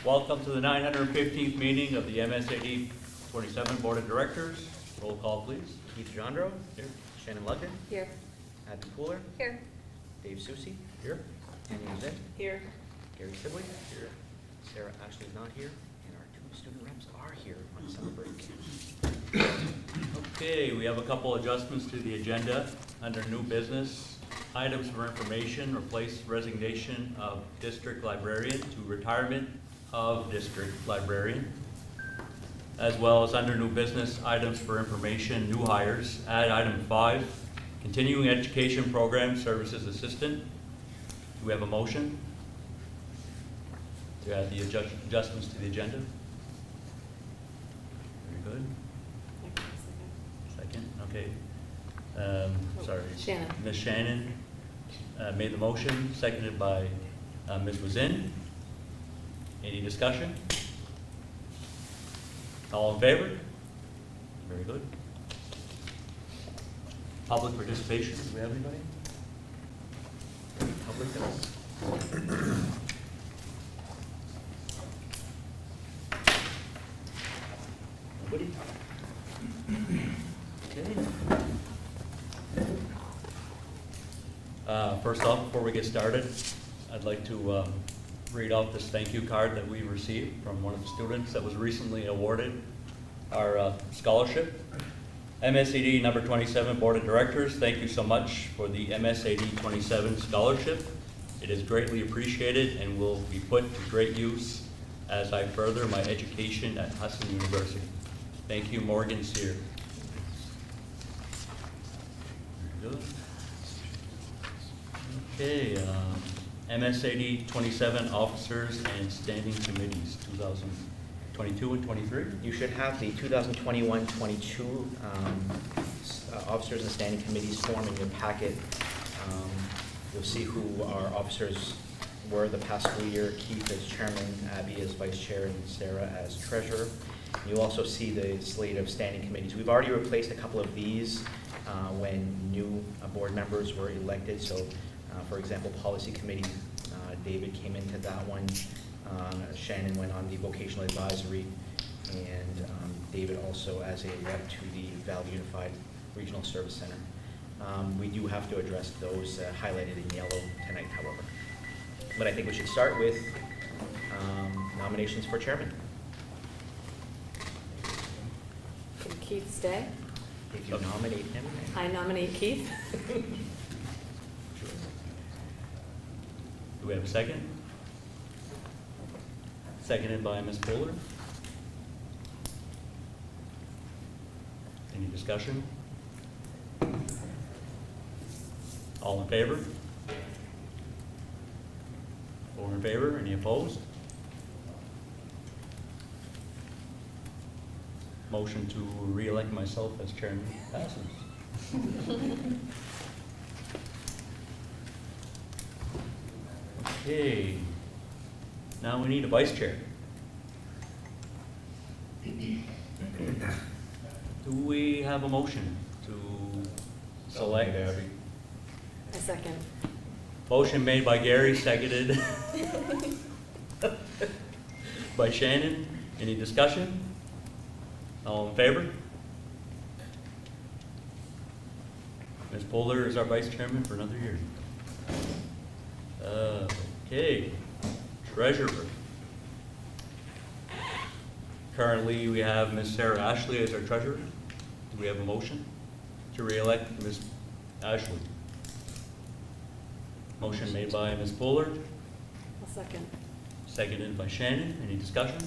Welcome to the 915th meeting of the MSAD 27 Board of Directors. Roll call, please. Keith Jandro. Here. Shannon Lugden. Here. Adam Pooler. Here. Dave Saucier. Here. Andy Zinn. Here. Gary Sibley. Here. Sarah Ashley's not here. And our two student reps are here on summer break. Okay, we have a couple adjustments to the agenda. Under new business, items for information, replace resignation of district librarian to retirement of district librarian. As well as under new business, items for information, new hires. Add item 5, continuing education program services assistant. Do we have a motion to add the adjustments to the agenda? Very good. Second, okay. Sorry. Shannon. Ms. Shannon made the motion, seconded by Ms. Wazin. Any discussion? All in favor? Very good. Public participation, do we have anybody? Public does? Nobody? Okay. First off, before we get started, I'd like to read off this thank you card that we received from one of the students that was recently awarded our scholarship. MSAD number 27 Board of Directors, thank you so much for the MSAD 27 scholarship. It is greatly appreciated and will be put to great use as I further my education at Hudson University. Thank you, Morgan Sear. Very good. Okay, MSAD 27 officers and standing committees, 2022 and 23. You should have the 2021-22 officers and standing committees form in your packet. You'll see who our officers were the past school year. Keith as chairman, Abby as vice chair, and Sarah as treasurer. You'll also see the slate of standing committees. We've already replaced a couple of these when new board members were elected. So, for example, policy committee, David came into that one. Shannon went on the vocational advisory, and David also as a rep to the Valley Unified Regional Service Center. We do have to address those highlighted in yellow tonight, however. But I think we should start with nominations for chairman. Can Keith stay? If you nominate him. I nominate Keith. Do we have a second? Seconded by Ms. Fuller. Any discussion? All in favor? 4 in favor, any opposed? Motion to re-elect myself as chairman passes. Okay, now we need a vice chair. Do we have a motion to select? A second. Motion made by Gary, seconded by Shannon. Any discussion? All in favor? Ms. Poehler is our vice chairman for another year. Okay, treasurer. Currently, we have Ms. Sarah Ashley as our treasurer. Do we have a motion to re-elect Ms. Ashley? Motion made by Ms. Poehler. A second. Seconded by Shannon. Any discussion?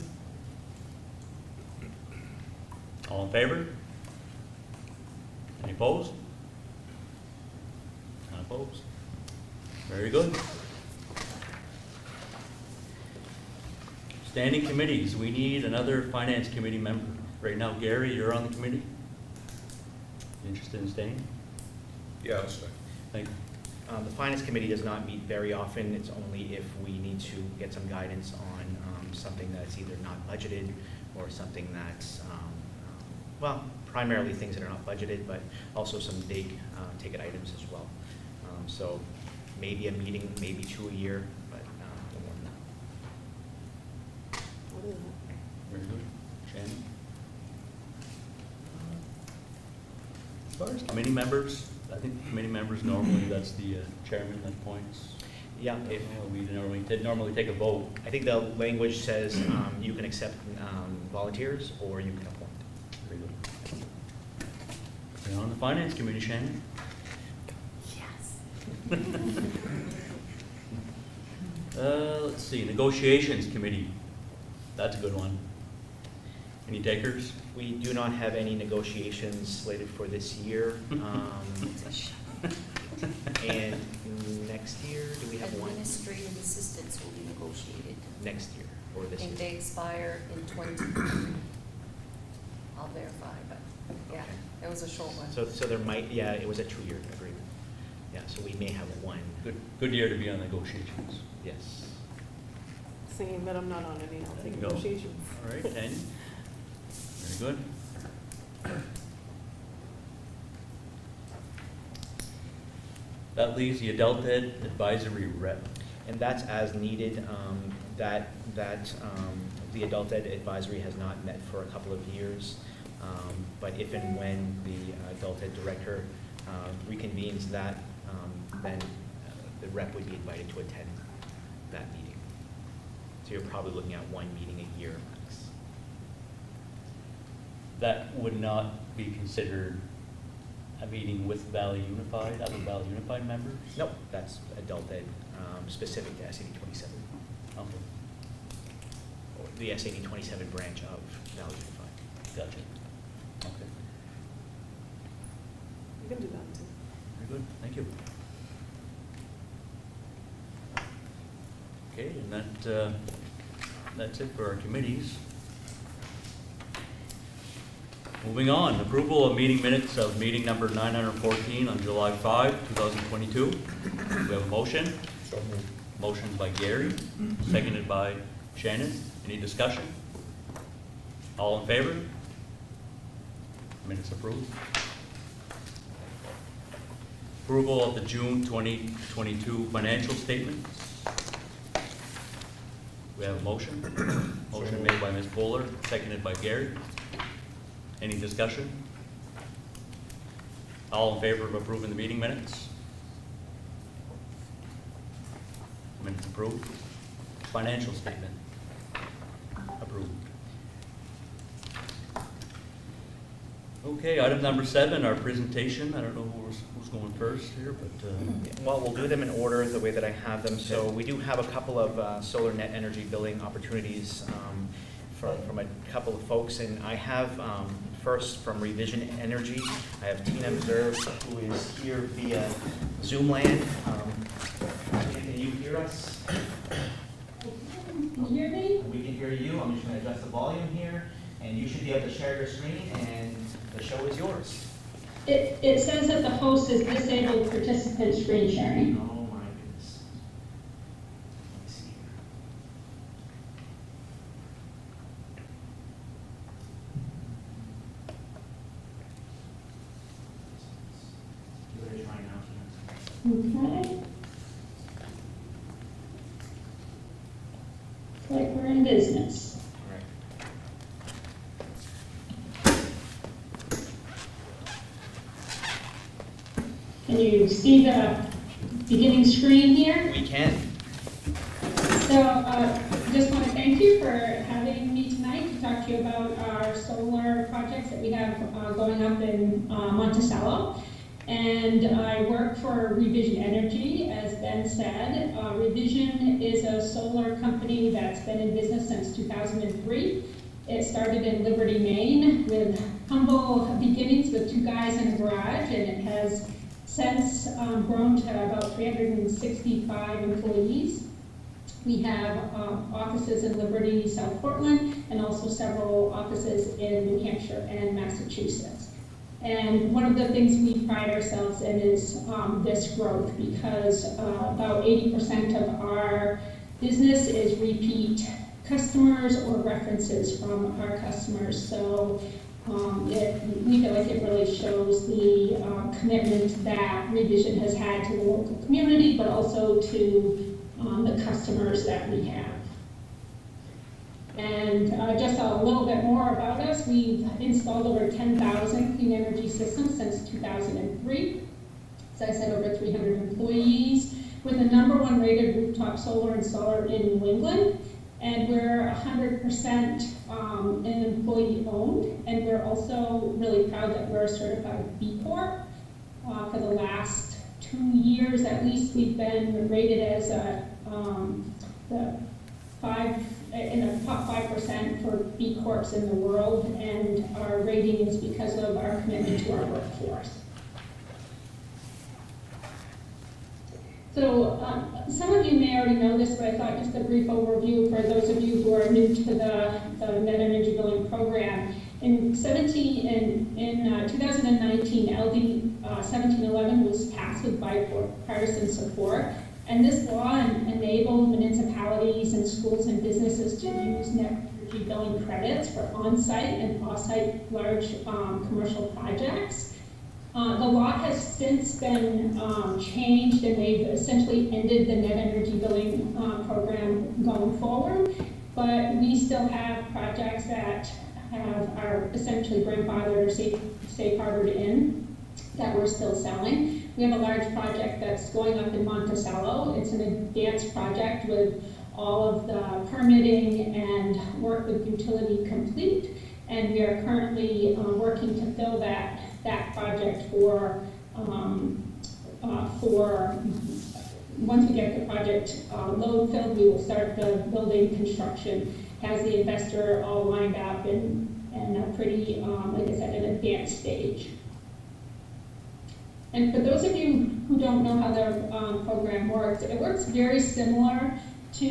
All in favor? Any opposed? None opposed. Very good. Standing committees, we need another finance committee member. Right now, Gary, you're on the committee. Interested in staying? Yeah, I'll stay. Thank you. The finance committee does not meet very often. It's only if we need to get some guidance on something that's either not budgeted or something that's, well, primarily things that are not budgeted, but also some big ticket items as well. So maybe a meeting, maybe 2 a year, but no more than that. do that. Very good. Shannon? As far as committee members, I think committee members normally, that's the chairman that appoints. Yeah, if, We normally take a vote. I think the language says you can accept volunteers or you can appoint. Very good. And on the finance committee, Shannon? Yes. Let's see, negotiations committee. That's a good one. Any takers? We do not have any negotiations slated for this year. And next year, do we have one? Administrative assistants will be negotiated. Next year or I this think year? they expire in 20. I'll verify, but yeah, Okay. it was a short one. So there might, yeah, it was a 2-year agreement. Yeah, so we may have one. Good year to be on negotiations. Yes. Singing, but I'm not on any, I'll There take you go. negotiations. All right, 10. Very good. That leaves the adult ed advisory rep. And that's as needed. The adult ed advisory has not met for a couple of years. But if and when the adult ed director reconvenes that, then the rep would be invited to attend that meeting. So you're probably looking at one meeting a year max. That would not be considered a meeting with Valley Unified, other Valley Unified members? Nope, that's adult ed, specific to SAD 27, Okay, or the SAD 27 branch of Valley Unified. gotcha. Okay, You can do that too. very good, thank you. Okay, and that's it for our committees. Moving on, approval of meeting minutes of meeting number 914 on July 5, 2022. We have a motion. So moved. Motion by Gary, seconded by Shannon. Any discussion? All in favor? Minutes approved. Approval of the June 2022 financial statements. We have a motion. Motion made by Ms. Bowler, seconded by Gary. Any discussion? All in favor of approving the meeting minutes? Minutes approved. Financial statement approved. Okay, item number 7, our presentation. I don't know who's going first here, but Well, we'll do them in order, the way that I have them. So we do have a couple of solar net energy billing opportunities from a couple of folks. And I have, first from Revision Energy, I have Tina Meserve, who is here via Zoom land. Can you hear us? Can you hear me? We can hear you. I'm just going to adjust the volume here. And you should be able to share your screen, and the show is yours. It says that the host is disabled participant screen sharing. Oh my goodness. Let's see here. Give it a try now. Okay. Looks like we're in business. All right. Can you see the beginning screen here? We can. So just want to thank you for having me tonight to talk to you about our solar projects that we have going up in Monticello. And I work for Revision Energy, as Ben said. Revision is a solar company that's been in business since 2003. It started in Liberty, Maine with humble beginnings with 2 guys in a garage, and it has since grown to about 365 employees. We have offices in Liberty, South Portland, and also several offices in New Hampshire and Massachusetts. And one of the things we pride ourselves in is this growth, because about 80% of our business is repeat customers or references from our customers. So we feel like it really shows the commitment that Revision has had to the local community, but also to the customers that we have. And just a little bit more about us, we've installed over 10,000 clean energy systems since 2003. As I said, over 300 employees, with the #1 rated rooftop solar installer in New England. And we're 100% employee owned. And we're also really proud that we're a certified B Corp. For the last 2 years at least, we've been rated as in the top 5% for B Corps in the world, and our rating is because of our commitment to our workforce. So some of you may already know this, but I thought just a brief overview for those of you who are new to the net energy billing program. In 2019, LD 1711 was passed with bipartisan support, and this law enabled municipalities and schools and businesses to use net energy billing credits for on-site and off-site large commercial projects. The law has since been changed, and they've essentially ended the net energy billing program going forward, but we still have projects that are essentially grandfathered or safe harbored in that we're still selling. We have a large project that's going up in Monticello. It's an advanced project with all of the permitting and work with utility complete, and we are currently working to fill that project for once we get the project load filled, we will start the building construction. Has the investor all lined up and a pretty, like I said, an advanced stage. And for those of you who don't know how the program works, it works very similar to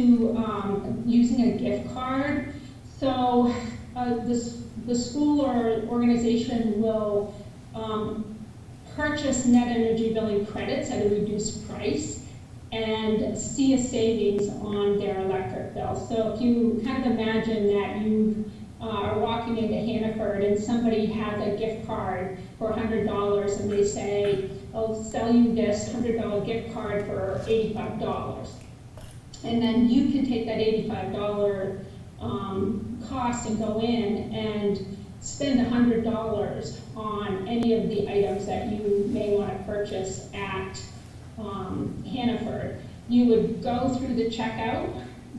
using a gift card. So the school or organization will purchase net energy billing credits at a reduced price and see a savings on their electric bill. So if you kind of imagine that you are walking into Hannaford and somebody has a gift card for $100 and they say, I'll sell you this $100 gift card for $85. And then you can take that $85 cost and go in and spend $100 on any of the items that you may want to purchase at Hannaford. You would go through the checkout,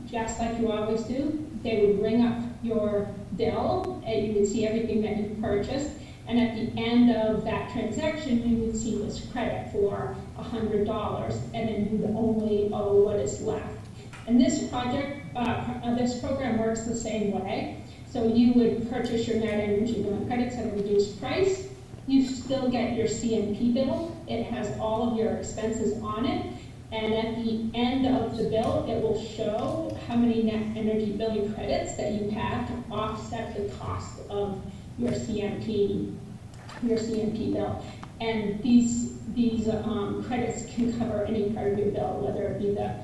just like you always do. They would ring up your bill, and you would see everything that you purchased. And at the end of that transaction, you would see this credit for $100, and then you would only owe what is left. And this program works the same way. So you would purchase your net energy billing credits at a reduced price. You still get your CMP bill. It has all of your expenses on it. And at the end of the bill, it will show how many net energy billing credits that you have to offset the cost of your CMP bill. And these credits can cover any part of your bill, whether it be the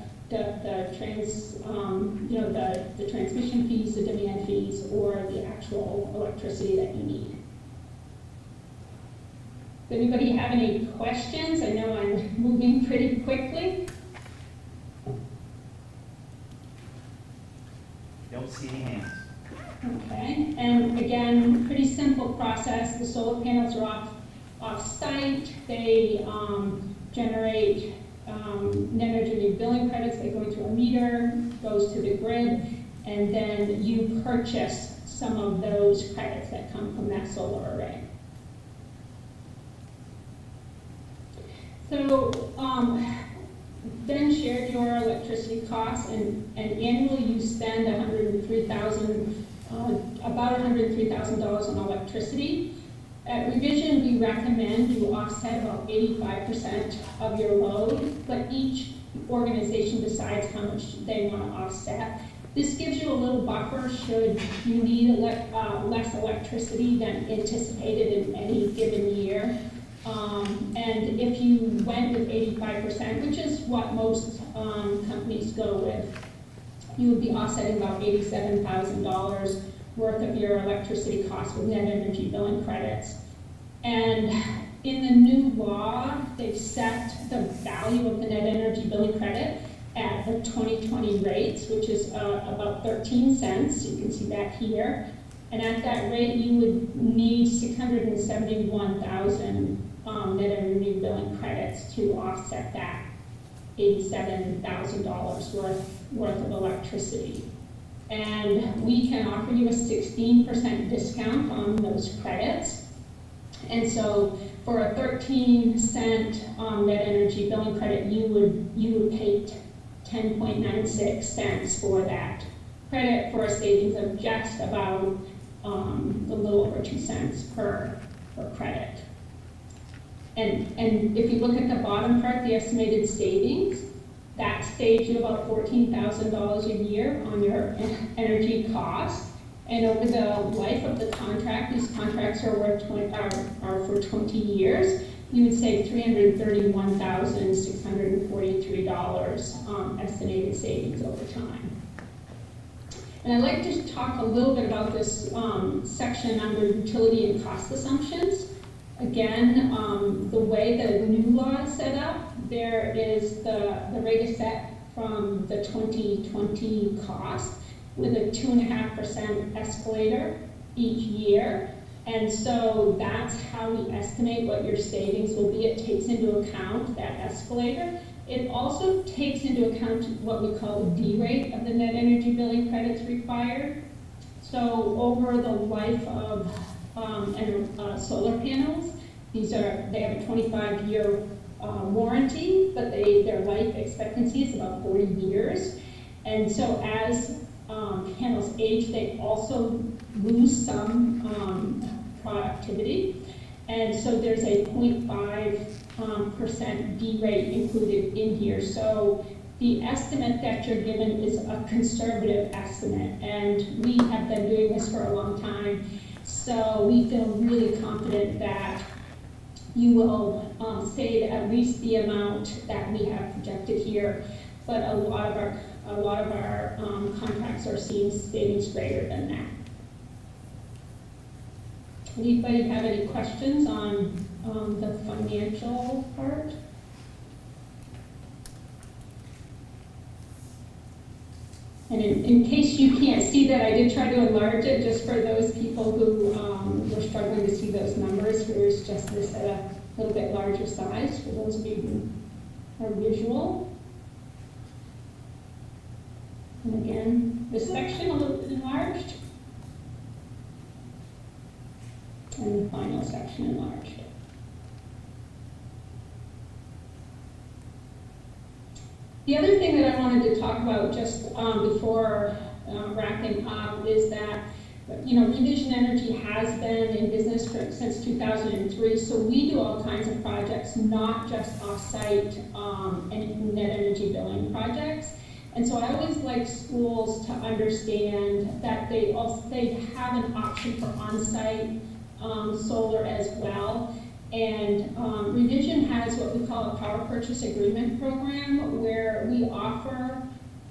transmission fees, the demand fees, or the actual electricity that you need. Does anybody have any questions? I know I'm moving pretty quickly. Don't see any hands. Okay, and again, pretty simple process. The solar panels are off-site. They generate net energy billing credits. They go into a meter, goes to the grid, and then you purchase some of those credits that come from that solar array. So Ben shared your electricity costs, and annually you spend about $103,000 on electricity. At revision, we recommend you offset about 85% of your load, but each organization decides how much they want to offset. This gives you a little buffer should you need less electricity than anticipated in any given year. And if you went with 85%, which is what most companies go with, you would be offsetting about $87,000 worth of your electricity costs with net energy billing credits. And in the new law, they've set the value of the net energy billing credit at the 2020 rates, which is about 13 cents. You can see that here. And at that rate, you would need 671,000 net energy billing credits to offset that $87,000 worth of electricity. And we can offer you a 16% discount on those credits. And so for a 13-cent net energy billing credit, you would pay 10.96 cents for that credit, for a savings of just about a little over 2 cents per credit. And if you look at the bottom part, the estimated savings, that saves you about $14,000 a year on your energy costs. And over the life of the contract, these contracts are for 20 years, you would save $331,643 estimated savings over time. And I'd like to talk a little bit about this section under utility and cost assumptions. Again, the way the new law is set up, there is the rate is set from the 2020 cost with a 2.5% escalator each year. And so that's how we estimate what your savings will be. It takes into account that escalator. It also takes into account what we call the D rate of the net energy billing credits required. So over the life of solar panels, they have a 25-year warranty, but their life expectancy is about 40 years. And so as panels age, they also lose some productivity. And so there's a 0.5% D rate included in here. So the estimate that you're given is a conservative estimate, and we have been doing this for a long time. So we feel really confident that you will save at least the amount that we have projected here, but a lot of our contracts are seeing savings greater than that. Anybody have any questions on the financial part? And in case you can't see that, I did try to enlarge it just for those people who were struggling to see those numbers. Here's just this at a little bit larger size for those of you who are visual. And again, this section a little bit enlarged. And the final section enlarged. The other thing that I wanted to talk about just before wrapping up is that, Revision Energy has been in business since 2003, so we do all kinds of projects, not just off-site and net energy billing projects. And so I always like schools to understand that they have an option for on-site solar as well. And Revision has what we call a power purchase agreement program, where we offer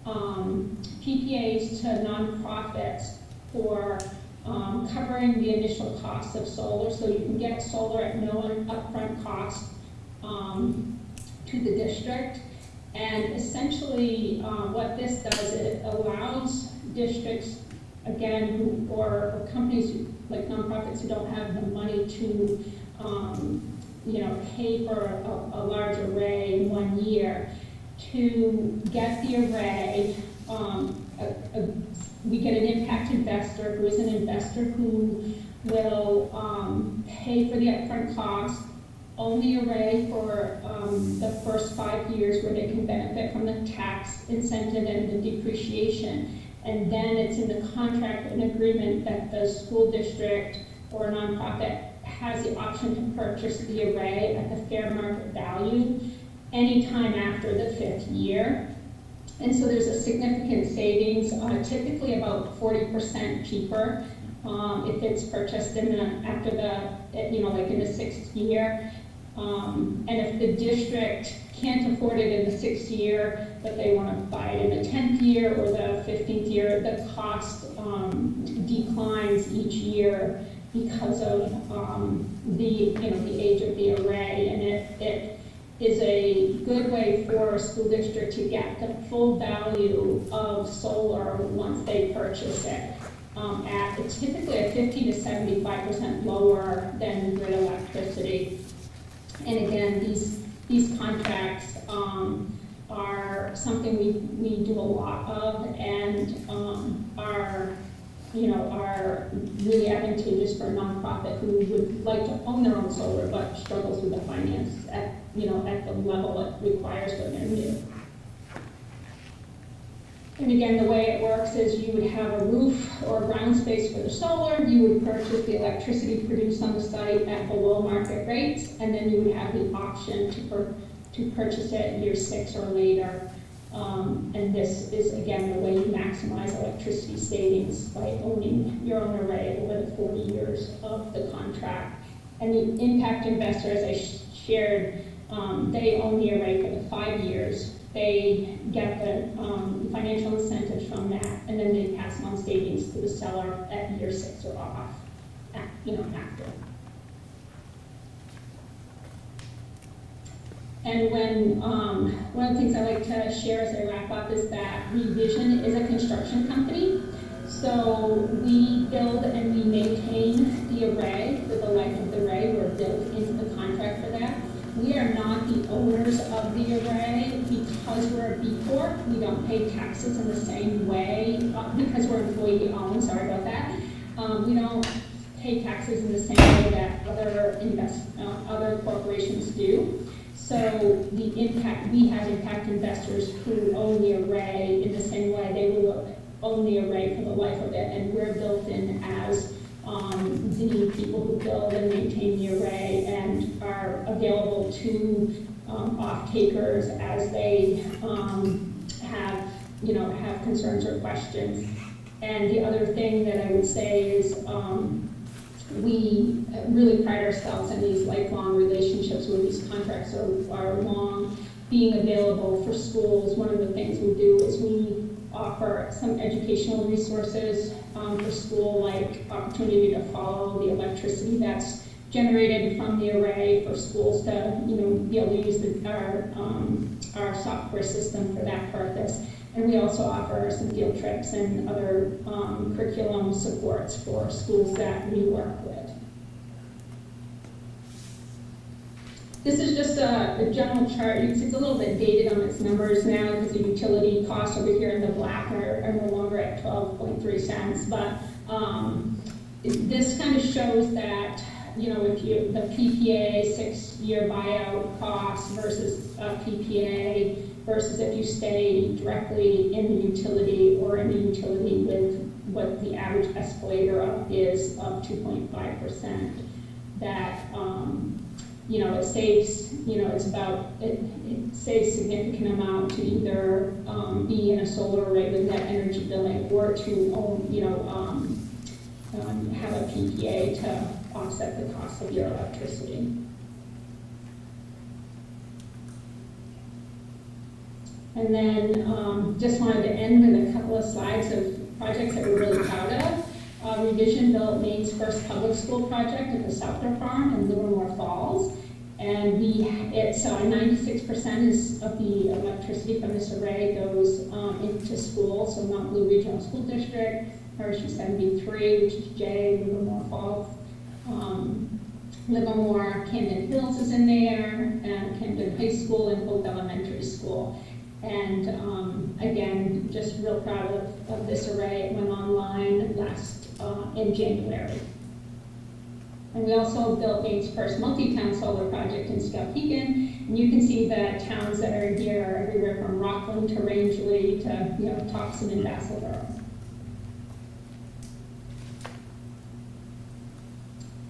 PPAs to nonprofits for covering the initial costs of solar. So you can get solar at no upfront cost to the district. And essentially what this does, it allows districts, again, or companies like nonprofits who don't have the money to pay for a large array in 1 year, to get the array. We get an impact investor who is an investor who will pay for the upfront cost, own the array for the first 5 years where they can benefit from the tax incentive and the depreciation. And then it's in the contract and agreement that the school district or nonprofit has the option to purchase the array at the fair market value anytime after the 5th year. And so there's a significant savings, typically about 40% cheaper if it's purchased after the, like in the 6th year. And if the district can't afford it in the 6th year, but they want to buy it in the 10th year or the 15th year, the cost declines each year because of the age of the array, and is a good way for a school district to get the full value of solar once they purchase it. It's typically at 50 to 75% lower than grid electricity. And again, these contracts are something we do a lot of, and are really advantageous for a nonprofit who would like to own their own solar but struggles with the finance at the level it requires when they're new. And again, the way it works is you would have a roof or ground space for the solar, you would purchase the electricity produced on the site at below market rates, and then you would have the option to purchase it year 6 or later. And this is, again, the way you maximize electricity savings by owning your own array over the 40 years of the contract. And the impact investor, as I shared, they own the array for the 5 years. They get the financial incentives from that, and then they pass on savings to the seller at year 6 or off, after. And when, one of the things I like to share as I wrap up is that Revision is a construction company. So we build and we maintain the array for the life of the array. We're built into the contract for that. We are not the owners of the array because we're a B Corp. We don't pay taxes in the same way because we're employee owned. Sorry about that. We don't pay taxes in the same way that other corporations do. So we have impact investors who own the array in the same way. They will own the array for the life of it, and we're built in as the people who build and maintain the array and are available to off-takers as they have concerns or questions. And the other thing that I would say is we really pride ourselves in these lifelong relationships where these contracts are long, being available for schools. One of the things we do is we offer some educational resources for school, like opportunity to follow the electricity that's generated from the array for schools to be able to use our software system for that purpose. And we also offer some field trips and other curriculum supports for schools that we work with. This is just a general chart. You can see it's a little bit dated on its numbers now because the utility costs over here in the black are no longer at 12.3 cents. But this kind of shows that, if the PPA 6-year buyout cost versus PPA versus if you stay directly in the utility or in the utility with what the average escalator is of 2.5%, that it saves, it saves significant amount to either be in a solar array with net energy billing or to own, have a PPA to offset the cost of your electricity. And then just wanted to end with a couple of slides of projects that we're really proud of. Revision built Maine's first public school project at the Saucier Farm in Livermore Falls. And it's 96% of the electricity from this array goes into schools, so Mount Blue Regional School District, Hershey 73, which is J, Livermore Falls, Livermore, Camden Hills is in there, and Camden High School and Hope Elementary School. And again, just real proud of this array. It went online in January. And we also built Maine's first multi-town solar project in Skowhegan. And you can see the towns that are here are everywhere from Rockland to Rangeley to Topsom and Vassalboro.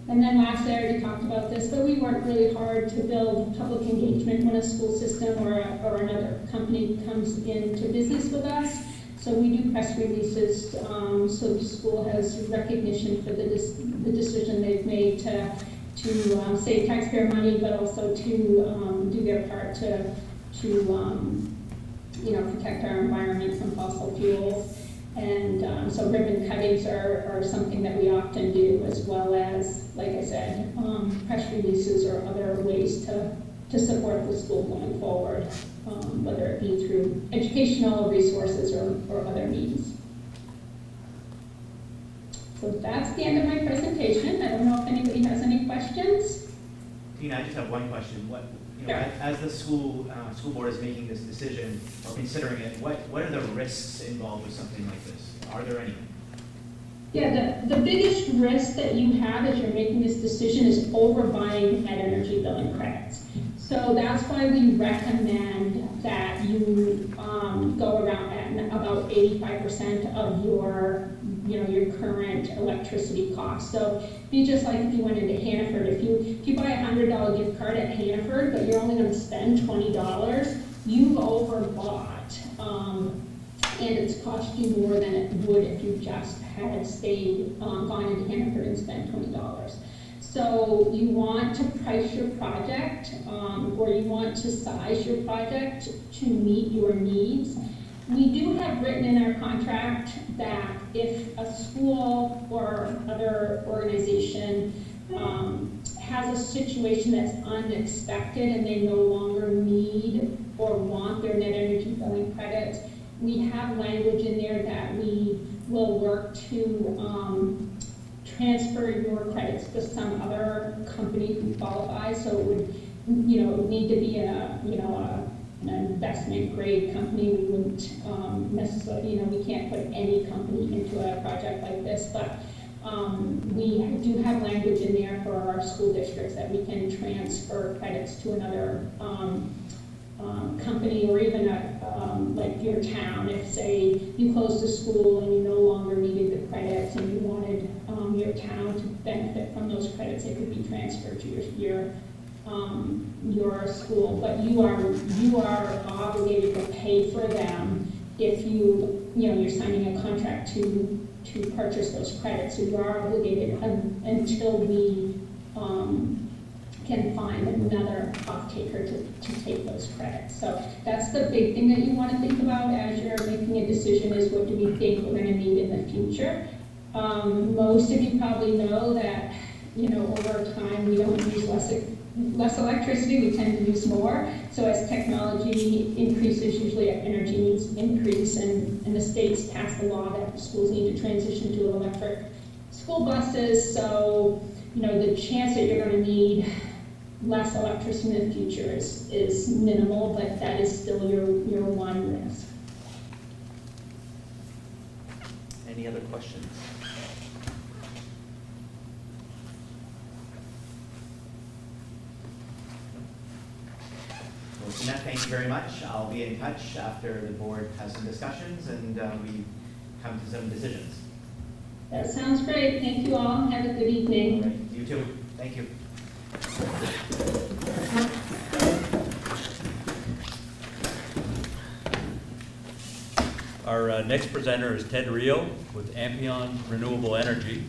And then lastly, I already talked about this, but we work really hard to build public engagement when a school system or another company comes into business with us. So we do press releases so the school has recognition for the decision they've made to save taxpayer money, but also to do their part to protect our environment from fossil fuels. And so ribbon cuttings are something that we often do, as well as, like I said, press releases or other ways to to support the school going forward, whether it be through educational resources or other means. So that's the end of my presentation. I don't know if anybody has any questions. Tina, I just have one question. What, Sure. as the school board is making this decision or considering it, what are the risks involved with something like this? Are there any? Yeah, the biggest risk that you have as you're making this decision is overbuying net energy billing credits. So that's why we recommend that you go around at about 85% of your current electricity cost. So be just like if you went into Hannaford, if you buy a $100 gift card at Hannaford, but you're only going to spend $20, you've overbought, and it's cost you more than it would if you just had stayed, gone into Hannaford and spent $20. So you want to price your project, or you want to size your project to meet your needs. We do have written in our contract that if a school or other organization has a situation that's unexpected and they no longer need or want their net energy billing credits, we have language in there that we will work to transfer your credits to some other company who qualifies. So it would, it would need to be an investment grade company. We wouldn't necessarily, we can't put any company into a project like this, but we do have language in there for our school districts that we can transfer credits to another company, or even like your town. If, say, you closed a school and you no longer needed the credits and you wanted your town to benefit from those credits, it could be transferred to your school. But you are obligated to pay for them if you're signing a contract to purchase those credits. So you are obligated until we can find another off-taker to take those credits. So that's the big thing that you want to think about as you're making a decision, is what do we think we're going to need in the future. Most of you probably know that, over time we don't use less electricity, we tend to use more. So as technology increases, usually our energy needs increase, and the states passed a law that schools need to transition to electric school buses. So, the chance that you're going to need less electricity in the future is minimal, but that is still your one risk. Any other questions? Well, Tina, thank you very much. I'll be in touch after the board has some discussions and we come to some decisions. That sounds great. Thank you all. Have a good evening. All right. You too. Thank you. Our next presenter is Ted Rioux with Ampeon Renewable Energy.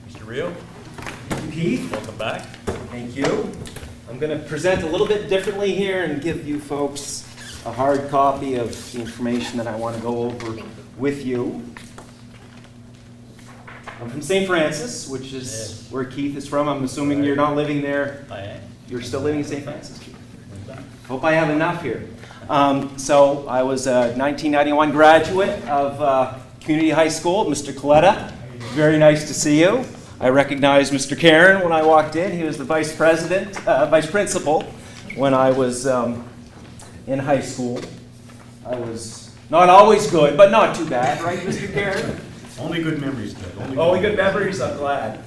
Mr. Rioux, Thank you, Keith. welcome back. Thank you. I'm going to present a little bit differently here and give you folks a hard copy of the information that I want to go over with you. I'm from St. Francis, which is where Keith is from. I'm assuming you're not living there. I am. You're still living in St. Francis, Keith? Hope I have enough here. So I was a 1991 graduate of community high school, Mr. Kaleta. Very nice to see you. I recognized Mr. Karen when I walked in. He was the vice principal when I was in high school. I was not always good, but not too bad, right, Mr. Karen? Only good memories, Ted. Only good memories, I'm glad.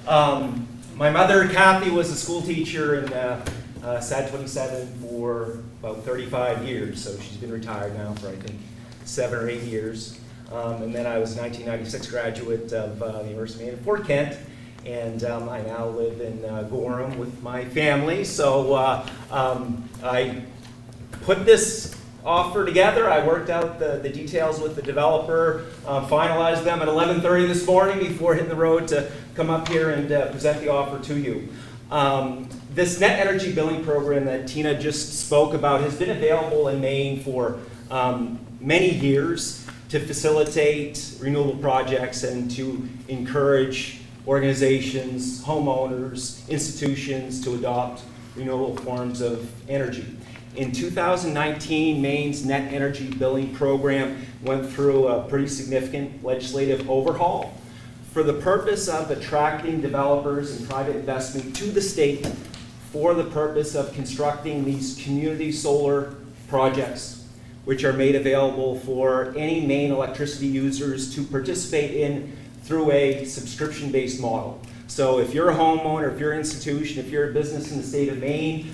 My mother, Kathy, was a school teacher in SAD 27 for about 35 years, so she's been retired now for, I think, 7 or 8 years. And then I was a 1996 graduate of the University of Fort Kent, and I now live in Gorham with my family. So I put this offer together. I worked out the details with the developer, finalized them at 11:30 this morning before hitting the road to come up here and present the offer to you. This net energy billing program that Tina just spoke about has been available in Maine for many years to facilitate renewable projects and to encourage organizations, homeowners, institutions to adopt renewable forms of energy. In 2019, Maine's net energy billing program went through a pretty significant legislative overhaul for the purpose of attracting developers and private investment to the state for the purpose of constructing these community solar projects, which are made available for any Maine electricity users to participate in through a subscription-based model. So if you're a homeowner, if you're an institution, if you're a business in the state of Maine,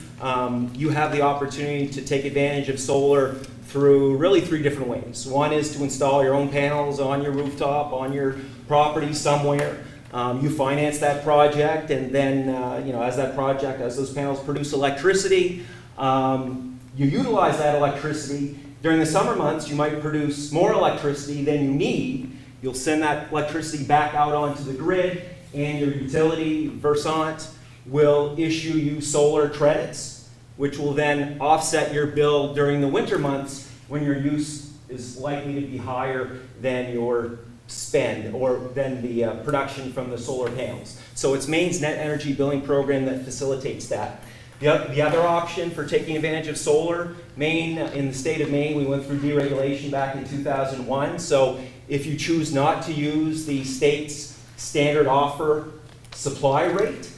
you have the opportunity to take advantage of solar through really 3 different ways. One is to install your own panels on your rooftop, on your property somewhere. You finance that project, and then as those panels produce electricity, you utilize that electricity. During the summer months, you might produce more electricity than you need. You'll send that electricity back out onto the grid, and your utility, Versant, will issue you solar credits, which will then offset your bill during the winter months when your use is likely to be higher than your spend or than the production from the solar panels. So it's Maine's net energy billing program that facilitates that. The other option for taking advantage of solar, Maine, in the state of Maine, we went through deregulation back in 2001. So if you choose not to use the state's standard offer supply rate,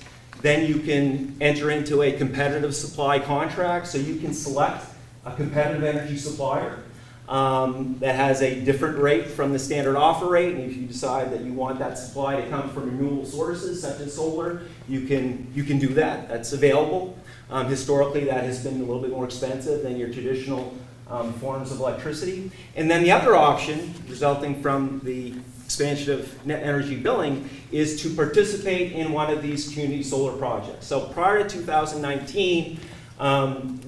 then you can enter into a competitive supply contract. So you can select a competitive energy supplier that has a different rate from the standard offer rate. And if you decide that you want that supply to come from renewable sources such as solar, you can do that. That's available. Historically, that has been a little bit more expensive than your traditional forms of electricity. And then the other option, resulting from the expansion of net energy billing, is to participate in one of these community solar projects. So prior to 2019,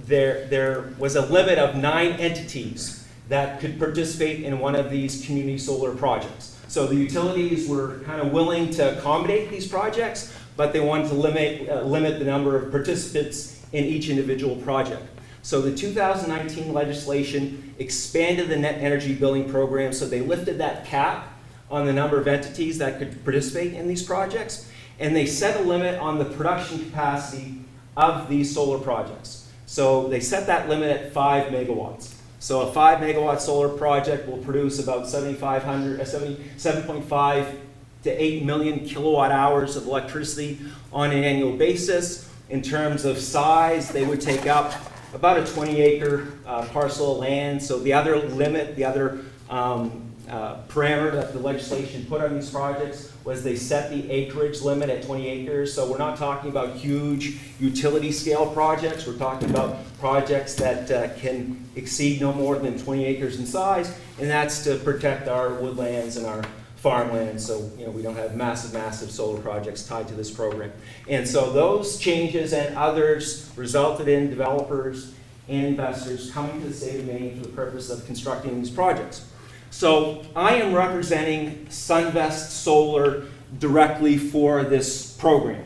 there was a limit of 9 entities that could participate in one of these community solar projects. So the utilities were kind of willing to accommodate these projects, but they wanted to limit the number of participants in each individual project. So the 2019 legislation expanded the net energy billing program, so they lifted that cap on the number of entities that could participate in these projects, and they set a limit on the production capacity of these solar projects. So they set that limit at 5 megawatts. So a 5 megawatt solar project will produce about 7.5 to 8 million kilowatt hours of electricity on an annual basis. In terms of size, they would take up about a 20-acre parcel of land. So the other limit, the other parameter that the legislation put on these projects was they set the acreage limit at 20 acres. So we're not talking about huge utility scale projects. We're talking about projects that can exceed no more than 20 acres in size, and that's to protect our woodlands and our farmland, so we don't have massive solar projects tied to this program. And so those changes and others resulted in developers and investors coming to the state of Maine for the purpose of constructing these projects. So I am representing Sunvest Solar directly for this program.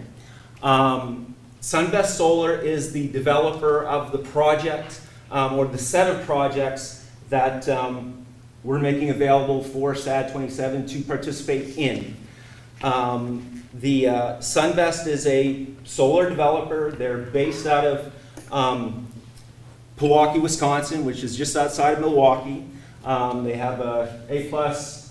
Sunvest Solar is the developer of the project, or the set of projects that we're making available for SAD 27 to participate in. Sunvest is a solar developer. They're based out of Pewaukee, Wisconsin, which is just outside of Milwaukee. They have a A+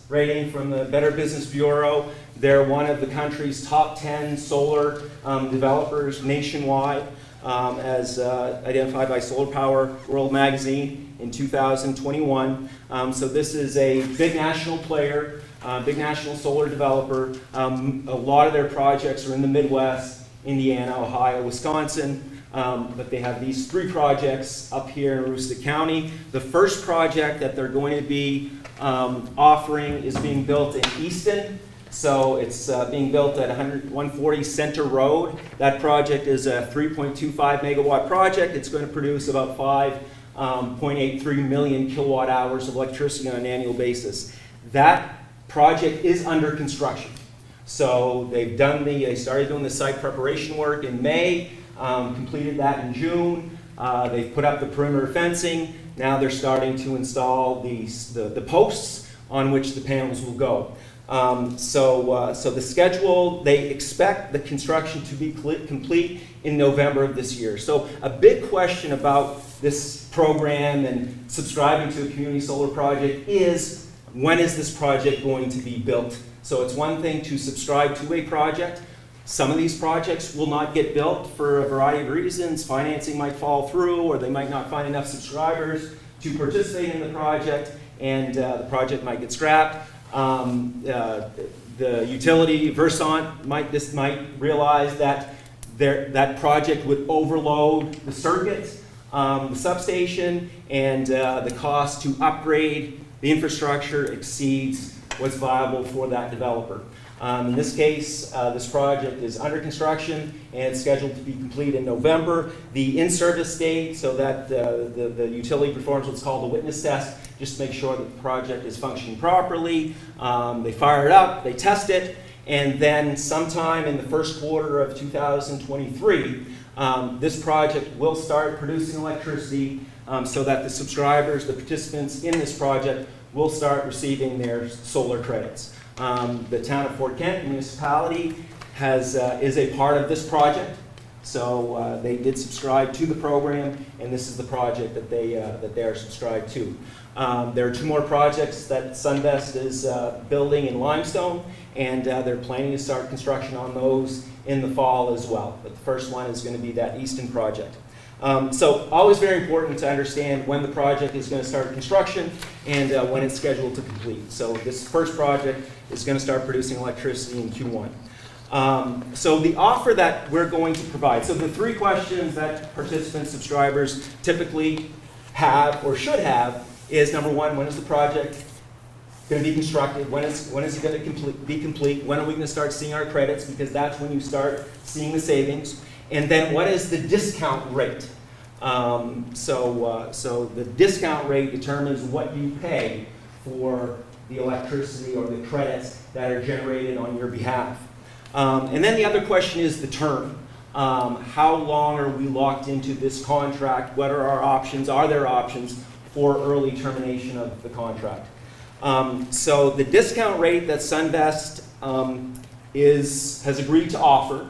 rating from the Better Business Bureau. They're one of the country's top 10 solar developers nationwide, as identified by Solar Power World Magazine in 2021. So this is a big national player, big national solar developer. A lot of their projects are in the Midwest, Indiana, Ohio, Wisconsin. But they have these 3 projects up here in Aroostook County. The first project that they're going to be offering is being built in Easton. So it's being built at 140 Center Road. That project is a 3.25 megawatt project. It's going to produce about 5.83 million kilowatt hours of electricity on an annual basis. That project is under construction. So they started doing the site preparation work in May. Completed that in June. They've put up the perimeter fencing. Now they're starting to install the posts on which the panels will go. So the schedule, they expect the construction to be complete in November of this year. So a big question about this program and subscribing to a community solar project is, when is this project going to be built? So it's one thing to subscribe to a project. Some of these projects will not get built for a variety of reasons. Financing might fall through, or they might not find enough subscribers to participate in the project, and the project might get scrapped. The utility, Versant, might realize that that project would overload the circuit, the substation, and the cost to upgrade the infrastructure exceeds what's viable for that developer. In this case, this project is under construction and it's scheduled to be complete in November. The in-service date, so that the utility performs what's called a witness test, just to make sure that the project is functioning properly. They fire it up, they test it, and then sometime in the first quarter of 2023, this project will start producing electricity so that the subscribers, the participants in this project, will start receiving their solar credits. The town of Fort Kent municipality is a part of this project, so they did subscribe to the program, and this is the project that they are subscribed to. There are two more projects that Sunvest is building in limestone, and they're planning to start construction on those in the fall as well. But the first one is going to be that Easton project. So always very important to understand when the project is going to start construction and when it's scheduled to complete. So this first project is going to start producing electricity in Q1. So the offer that we're going to provide, so the three questions that participants, subscribers typically have or should have is, number one, when is the project going to be constructed? When is it going to be complete? When are we going to start seeing our credits? Because that's when you start seeing the savings. And then what is the discount rate? So the discount rate determines what you pay for the electricity or the credits that are generated on your behalf. And then the other question is the term. How long are we locked into this contract? What are our options? Are there options for early termination of the contract? So the discount rate that Sunvest has agreed to offer,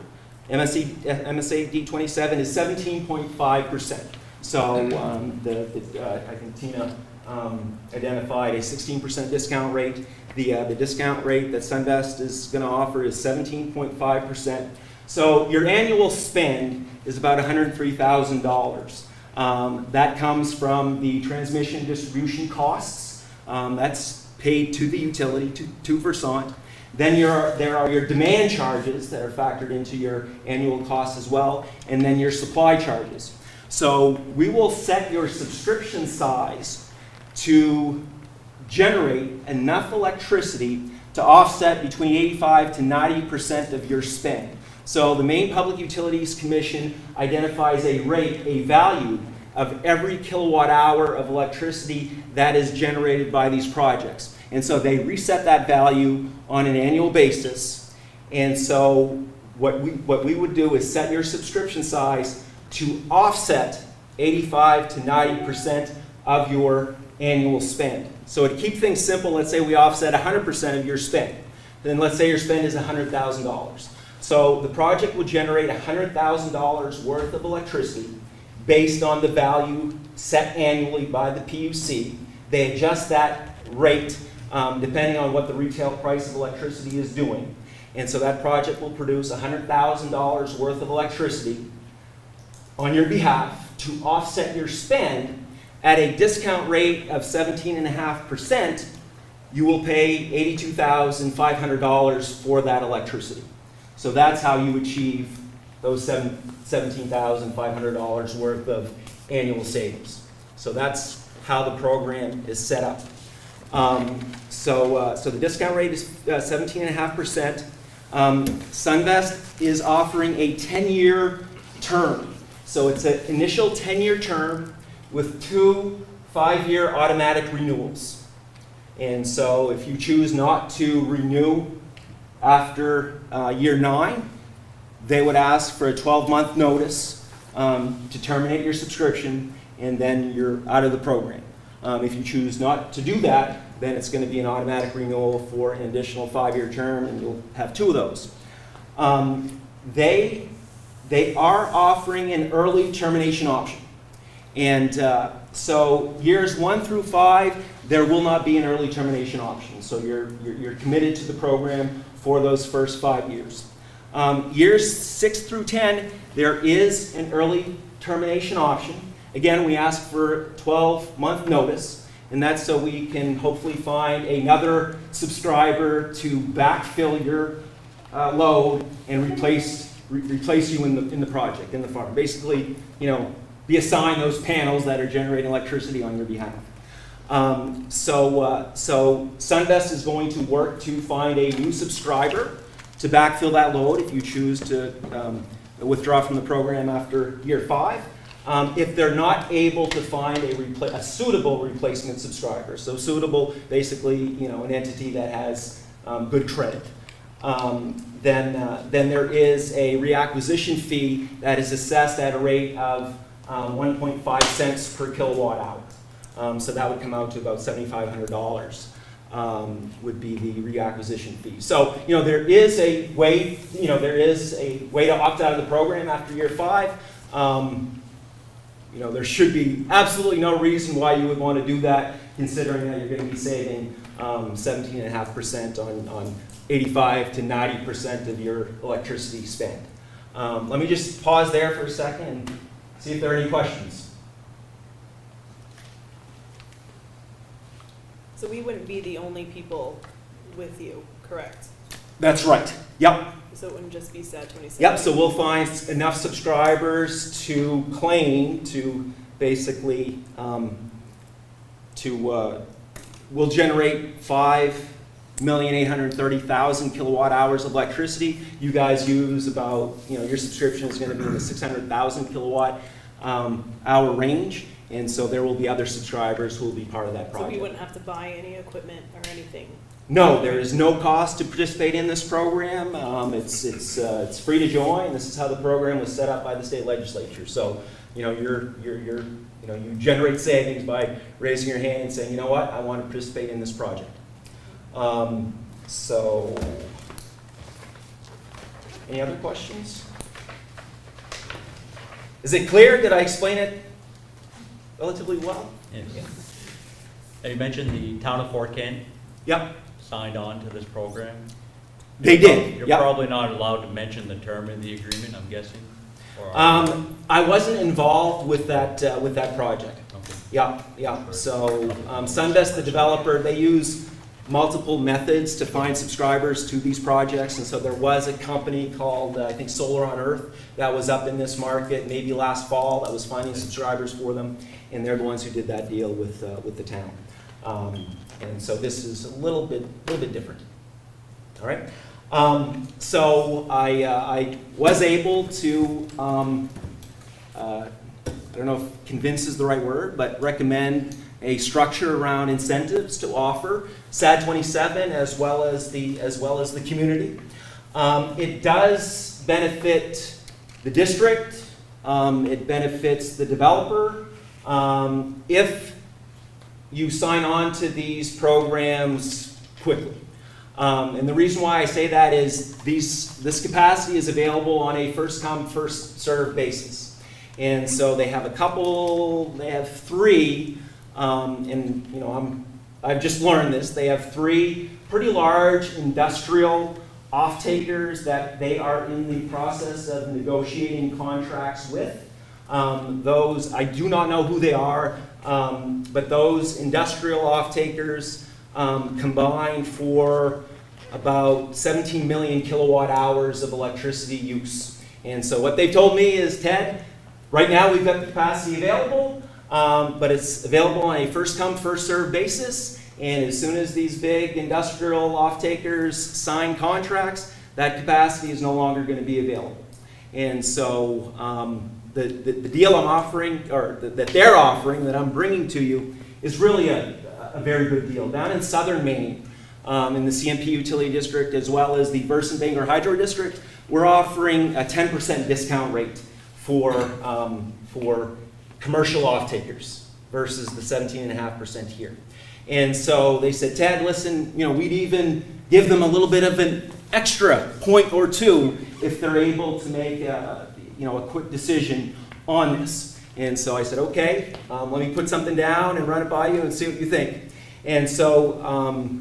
MSAD 27, is 17.5%. So I think Tina identified a 16% discount rate. The discount rate that Sunvest is going to offer is 17.5%. So your annual spend is about $103,000. That comes from the transmission distribution costs. That's paid to the utility, to Versant. Then there are your demand charges that are factored into your annual costs as well, and then your supply charges. So we will set your subscription size to generate enough electricity to offset between 85 to 90% of your spend. So the Maine Public Utilities Commission identifies a rate, a value of every kilowatt hour of electricity that is generated by these projects. And so they reset that value on an annual basis. And so what we would do is set your subscription size to offset 85 to 90% of your annual spend. So to keep things simple, let's say we offset 100% of your spend. Then let's say your spend is $100,000. So the project will generate $100,000 worth of electricity based on the value set annually by the PUC. They adjust that rate depending on what the retail price of electricity is doing. And so that project will produce $100,000 worth of electricity on your behalf to offset your spend. At a discount rate of 17.5%, you will pay $82,500 for that electricity. So that's how you achieve those $17,500 worth of annual savings. So that's how the program is set up. So the discount rate is 17.5%. Sunvest is offering a 10-year term. So it's an initial 10-year term with 2 5-year automatic renewals. And so if you choose not to renew after year 9, they would ask for a 12-month notice to terminate your subscription, and then you're out of the program. If you choose not to do that, then it's going to be an automatic renewal for an additional 5-year term, and you'll have 2 of those. They are offering an early termination option. And so years 1 through 5, there will not be an early termination option. So you're committed to the program for those first 5 years. Years 6 through 10, there is an early termination option. Again, we ask for 12-month notice, and that's so we can hopefully find another subscriber to backfill your load and replace you in the project, in the farm. Basically, be assigned those panels that are generating electricity on your behalf. So Sunvest is going to work to find a new subscriber to backfill that load if you choose to withdraw from the program after year 5. If they're not able to find a suitable replacement subscriber, so suitable, basically, an entity that has good credit, then there is a reacquisition fee that is assessed at a rate of 1.5 cents per kilowatt hour. So that would come out to about $7,500 would be the reacquisition fee. So there is a way to opt out of the program after year 5. There should be absolutely no reason why you would want to do that, considering that you're going to be saving 17.5% on 85 to 90% of your electricity spend. Let me just pause there for a second and see if there are any questions. So we wouldn't be the only people with you, correct? That's right. Yep. So it wouldn't just be SAD 27? Yep, so we'll find enough subscribers to claim to basically, we'll generate 5,830,000 kilowatt hours of electricity. You guys use about, your subscription is going to be in the 600,000 kilowatt hour range. And so there will be other subscribers who will be part of that project. So we wouldn't have to buy any equipment or anything? No, there is no cost to participate in this program. It's free to join. This is how the program was set up by the state legislature. So, you generate savings by raising your hand and saying, you know what, I want to participate in this project. So, any other questions? Is it clear? Did I explain it relatively well? Yes. You mentioned the town of Fort Kent Yep. signed on to this program. They did. You're Yep. probably not allowed to mention the term in the agreement, I'm guessing? Or I wasn't involved with that project. Okay. Yeah. So Sunvest, the developer, they use multiple methods to find subscribers to these projects, and so there was a company called, I think, Solar on Earth that was up in this market maybe last fall that was finding subscribers for them, and they're the ones who did that deal with the town. And so this is a little bit different. All right. So I was able to, I don't know if convince is the right word, but recommend a structure around incentives to offer SAD 27 as well as the community. It does benefit the district. It benefits the developer. If you sign on to these programs quickly. And the reason why I say that is this capacity is available on a first-come, first-served basis. And so they have they have 3, and I've just learned this, they have 3 pretty large industrial off-takers that they are in the process of negotiating contracts with. Those, I do not know who they are, but those industrial off-takers combine for about 17 million kilowatt hours of electricity use. And so what they've told me is, Ted, right now we've got the capacity available, but it's available on a first-come, first-served basis. And as soon as these big industrial off-takers sign contracts, that capacity is no longer going to be available. And so the deal I'm offering, or that they're offering, that I'm bringing to you, is really a very good deal. Down in southern Maine, in the CMP Utility District, as well as the Versant-Bangor Hydro District, we're offering a 10% discount rate for commercial off-takers versus the 17.5% here. And so they said, Ted, listen, we'd even give them a little bit of an extra point or two if they're able to make a quick decision on this. And so I said, okay, let me put something down and run it by you and see what you think. And so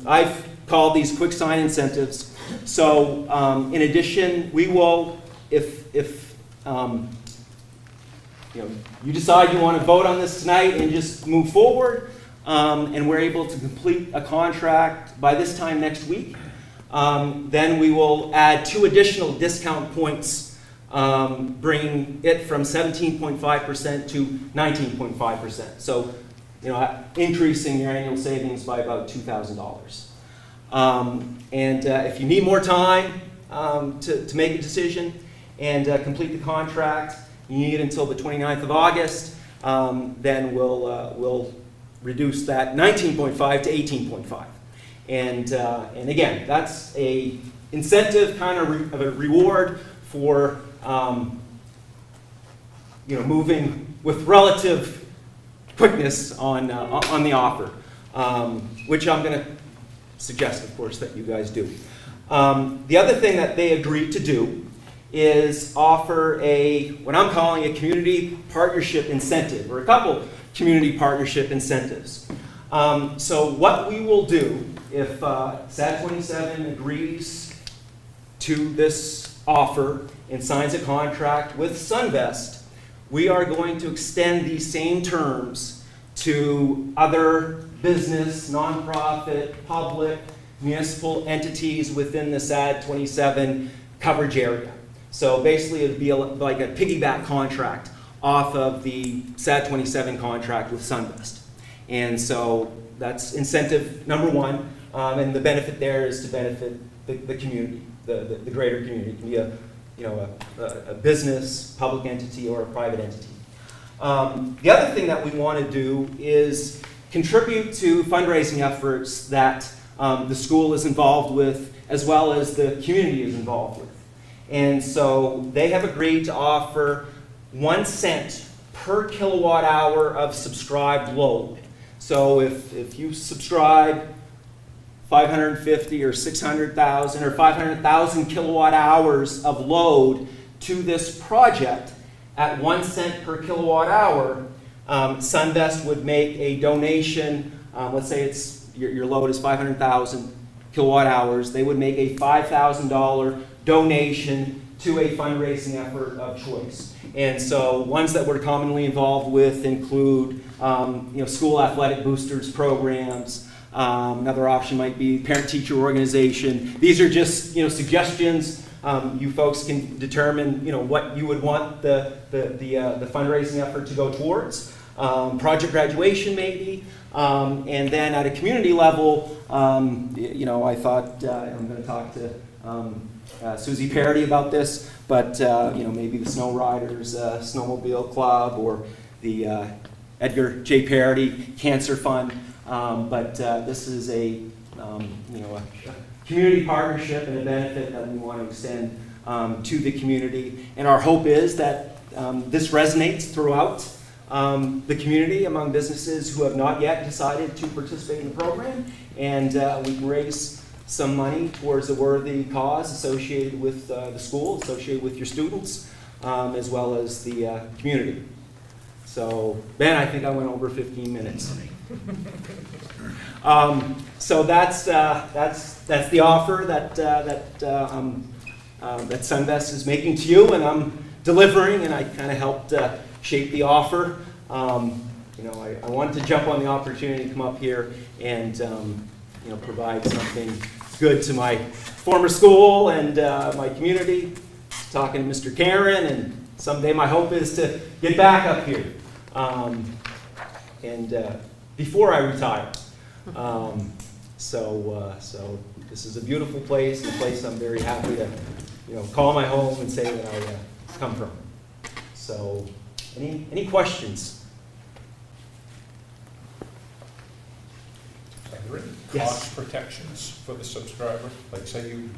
I've called these quick sign incentives. So in addition, we will, if you decide you want to vote on this tonight and just move forward, and we're able to complete a contract by this time next week, then we will add 2 additional discount points, bringing it from 17.5% to 19.5%. So, increasing your annual savings by about $2,000. And if you need more time to make a decision and complete the contract, you need until the 29th of August, then we'll reduce that 19.5 to 18.5. And again, that's a incentive kind of a reward for moving with relative quickness on the offer, which I'm going to suggest, of course, that you guys do. The other thing that they agreed to do is offer what I'm calling a community partnership incentive, or a couple community partnership incentives. So what we will do, if SAD 27 agrees to this offer and signs a contract with SunVest, we are going to extend these same terms to other business, nonprofit, public, municipal entities within the SAD 27 coverage area. So basically it would be like a piggyback contract off of the SAD 27 contract with SunVest. And so that's incentive number one, and the benefit there is to benefit the community, the greater community. It can be a business, public entity, or a private entity. The other thing that we want to do is contribute to fundraising efforts that the school is involved with, as well as the community is involved with. And so they have agreed to offer 1 cent per kilowatt hour of subscribed load. So if you subscribe 550 or 600,000 or 500,000 kilowatt hours of load to this project at 1 cent per kilowatt hour, SunVest would make a donation. Let's say your load is 500,000 kilowatt hours. They would make a $5,000 donation to a fundraising effort of choice. And so ones that we're commonly involved with include school athletic boosters programs. Another option might be parent-teacher organization. These are just suggestions. You folks can determine what you would want the fundraising effort to go towards. Project graduation maybe, and then at a community level, I thought I'm going to talk to Susie Parody about this, but maybe the Snow Riders Snowmobile Club or the Edgar J. Parody Cancer Fund. But this is a community partnership and a benefit that we want to extend to the community. And our hope is that this resonates throughout the community among businesses who have not yet decided to participate in the program, and we can raise some money towards a worthy cause associated with the school, associated with your students, as well as the community. So, Ben, I think I went over 15 minutes. So that's the offer that SunVest is making to you, and I'm delivering, and I kind of helped shape the offer. I wanted to jump on the opportunity to come up here and provide something good to my former school and my community. Talking to Mr. Karen, and someday my hope is to get back up here. Before I retire. So this is a beautiful place, a place I'm very happy to, call my home and say that I come from. So, any questions? Are there any Yes. cost protections for the subscriber? Like say you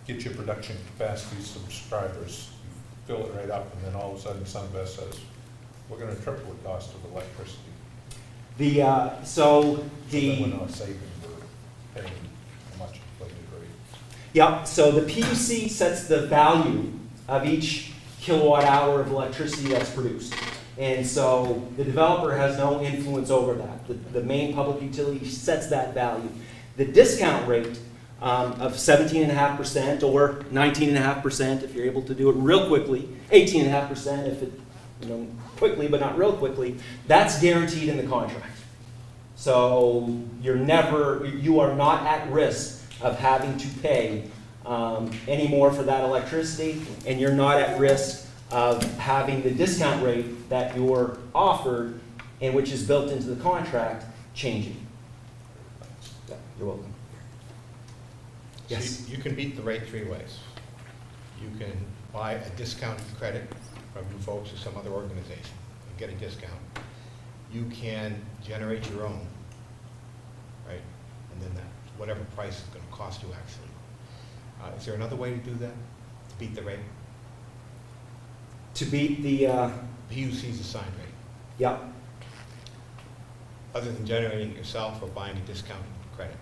get your production capacity subscribers, you fill it right up, and then all of a sudden SunVest says, we're going to triple the cost of electricity. So So the. then we're not saving, we're paying a much inflated rate. Yep, so the PUC sets the value of each kilowatt hour of electricity that's produced. And so the developer has no influence over that. The main public utility sets that value. The discount rate of 17.5% or 19.5% if you're able to do it real quickly, 18.5% if it, quickly but not real quickly, that's guaranteed in the contract. So you are not at risk of having to pay any more for that electricity, and you're not at risk of having the discount rate that you're offered and which is built into the contract changing. Yeah, you're welcome. Yes. So you can beat the rate three ways. You can buy a discounted credit from you folks or some other organization and get a discount. You can generate your own, right? And then that, whatever price is going to cost you actually. Is there another way to do that? To beat the rate? To beat the, PUC's assigned rate, yeah. other than generating it yourself or buying a discounted credit?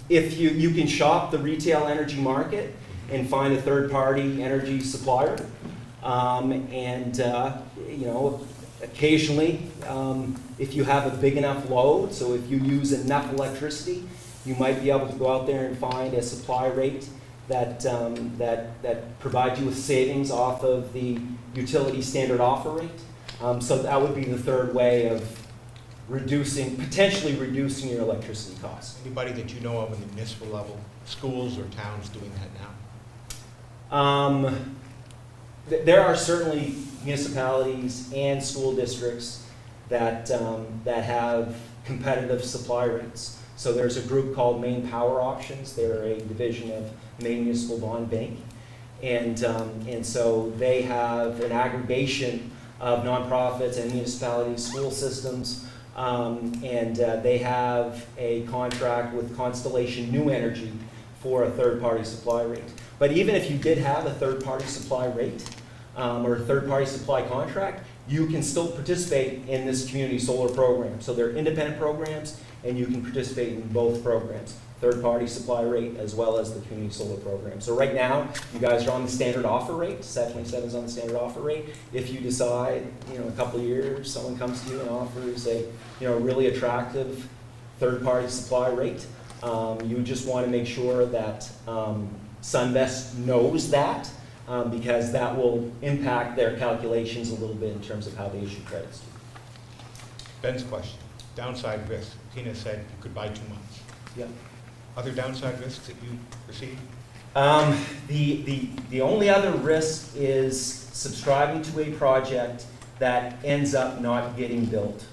If you can shop the retail energy market and find a third-party energy supplier, occasionally, if you have a big enough load, so if you use enough electricity, you might be able to go out there and find a supply rate that provides you with savings off of the utility standard offer rate. So that would be the third way of potentially reducing your electricity costs. Anybody that you know of in the municipal level, schools or towns doing that now? There are certainly municipalities and school districts that have competitive supply rates. So there's a group called Maine Power Options. They're a division of Maine Municipal Bond Bank. And so they have an aggregation of nonprofits and municipalities, school systems, they have a contract with Constellation New Energy for a third-party supply rate. But even if you did have a third-party supply rate or a third-party supply contract, you can still participate in this community solar program. So they're independent programs, and you can participate in both programs, third-party supply rate as well as the community solar program. So right now, you guys are on the standard offer rate. SAT 27 is on the standard offer rate. If you decide, a couple of years, someone comes to you and offers a, really attractive third-party supply rate, you just want to make sure that Sunvest knows that, because that will impact their calculations a little bit in terms of how they issue credits. Ben's question, downside risk. Tina said you could buy 2 months. Yep. Other downside risks that you perceive? The only other risk is subscribing to a project that ends up not getting built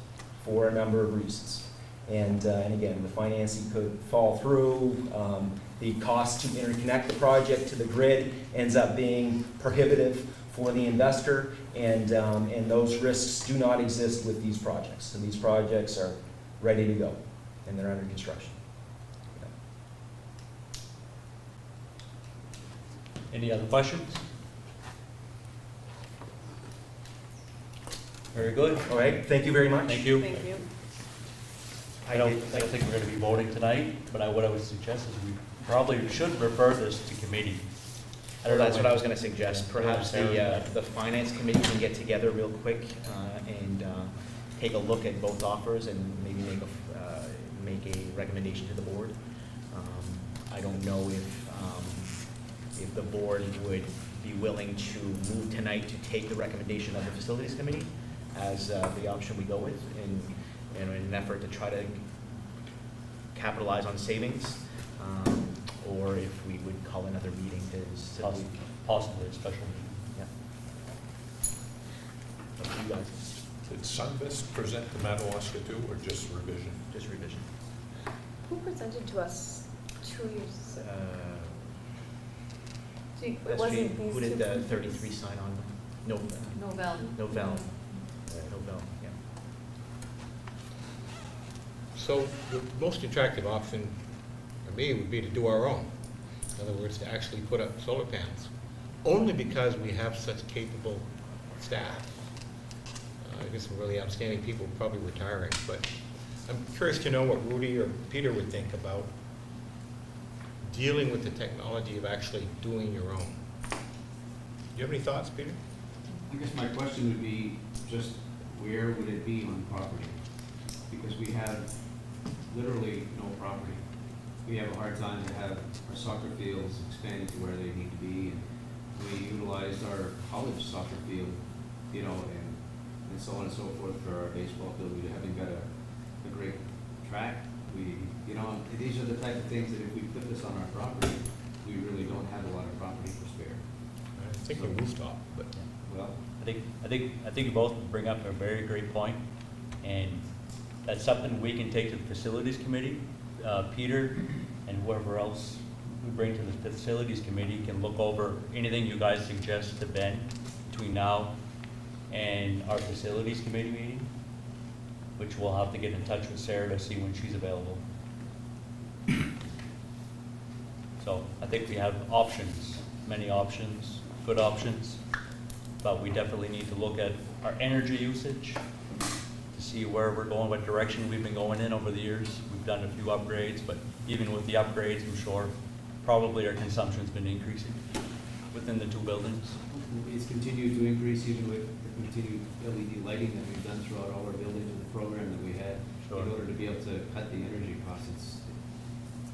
for a number of reasons. And again, the financing could fall through. The cost to interconnect the project to the grid ends up being prohibitive for the investor, and those risks do not exist with these projects. So these projects are ready to go, and they're under construction. Any other questions? Very good. All right, thank you very much. Thank you. Thank you. I don't think we're going to be voting tonight, but what I would suggest is we probably should refer this to committee. That's what I was going to suggest. Perhaps the finance committee can get together real quick and take a look at both offers and maybe make a recommendation to the board. I don't know if the board would be willing to move tonight to take the recommendation of the facilities committee as the option we go with in an effort to try to capitalize on savings, or if we would call another meeting to Possibly a special meeting. Yeah. Up to you guys. Did Sunvest present the Madawaska too, or just revision? Just revision. Who presented to us 2 years? It That's wasn't Who these did two the companies? 33 sign on? No. Novell. Novell. Yeah. So the most attractive option for me would be to do our own. In other words, to actually put up solar panels, only because we have such capable staff. I guess some really outstanding people probably retiring, but I'm curious to know what Rudy or Peter would think about dealing with the technology of actually doing your own. Do you have any thoughts, Peter? I guess my question would be just where would it be on property? Because we have literally no property. We have a hard time to have our soccer fields expanded to where they need to be. And we utilized our college soccer field, you know, and so on and so forth for our baseball field. We haven't got a great track. We, you know, these are the type of things that if we put this on our property, we really don't have a lot of property for spare. I think the rooftop, but Well, I think you both bring up a very great point, and that's something we can take to the facilities committee. Peter and whoever else we bring to the facilities committee can look over anything you guys suggest to Ben between now and our facilities committee meeting, which we'll have to get in touch with Sarah to see when she's available. So I think we have options, many options, good options, but we definitely need to look at our energy usage to see where we're going, what direction we've been going in over the years. We've done a few upgrades, but even with the upgrades, I'm sure probably our consumption's been increasing within the two buildings. it's continued to increase even with the continued LED lighting that we've done throughout all our buildings and the program that we had. Sure. In order to be able to cut the energy costs.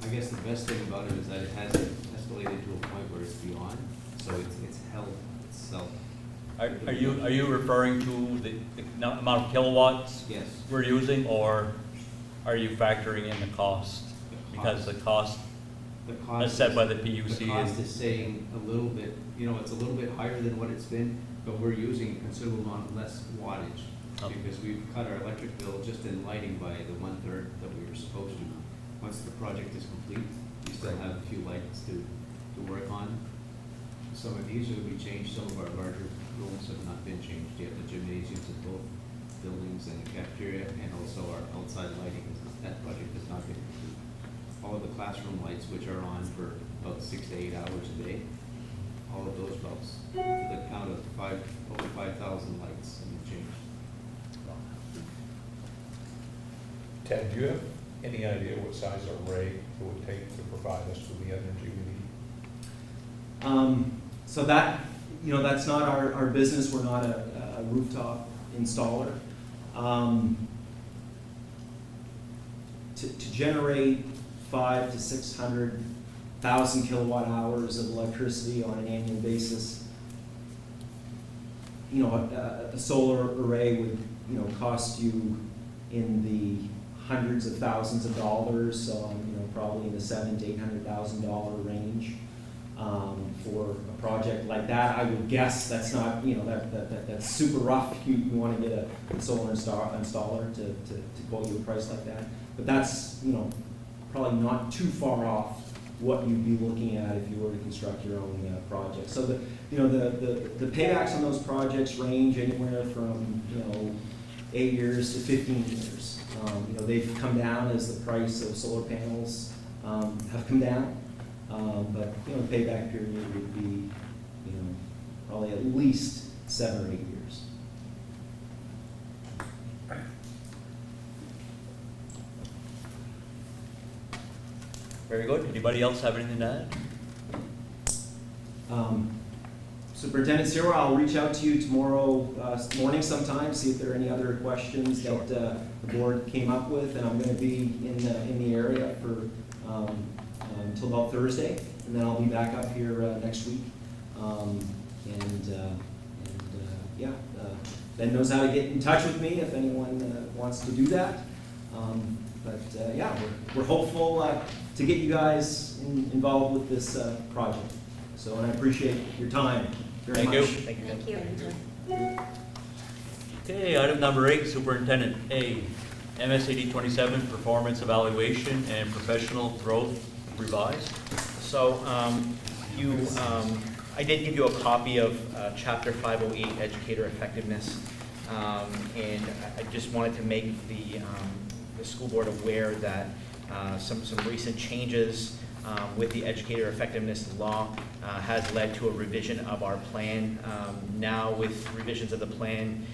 I guess the best thing about it is that it hasn't escalated to a point where it's beyond, so it's held itself. Are you referring to the amount of kilowatts Yes. we're using, or are you factoring in the cost? Because the cost The cost as set is- by the PUC The cost is, is saying a little bit, you know, it's a little bit higher than what it's been, but we're using a considerable amount less wattage. Okay. Because we've cut our electric bill just in lighting by the 1/3 that we were supposed to. Once the project is complete, we still have a few lights to work on. Some of these will be changed, some of our larger rooms have not been changed yet, the gymnasiums in both buildings and the cafeteria, and also our outside lighting, that project has not been complete. All of the classroom lights, which are on for about 6 to 8 hours a day, all of those bulbs, to the count of over 5,000 lights have been changed. Ted, do you have any idea what size array it would take to provide us with the energy we need? So that, you know, that's not our business. We're not a rooftop installer. To generate 500,000 to 600,000 kilowatt hours of electricity on an annual basis, you know, a solar array would, you know, cost you in the hundreds of thousands of dollars, you know, probably in the $700,000 to $800,000 range. For a project like that, I would guess that's not, you know, that's super rough. You want to get a solar installer to quote you a price like that. But that's, you know, probably not too far off what you'd be looking at if you were to construct your own project. So the paybacks on those projects range anywhere from, you know, 8 years to 15 years. You know, they've come down as the price of solar panels have come down. But, you know, the payback period would be, you know, probably at least 7 or 8 years. very good. Anybody else have anything to add? Superintendent Cyril, I'll reach out to you tomorrow morning sometime, see if there are any other questions that the board came up with, and I'm going to be in the area for until about Thursday, and then I'll be back up here next week. Ben knows how to get in touch with me if anyone wants to do that. We're hopeful to get you guys involved with this project. So, and I appreciate your time very much. Thank you. Thank you. Okay, item number 8, Superintendent A, MSAD 27, Performance Evaluation and Professional Growth Revised. So I did give you a copy of Chapter 508, Educator Effectiveness, and I just wanted to make the school board aware that some recent changes with the Educator Effectiveness Law has led to a revision of our plan. Now with revisions of the plan,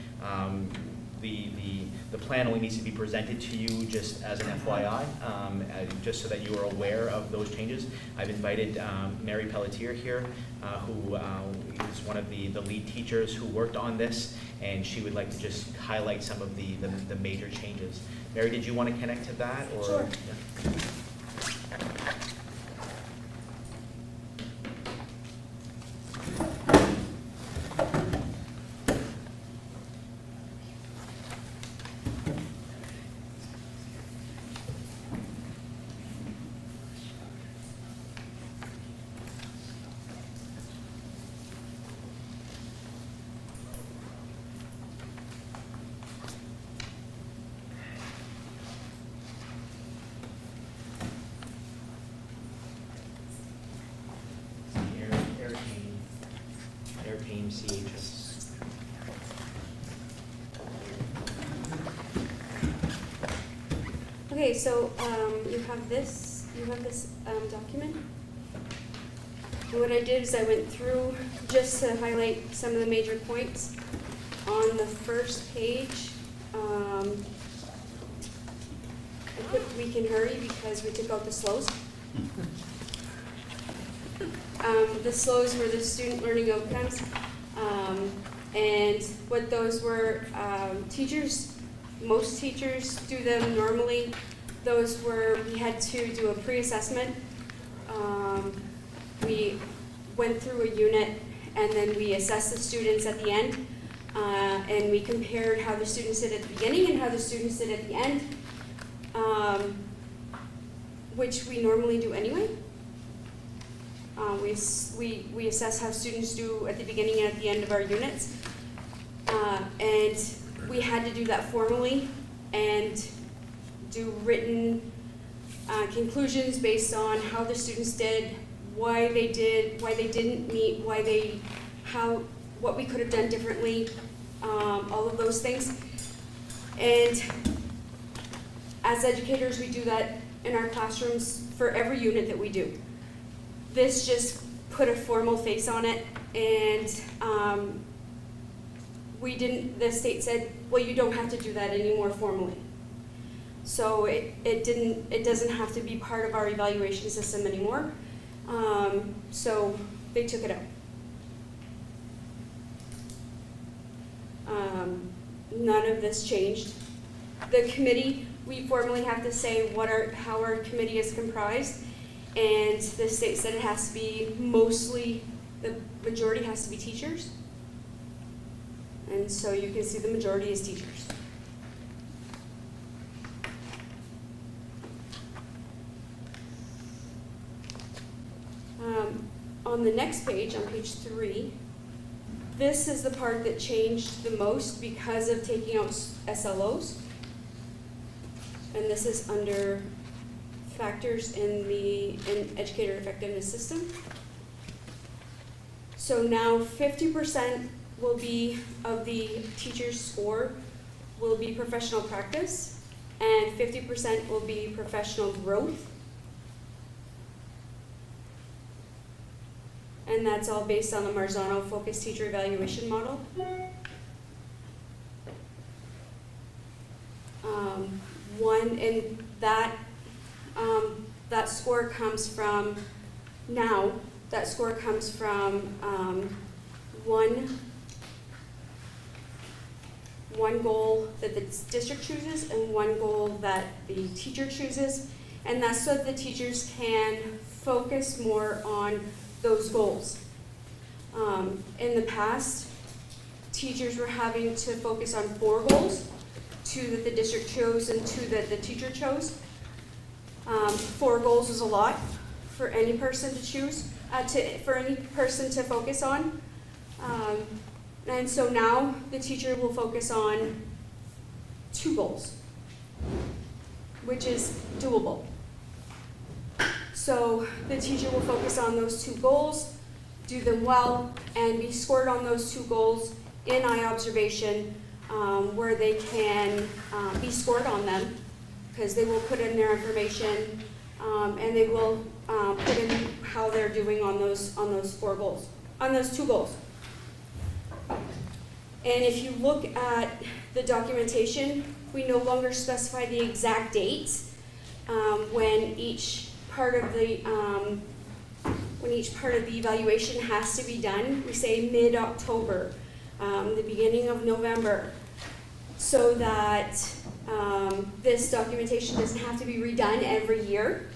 the plan only needs to be presented to you just as an FYI, just so that you are aware of those changes. I've invited Mary Pelletier here, who is one of the lead teachers who worked on this, and she would like to just highlight some of the major changes. Mary, did you want to connect to that? Or? Sure. Yeah. CHS. Okay, so you have this document. And what I did is I went through just to highlight some of the major points. On the first page, I put "we can hurry" because we took out the slows. The slows were the student learning outcomes. And what those were, most teachers do them normally. Those were, we had to do a pre-assessment. We went through a unit and then we assessed the students at the end. And we compared how the students did at the beginning and how the students did at the end, which we normally do anyway. We assess how students do at the beginning and at the end of our units. And we had to do that formally and do written conclusions based on how the students did, why they didn't meet, what we could have done differently, all of those things. And as educators, we do that in our classrooms for every unit that we do. This just put a formal face on it, and the state said, well, you don't have to do that anymore formally. So it doesn't have to be part of our evaluation system anymore. So they took it out. None of this changed. The committee, we formally have to say how our committee is comprised, and the state said it has to be the majority has to be teachers. And so you can see the majority is teachers. On the next page, on page 3, this is the part that changed the most because of taking out SLOs. And this is under factors in educator effectiveness system. So now 50% will be of the teacher's score will be professional practice, and 50% will be professional growth. And that's all based on the Marzano Focused Teacher Evaluation Model. That score comes from, one goal that the district chooses and one goal that the teacher chooses. And that's so that the teachers can focus more on those goals. In the past, teachers were having to focus on 4 goals, 2 that the district chose and 2 that the teacher chose. 4 goals is a lot for any person to choose, for any person to focus on. And so now the teacher will focus on 2 goals, which is doable. So the teacher will focus on those 2 goals, do them well, and be scored on those 2 goals in eye observation, where they can be scored on them, because they will put in their information, and they will put in how they're doing on those 4 goals, on those 2 goals. And if you look at the documentation, we no longer specify the exact dates when each part of the evaluation has to be done. We say mid-October, the beginning of November, so that this documentation doesn't have to be redone every year.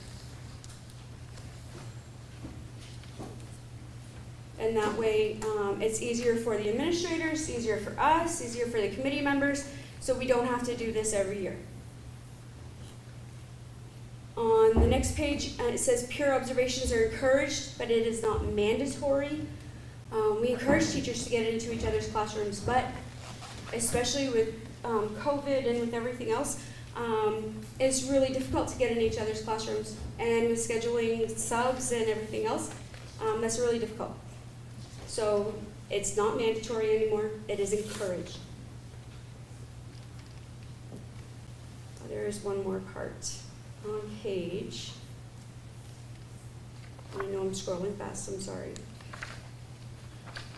And that way, it's easier for the administrators, easier for us, easier for the committee members, so we don't have to do this every year. On the next page, it says peer observations are encouraged, but it is not mandatory. We encourage teachers to get into each other's classrooms, but especially with COVID and with everything else, it's really difficult to get in each other's classrooms. And with scheduling subs and everything else, that's really difficult. So it's not mandatory anymore, it is encouraged. There is one more part on page, I know I'm scrolling fast, I'm sorry.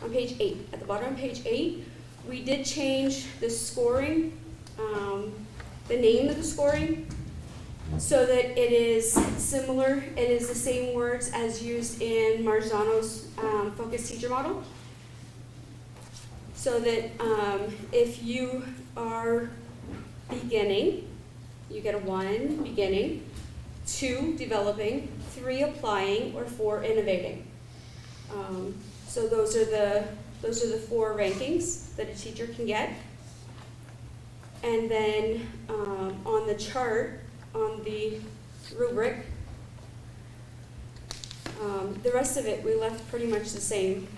On page 8, at the bottom of page 8, we did change the scoring, the name of the scoring, so that it is similar, it is the same words as used in Marzano's focused teacher model. So that if you are beginning, you get a 1, beginning, 2, developing, 3, applying, or 4, innovating. So those are the 4 rankings that a teacher can get. And then on the chart, on the rubric, the rest of it we left pretty much the same.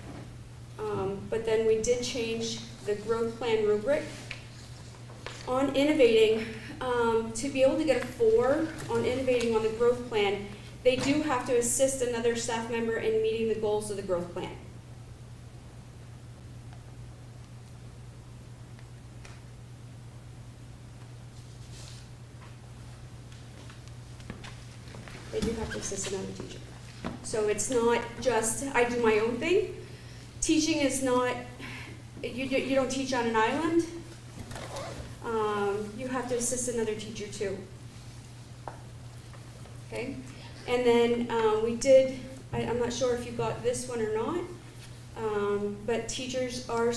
But then we did change the growth plan rubric. On innovating, to be able to get a 4 on innovating on the growth plan, they do have to assist another staff member in meeting the goals of the growth plan. They do have to assist another teacher. So it's not just, I do my own thing. Teaching is not, you don't teach on an island. You have to assist another teacher too. Okay? And then we did, I'm not sure if you got this one or not, but teachers are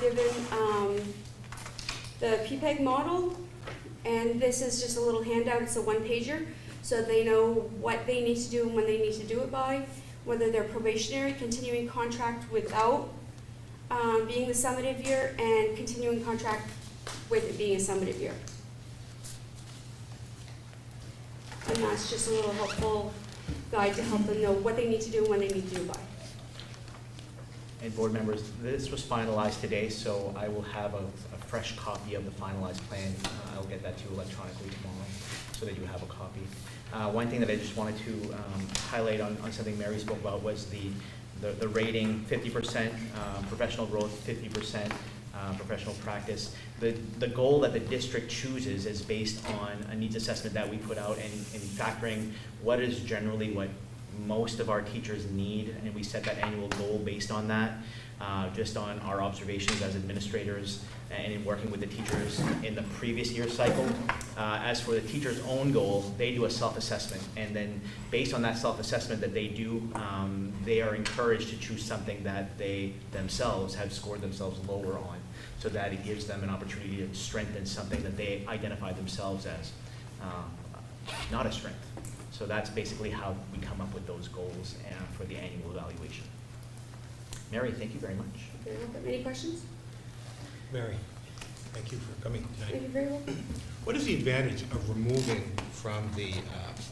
given the Ppeg model, and this is just a little handout, it's a 1-pager, so they know what they need to do and when they need to do it by, whether they're probationary, continuing contract without being the summative year, and continuing contract with it being a summative year. And that's just a little helpful guide to help them know what they need to do and when they need to do it by. And board members, this was finalized today, so I will have a fresh copy of the finalized plan. I'll get that to you electronically tomorrow so that you have a copy. One thing that I just wanted to highlight on something Mary spoke about was the rating, 50% professional growth, 50% professional practice. The goal that the district chooses is based on a needs assessment that we put out and factoring what is generally what most of our teachers need, and we set that annual goal based on that, just on our observations as administrators and in working with the teachers in the previous year cycle. As for the teacher's own goal, they do a self-assessment, and then based on that self-assessment that they do, they are encouraged to choose something that they themselves have scored themselves lower on, so that it gives them an opportunity to strengthen something that they identify themselves as not a strength. So that's basically how we come up with those goals for the annual evaluation. Mary, thank you very much. You're welcome. Any questions? Mary, thank you for coming tonight. Thank you very welcome. What is the advantage of removing from the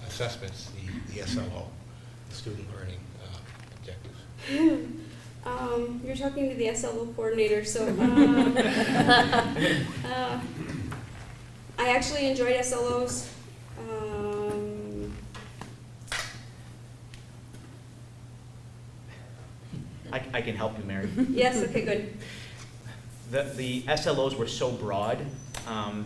assessments the SLO, the student learning objectives? You're talking to the SLO coordinator, so I actually enjoyed SLOs. I can help you, Mary. Yes, okay, good. The SLOs were so broad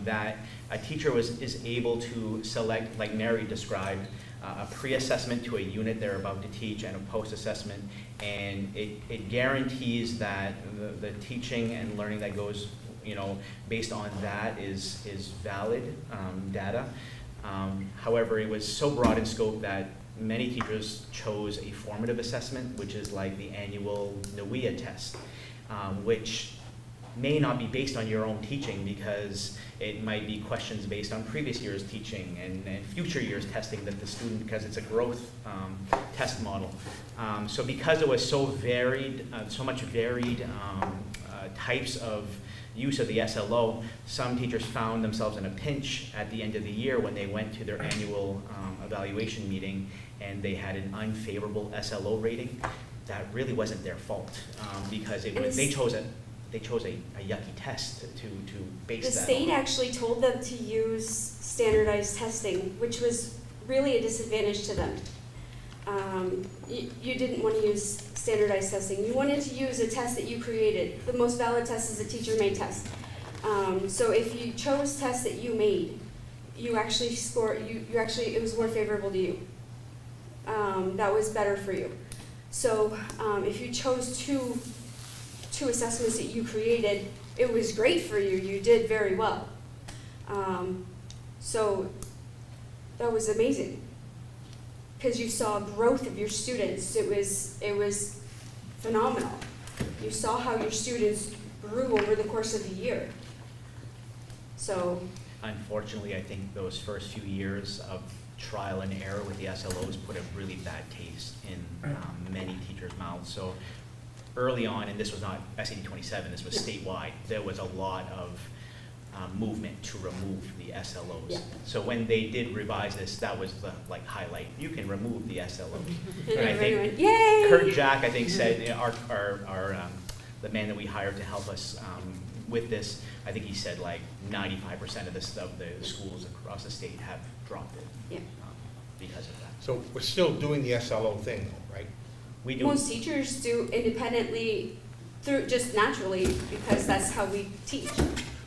that a teacher is able to select, like Mary described, a pre-assessment to a unit they're about to teach and a post-assessment, and it guarantees that the teaching and learning that goes, based on that is valid data. However, it was so broad in scope that many teachers chose a formative assessment, which is like the annual NWEA test, which may not be based on your own teaching, because it might be questions based on previous year's teaching and future years testing that the student, because it's a growth test model. So because it was so varied, so much varied types of use of the SLO, some teachers found themselves in a pinch at the end of the year when they went to their annual evaluation meeting and they had an unfavorable SLO rating. That really wasn't their fault, because they chose a yucky test to base that The state on. actually told them to use standardized testing, which was really a disadvantage to them. You didn't want to use standardized testing. You wanted to use a test that you created. The most valid test is a teacher-made test. So if you chose tests that you made, you actually it was more favorable to you. That was better for you. So if you chose two assessments that you created, it was great for you. You did very well. So that was amazing, because you saw growth of your students. It was phenomenal. You saw how your students grew over the course of the year. So unfortunately, I think those first few years of trial and error with the SLOs put a really bad taste in many teachers' mouths. So early on, and this was not SAD 27, this was statewide, there was a lot of movement to remove the SLOs. Yeah. So when they did revise this, that was the highlight. You can remove the SLOs. and And I everybody think went, yay! Kurt Jack, I think, said, the man that we hired to help us with this, I think he said 95% of the schools across the state have dropped it. Yeah. Because of that. So we're still doing the SLO thing, though, right? We do. Most teachers do independently, through just naturally, because that's how we teach.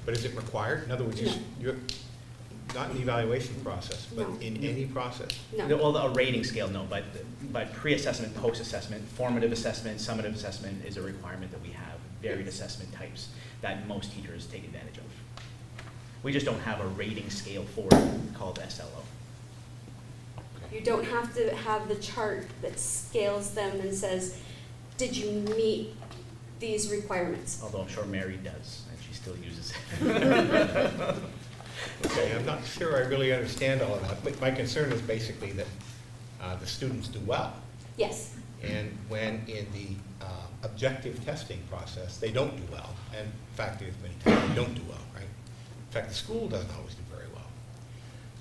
But is it required? In other words, you're not in the evaluation process, but No. in any process? No. Well, a rating scale, no, but pre-assessment, post-assessment, formative assessment, summative assessment is a requirement that we have, varied assessment types that most teachers take advantage of. We just don't have a rating scale for it called SLO. You don't have to have the chart that scales them and says, did you meet these requirements? Although I'm sure Mary does, and she still uses it. Okay, I'm not sure I really understand all of that. But my concern is basically that the students do well. Yes. And when in the objective testing process, they don't do well. And in fact, there's many times they don't do well, right? In fact, the school doesn't always do very well.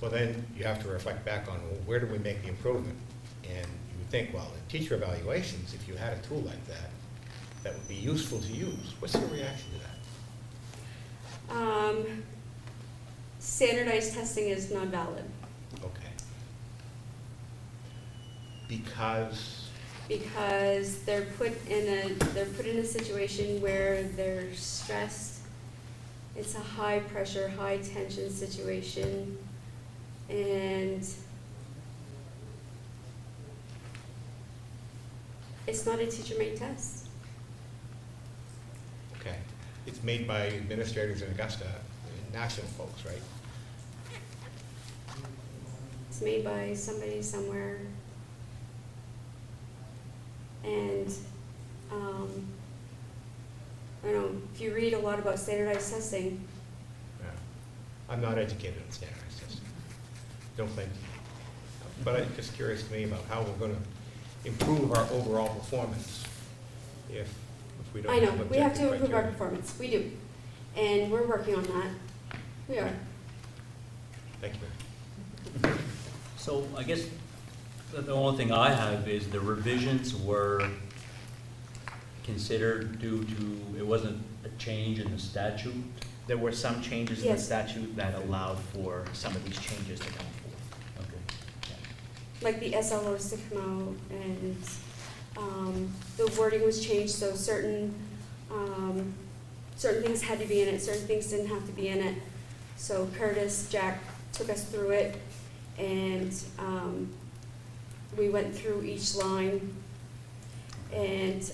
Well, then you have to reflect back on, well, where do we make the improvement? And you would think, well, in teacher evaluations, if you had a tool like that, that would be useful to use. What's your reaction to that? Standardized testing is not valid. Okay. Because they're put in a situation where they're stressed. It's a high pressure, high tension situation, and it's not a teacher-made test. okay, it's made by administrators in Augusta, national folks, right? It's made by somebody somewhere, and I don't know, if you read a lot about standardized testing, Yeah. I'm not educated in standardized testing. Don't think. But it's just curious to me about how we're going to improve our overall performance if we don't I know, have we have to objective improve our criteria. performance, we do, and we're working on that, we are. Thank you. So I guess the only thing I have is the revisions were considered due to, it wasn't a change in the statute. There were some changes in the Yes. statute that allowed for some of these changes to come forth. Okay. Like the SLOs to come out, and the wording was changed, so certain things had to be in it, certain things didn't have to be in it. So Jack took us through it, and we went through each line, and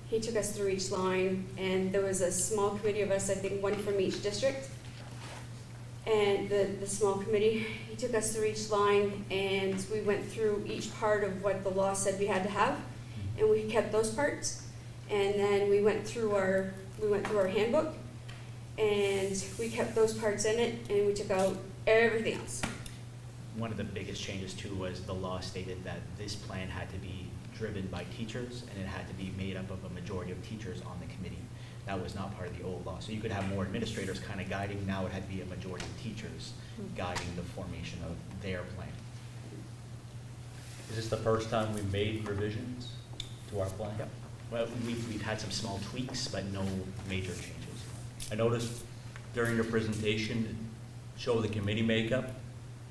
he took us through each line, and there was a small committee of us, I think one from each district. And the small committee, he took us through each line, and we went through each part of what the law said we had to have, and we kept those parts. And then we went through our handbook, and we kept those parts in it, and we took out everything else. One of the biggest changes too was the law stated that this plan had to be driven by teachers, and it had to be made up of a majority of teachers on the committee. That was not part of the old law. So you could have more administrators kind of guiding. Now it had to be a majority of teachers guiding the formation of their plan. Is this the first time we made revisions to our plan? Yep. Well, we've had some small tweaks, but no major changes. I noticed during your presentation, it showed the committee makeup,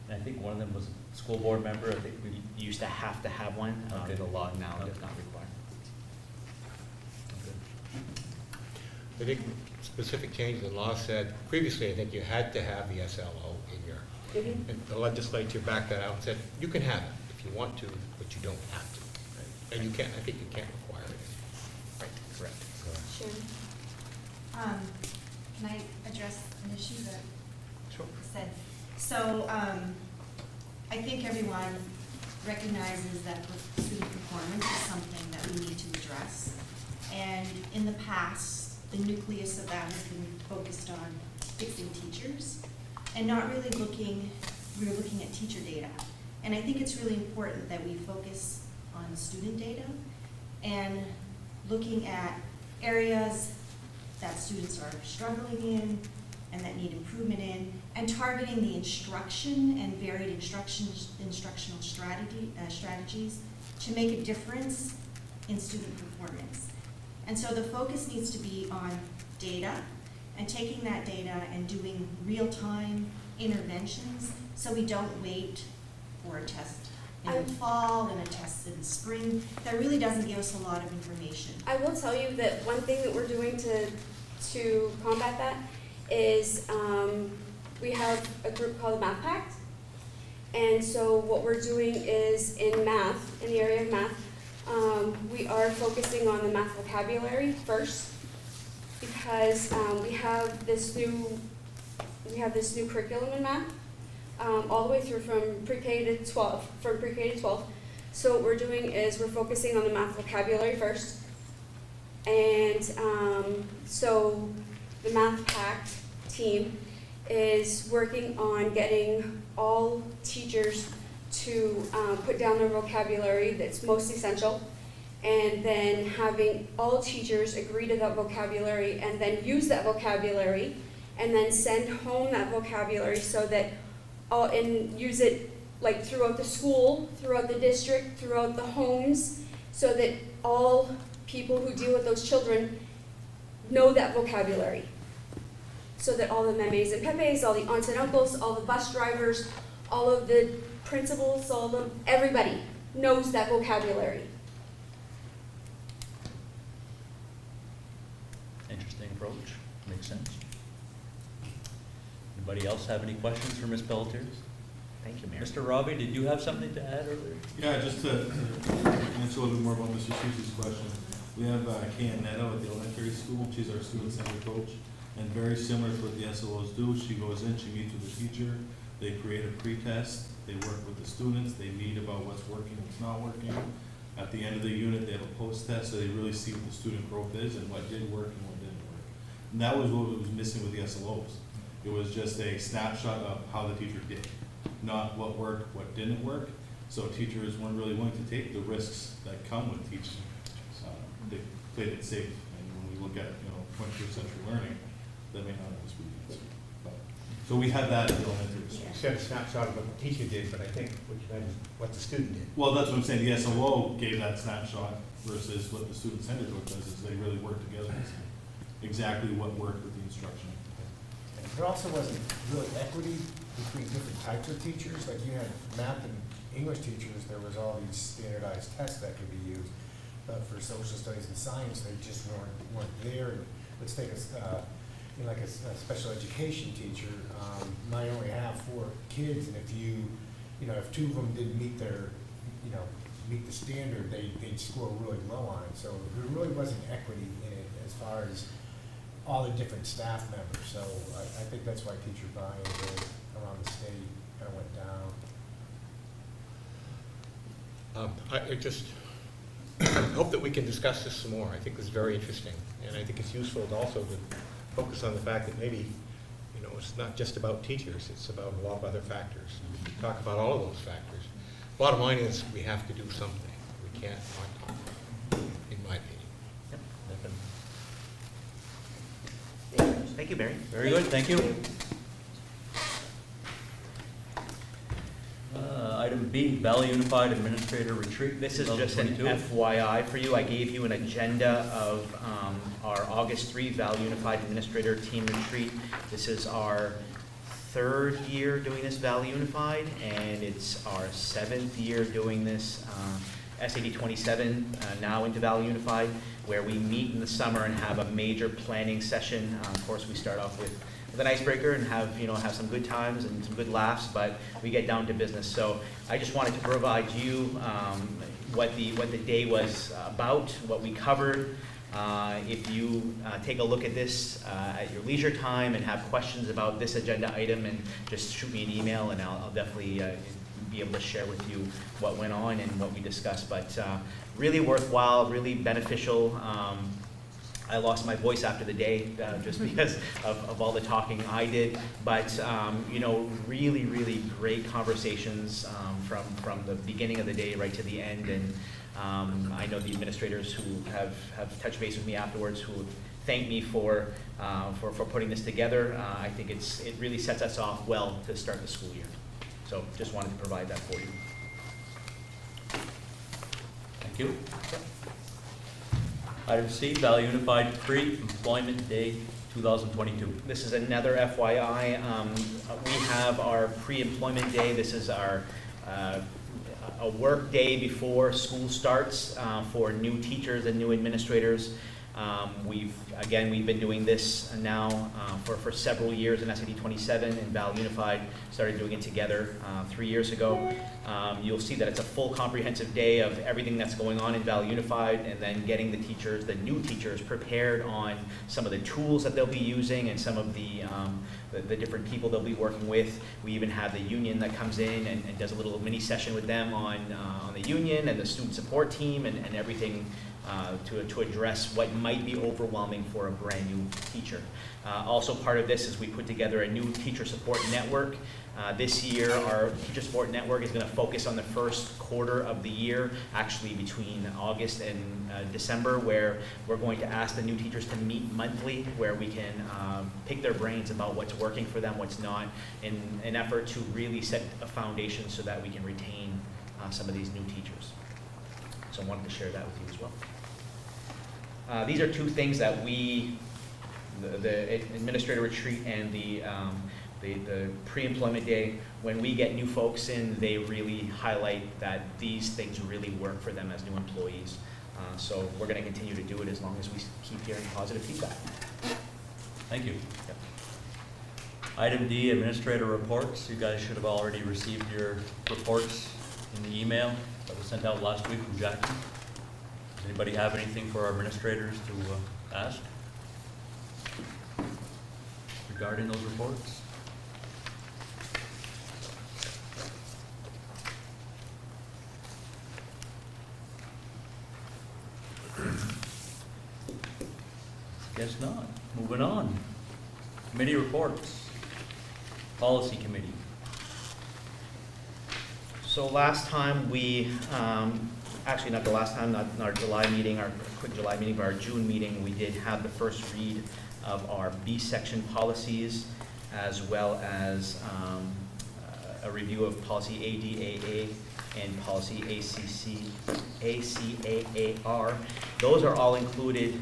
and I think one of them was a school board member. I think we Used to have one. Okay. The law now does not require. I think specific change in law said, previously, I think you had to have the SLO in your, and the legislature backed that out and said, you can have it if you want to, but you don't have to. Right? And you can't, I think you can't require it. Right, correct. Sure. Can I address an issue that Sure. was said? So, I think everyone recognizes that student performance is something that we need to address. And in the past, the nucleus of that has been focused on fixing teachers and not really looking at teacher data. And I think it's really important that we focus on student data and looking at areas that students are struggling in and that need improvement in, and targeting the instruction and varied instructional strategies to make a difference in student performance. And so the focus needs to be on data and taking that data and doing real-time interventions so we don't wait for a test in the fall and a test in the spring. That really doesn't give us a lot of information. I will tell you that one thing that we're doing to combat that is we have a group called the Math Pact. And so what we're doing is in math, in the area of math, we are focusing on the math vocabulary first, because we have this new curriculum in math, all the way through from pre-K to 12, from pre-K to 12. So what we're doing is we're focusing on the math vocabulary first. And so the Math Pact team is working on getting all teachers to put down their vocabulary that's most essential, and then having all teachers agree to that vocabulary and then use that vocabulary and then send home that vocabulary so that and use it like throughout the school, throughout the district, throughout the homes, so that all people who deal with those children know that vocabulary. So that all the memes and Pepes, all the aunts and uncles, all the bus drivers, all of the principals, everybody knows that vocabulary. Interesting approach. Makes sense. Anybody else have any questions for Ms. Pelletier? Thank you, Mayor. Mr. Robby, did you have something to add earlier? Yeah, just to answer a little bit more about Mr. Susie's question. We have Nadeau at the elementary school. She's our student center coach. And very similar to what the SLOs do, she goes in, she meets with the teacher, they create a pre-test, they work with the students, they meet about what's working, what's not working. At the end of the unit, they have a post-test, so they really see what the student growth is and what did work and what didn't work. And that was what was missing with the SLOs. It was just a snapshot of how the teacher did, not what worked, what didn't work. So teachers weren't really willing to take the risks that come with teaching. They played it safe. And when we look at 21st century learning, that may not always be the answer. So we had that in the elementary school. You said a snapshot of what the teacher did, but I think what you meant is what the student did. Well, that's what I'm saying. The SLO gave that snapshot versus what the student center coach does is they really work together to see exactly what worked with the instruction. There also wasn't real equity between different types of teachers. Like you had math and English teachers, there was all these standardized tests that could be used. But for social studies and science, they just weren't there. And let's take like a special education teacher might only have 4 kids, and if if 2 of them didn't meet their you know, meet the standard, they'd score really low on it. So there really wasn't equity in it as far as all the different staff members. So I think that's why teacher buy-in around the state kind of went down. I just hope that we can discuss this some more. I think this is very interesting, and I think it's useful to also to focus on the fact that maybe, you know, it's not just about teachers, it's about a lot of other factors. We talk about all of those factors. Bottom line is we have to do something. We can't not talk, in my opinion. Yep, definitely. Thank you, Barry. Very good, thank you. Item B, Valley Unified Administrator Retreat. This is just an 2022. FYI for you. I gave you an agenda of our August 3 Valley Unified Administrator Team Retreat. This is our 3rd year doing this Valley Unified, and it's our 7th year doing this SAD 27 now into Valley Unified, where we meet in the summer and have a major planning session. Of course, we start off with an icebreaker and have some good times and some good laughs, but we get down to business. So I just wanted to provide you what the day was about, what we covered. If you take a look at this at your leisure time and have questions about this agenda item, and just shoot me an email, and I'll definitely be able to share with you what went on and what we discussed. But really worthwhile, really beneficial. I lost my voice after the day just because of all the talking I did, but really, really great conversations from the beginning of the day right to the end. And I know the administrators who have touched base with me afterwards, who thanked me for putting this together. I think it really sets us off well to start the school year. So just wanted to provide that for you. Thank you. Item C, Valley Unified Pre-Employment Day 2022. This is another FYI. We have our pre-employment day. This is our a work day before school starts for new teachers and new administrators. We've been doing this now for several years in SAD 27, and Valley Unified started doing it together 3 years ago. You'll see that it's a full comprehensive day of everything that's going on in Valley Unified, and then getting the teachers, the new teachers, prepared on some of the tools that they'll be using and some of the different people they'll be working with. We even have the union that comes in and does a little mini session with them on the union and the student support team and everything to address what might be overwhelming for a brand new teacher. Also part of this is we put together a new teacher support network. This year our teacher support network is going to focus on the first quarter of the year, actually between August and December, where we're going to ask the new teachers to meet monthly, where we can pick their brains about what's working for them, what's not, in an effort to really set a foundation so that we can retain some of these new teachers. So I wanted to share that with you as well. These are two things that the administrator retreat and the pre-employment day, when we get new folks in, they really highlight that these things really work for them as new employees. So we're going to continue to do it as long as we keep hearing positive feedback. Thank you. Yep. Item D, administrator reports. You guys should have already received your reports in the email that was sent out last week from Jackie. Does anybody have anything for our administrators to ask regarding those reports? Guess not. Moving on. Committee reports. Policy Committee. So last time we, actually not the last time, not our July meeting, our quick July meeting, but our June meeting, we did have the first read of our B section policies, as well as a review of policy ADAA and policy ACAAR. Those are all included,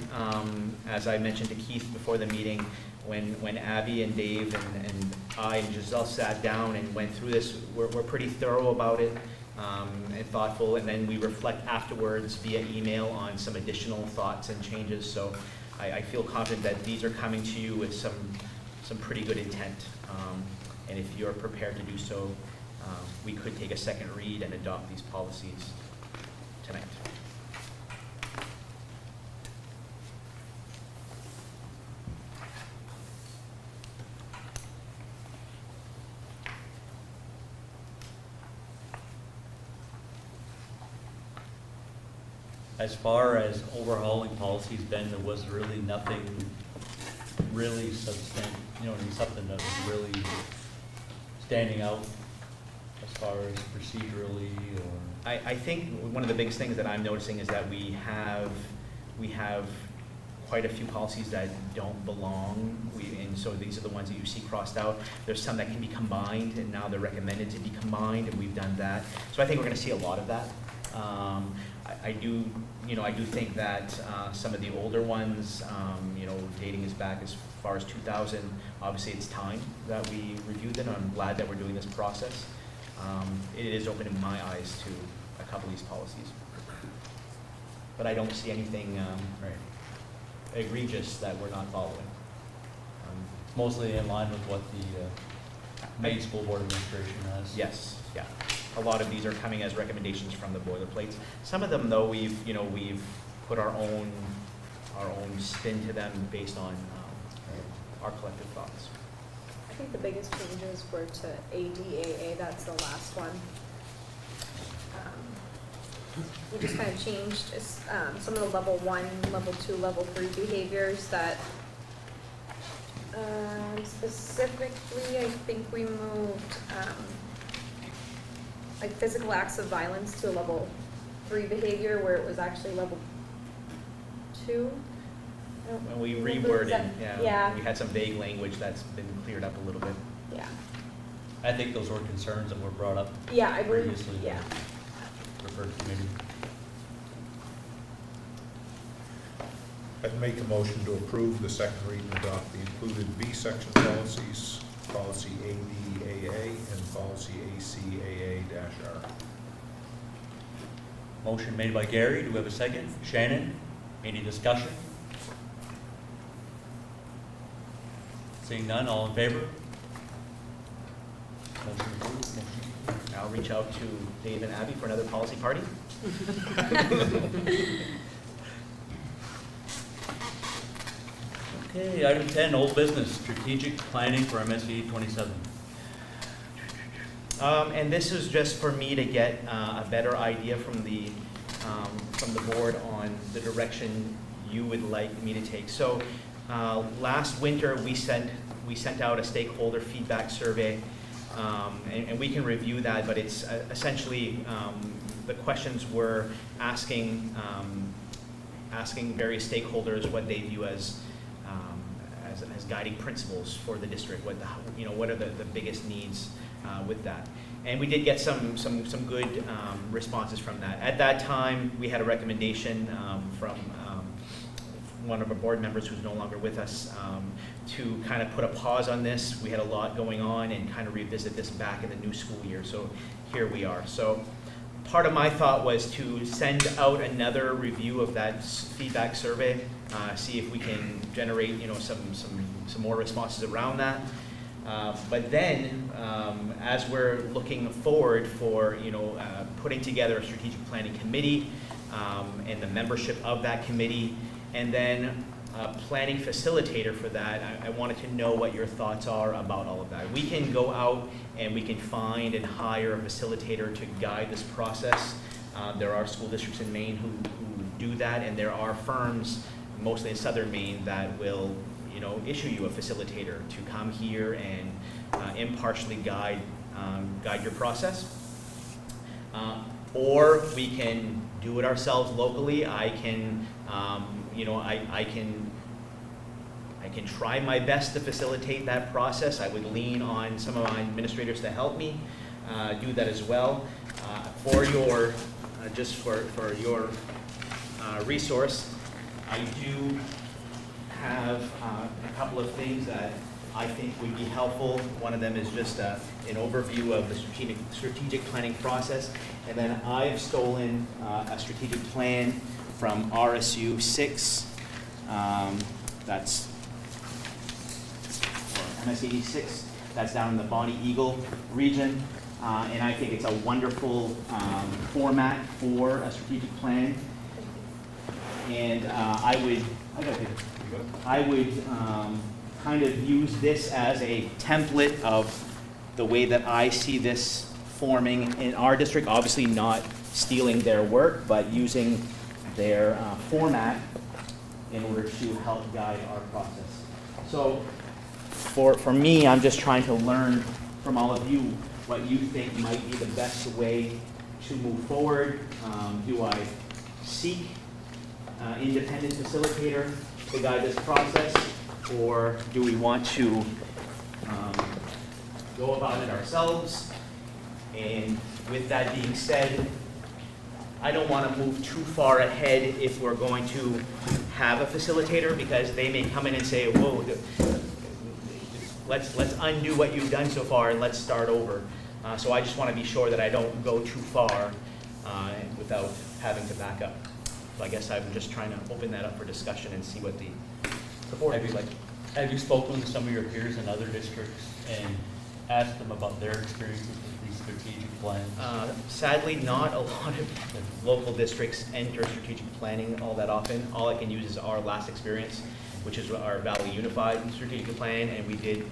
as I mentioned to Keith before the meeting, when Abby and Dave and I and Giselle sat down and went through this. We're pretty thorough about it and thoughtful, and then we reflect afterwards via email on some additional thoughts and changes. So I feel confident that these are coming to you with some pretty good intent, and if you're prepared to do so, we could take a second read and adopt these policies tonight. As far as overhauling policies, Ben, there was really nothing really substantial, something that was really standing out as far as procedurally or? I think one of the biggest things that I'm noticing is that we have quite a few policies that don't belong, and so these are the ones that you see crossed out. There's some that can be combined, and now they're recommended to be combined, and we've done that. So I think we're going to see a lot of that. I do think that some of the older ones, dating is back as far as 2000. Obviously, it's time that we review them. I'm glad that we're doing this process. It is opening my eyes to a couple of these policies, but I don't see anything egregious that we're not following. It's mostly in line with what the Maine School Board Administration has. Yes, yeah. A lot of these are coming as recommendations from the boilerplates. Some of them, though, we've put our own spin to them based on our collective thoughts. I think the biggest changes were to ADAA, that's the last one. We just kind of changed some of the level 1, level 2, level 3 behaviors that specifically I think we moved like physical acts of violence to a level 3 behavior where it was actually level 2. When we reworded, we had some vague language that's been cleared up a little bit. Yeah. I think those were concerns that were brought up I believe, previously. yeah. Referred to committee. I'd make a motion to approve the second read and adopt the included B section policies, policy ADAA and policy ACAA-R. Motion made by Gary. Do we have a second? Shannon? Any discussion? Seeing none, all in favor? Motion approved. Motion. I'll reach out to Dave and Abby for another policy party. Okay, item 10, old business, strategic planning for MSAD 27. And this is just for me to get a better idea from the board on the direction you would like me to take. So last winter we sent out a stakeholder feedback survey, and we can review that. But it's essentially the questions were asking various stakeholders what they view as guiding principles for the district. What are the biggest needs with that? And we did get some good responses from that. At that time, we had a recommendation from one of our board members who's no longer with us to kind of put a pause on this. We had a lot going on and kind of revisit this back in the new school year. So here we are. So part of my thought was to send out another review of that feedback survey, see if we can generate some more responses around that. But then, as we're looking forward for putting together a strategic planning committee and the membership of that committee, and then a planning facilitator for that, I wanted to know what your thoughts are about all of that. We can go out and we can find and hire a facilitator to guide this process. There are school districts in Maine who do that, and there are firms, mostly in southern Maine, that will issue you a facilitator to come here and impartially guide your process. Or we can do it ourselves locally. I can try my best to facilitate that process. I would lean on some of my administrators to help me do that as well. For your resource, I do have a couple of things that I think would be helpful. One of them is just an overview of the strategic planning process. And then I've stolen a strategic plan from RSU 6. That's MSAD 6. That's down in the Bonnie Eagle region. and I think it's a wonderful format for a strategic plan. And I would kind of use this as a template of the way that I see this forming in our district. Obviously not stealing their work, but using their format in order to help guide our process. So for me, I'm just trying to learn from all of you what you think might be the best way to move forward. Do I seek independent facilitator to guide this process, or do we want to go about it ourselves? And with that being said, I don't want to move too far ahead if we're going to have a facilitator, because they may come in and say, whoa, let's undo what you've done so far and let's start over. So I just want to be sure that I don't go too far without having to back up. So I guess I'm just trying to open that up for discussion and see what the board would like. Have you spoken with some of your peers in other districts and asked them about their experiences with these strategic plans? Sadly, not a lot of local districts enter strategic planning all that often. All I can use is our last experience, which is our Valley Unified strategic plan, and we did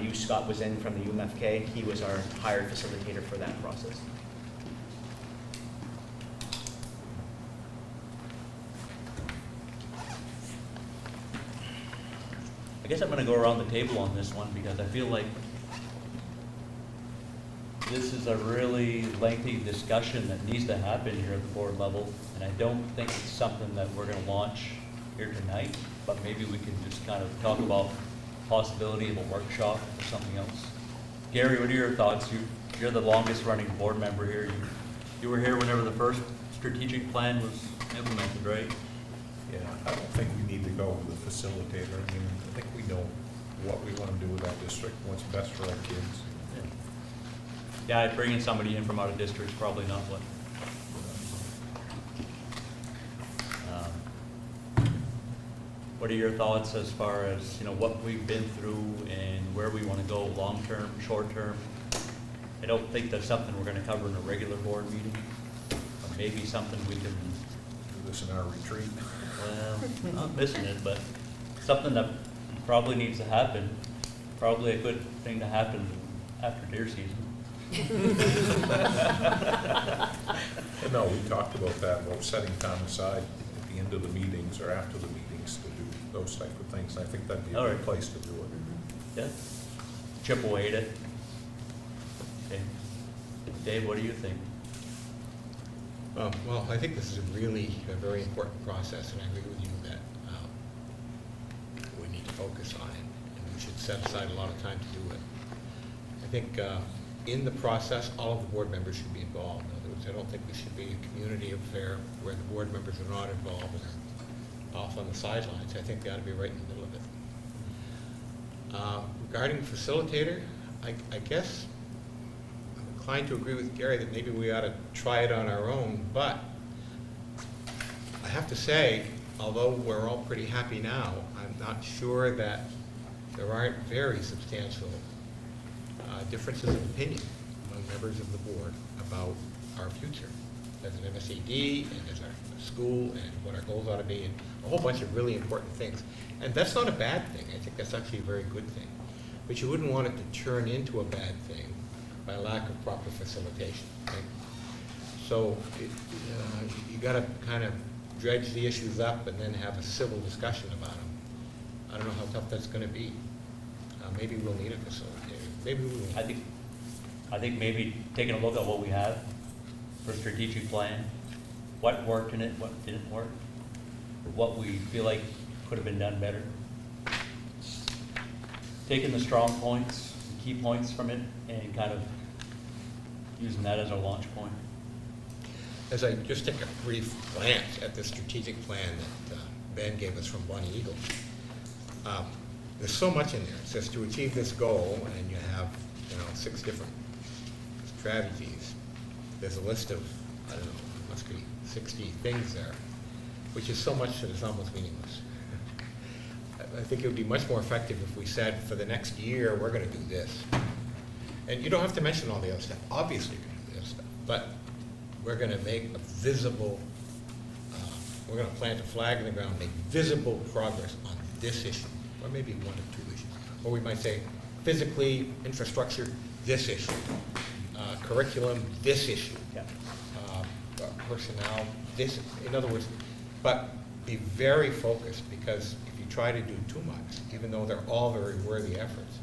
use Scott was in from the UMFK. He was our hired facilitator for that process. I guess I'm going to go around the table on this one because I feel like this is a really lengthy discussion that needs to happen here at the board level, and I don't think it's something that we're going to launch here tonight, but maybe we can just kind of talk about possibility of a workshop or something else. Gary, what are your thoughts? You're the longest running board member here. You were here whenever the first strategic plan was implemented, right? Yeah, I don't think we need to go with the facilitator. I mean, I think we know what we want to do with our district, what's best for our kids. Yeah, bringing somebody in from out of district is probably not what. What are your thoughts as far as, you know, what we've been through and where we want to go long term, short term? I don't think that's something we're going to cover in a regular board meeting, or maybe something we can Do this in our retreat. Well, not missing it, but something that probably needs to happen. Probably a good thing to happen after deer season. No, we talked about that, about setting time aside at the end of the meetings or after the meetings to do those type of things. I think that'd be a good place to do it. Yeah. Chip away at it. Okay. Dave, what do you think? Well, I think this is a very important process, and I agree with you that we need to focus on it, and we should set aside a lot of time to do it. I think in the process, all of the board members should be involved. In other words, I don't think we should be a community affair where the board members are not involved and are off on the sidelines. I think they ought to be right in the middle of it. Regarding facilitator, I guess I'm inclined to agree with Gary that maybe we ought to try it on our own, but I have to say, although we're all pretty happy now, I'm not sure that there aren't very substantial differences of opinion among members of the board about our future as an MSAD and as our school and what our goals ought to be, and a whole bunch of really important things. And that's not a bad thing. I think that's actually a very good thing. But you wouldn't want it to turn into a bad thing by lack of proper facilitation. Right? So you got to kind of dredge the issues up and then have a civil discussion about them. I don't know how tough that's going to be. Maybe we'll need a facilitator. Maybe we won't. I think maybe taking a look at what we have for strategic plan, what worked in it, what didn't work, what we feel like could have been done better. Taking the strong points, key points from it, and kind of using that as our launch point. As I just take a brief glance at the strategic plan that Ben gave us from Bonnie Eagle, there's so much in there. It says to achieve this goal, and you have 6 different strategies. There's a list of, I don't know, it must be 60 things there, which is so much that it's almost meaningless. I think it would be much more effective if we said, for the next year, we're going to do this. and you don't have to mention all the other stuff, obviously you can do the other stuff, but we're gonna make a visible, we're gonna plant a flag in the ground, make visible progress on this issue, or maybe one or two issues. Or we might say, physically, infrastructure, this issue, curriculum, this issue, Yeah. personnel, this, in other words, but be very focused, because if you try to do too much, even though they're all very worthy efforts,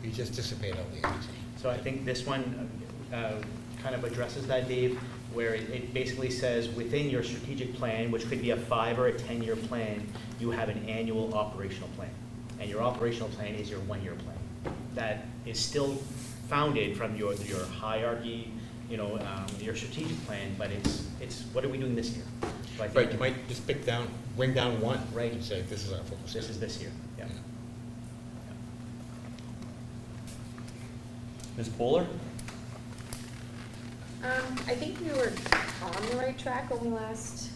you just dissipate all the energy. So I think this one kind of addresses that, Dave, where it basically says within your strategic plan, which could be a 5 or a 10-year plan, you have an annual operational plan. And your operational plan is your 1-year plan. That is still founded from your hierarchy, you know, your strategic plan, but it's what are we doing this year? So I think Right, you might just bring down one, Right. and say, this is our focus. this is this year, yeah. Yeah. Ms. Poehler? I think we were on the right track when we last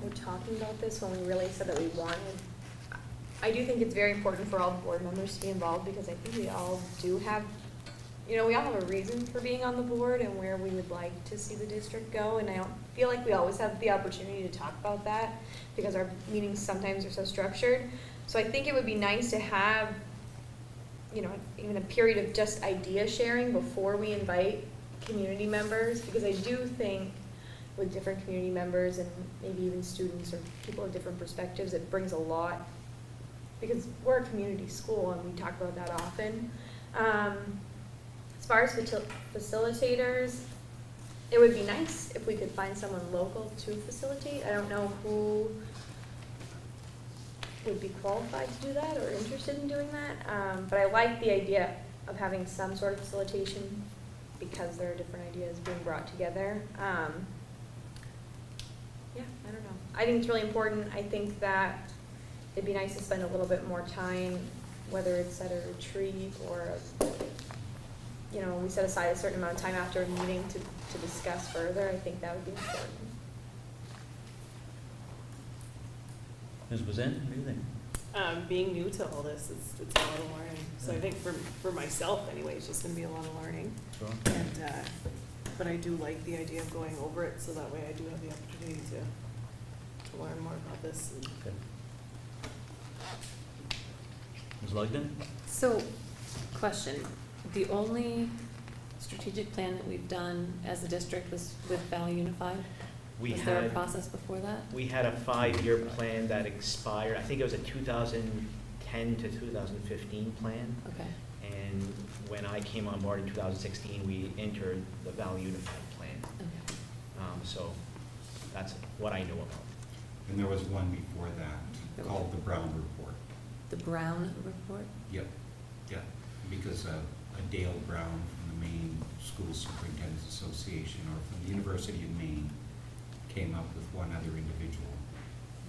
were talking about this, when we really said that we wanted. I do think it's very important for all board members to be involved, because I think we all do have, you know, we all have a reason for being on the board and where we would like to see the district go, and I don't feel like we always have the opportunity to talk about that, because our meetings sometimes are so structured. So I think it would be nice to have, you know, even a period of just idea sharing before we invite community members, because I do think with different community members and maybe even students or people with different perspectives, it brings a lot, because we're a community school and we talk about that often. As far as facilitators, it would be nice if we could find someone local to facilitate. I don't know who would be qualified to do that or interested in doing that, but I like the idea of having some sort of facilitation, because there are different ideas being brought together. Yeah, I don't know. I think it's really important. I think that it'd be nice to spend a little bit more time, whether it's at a retreat or, you know, we set aside a certain amount of time after a meeting to discuss further. I think that would be important. Ms. Bazin, what do you think? Being new to all this, it's a lot of learning. So I think for myself anyway, it's just gonna be a lot of learning. Sure. And, but I do like the idea of going over it, so that way I do have the opportunity to learn more about this. And Okay. Ms. Lugden? So, question, the only strategic plan that we've done as a district was with Valley Unified? Was there a process before that? We had a 5-year plan that expired. I think it was a 2010 to 2015 plan. Okay. And when I came on board in 2016, we entered the Valley Unified plan. Okay. So that's what I know about. And there was one before that called the Brown Report. The Brown Report? Yep, yep, because Dale Brown from the Maine School Superintendents Association, or from the University of Maine, came up with one other individual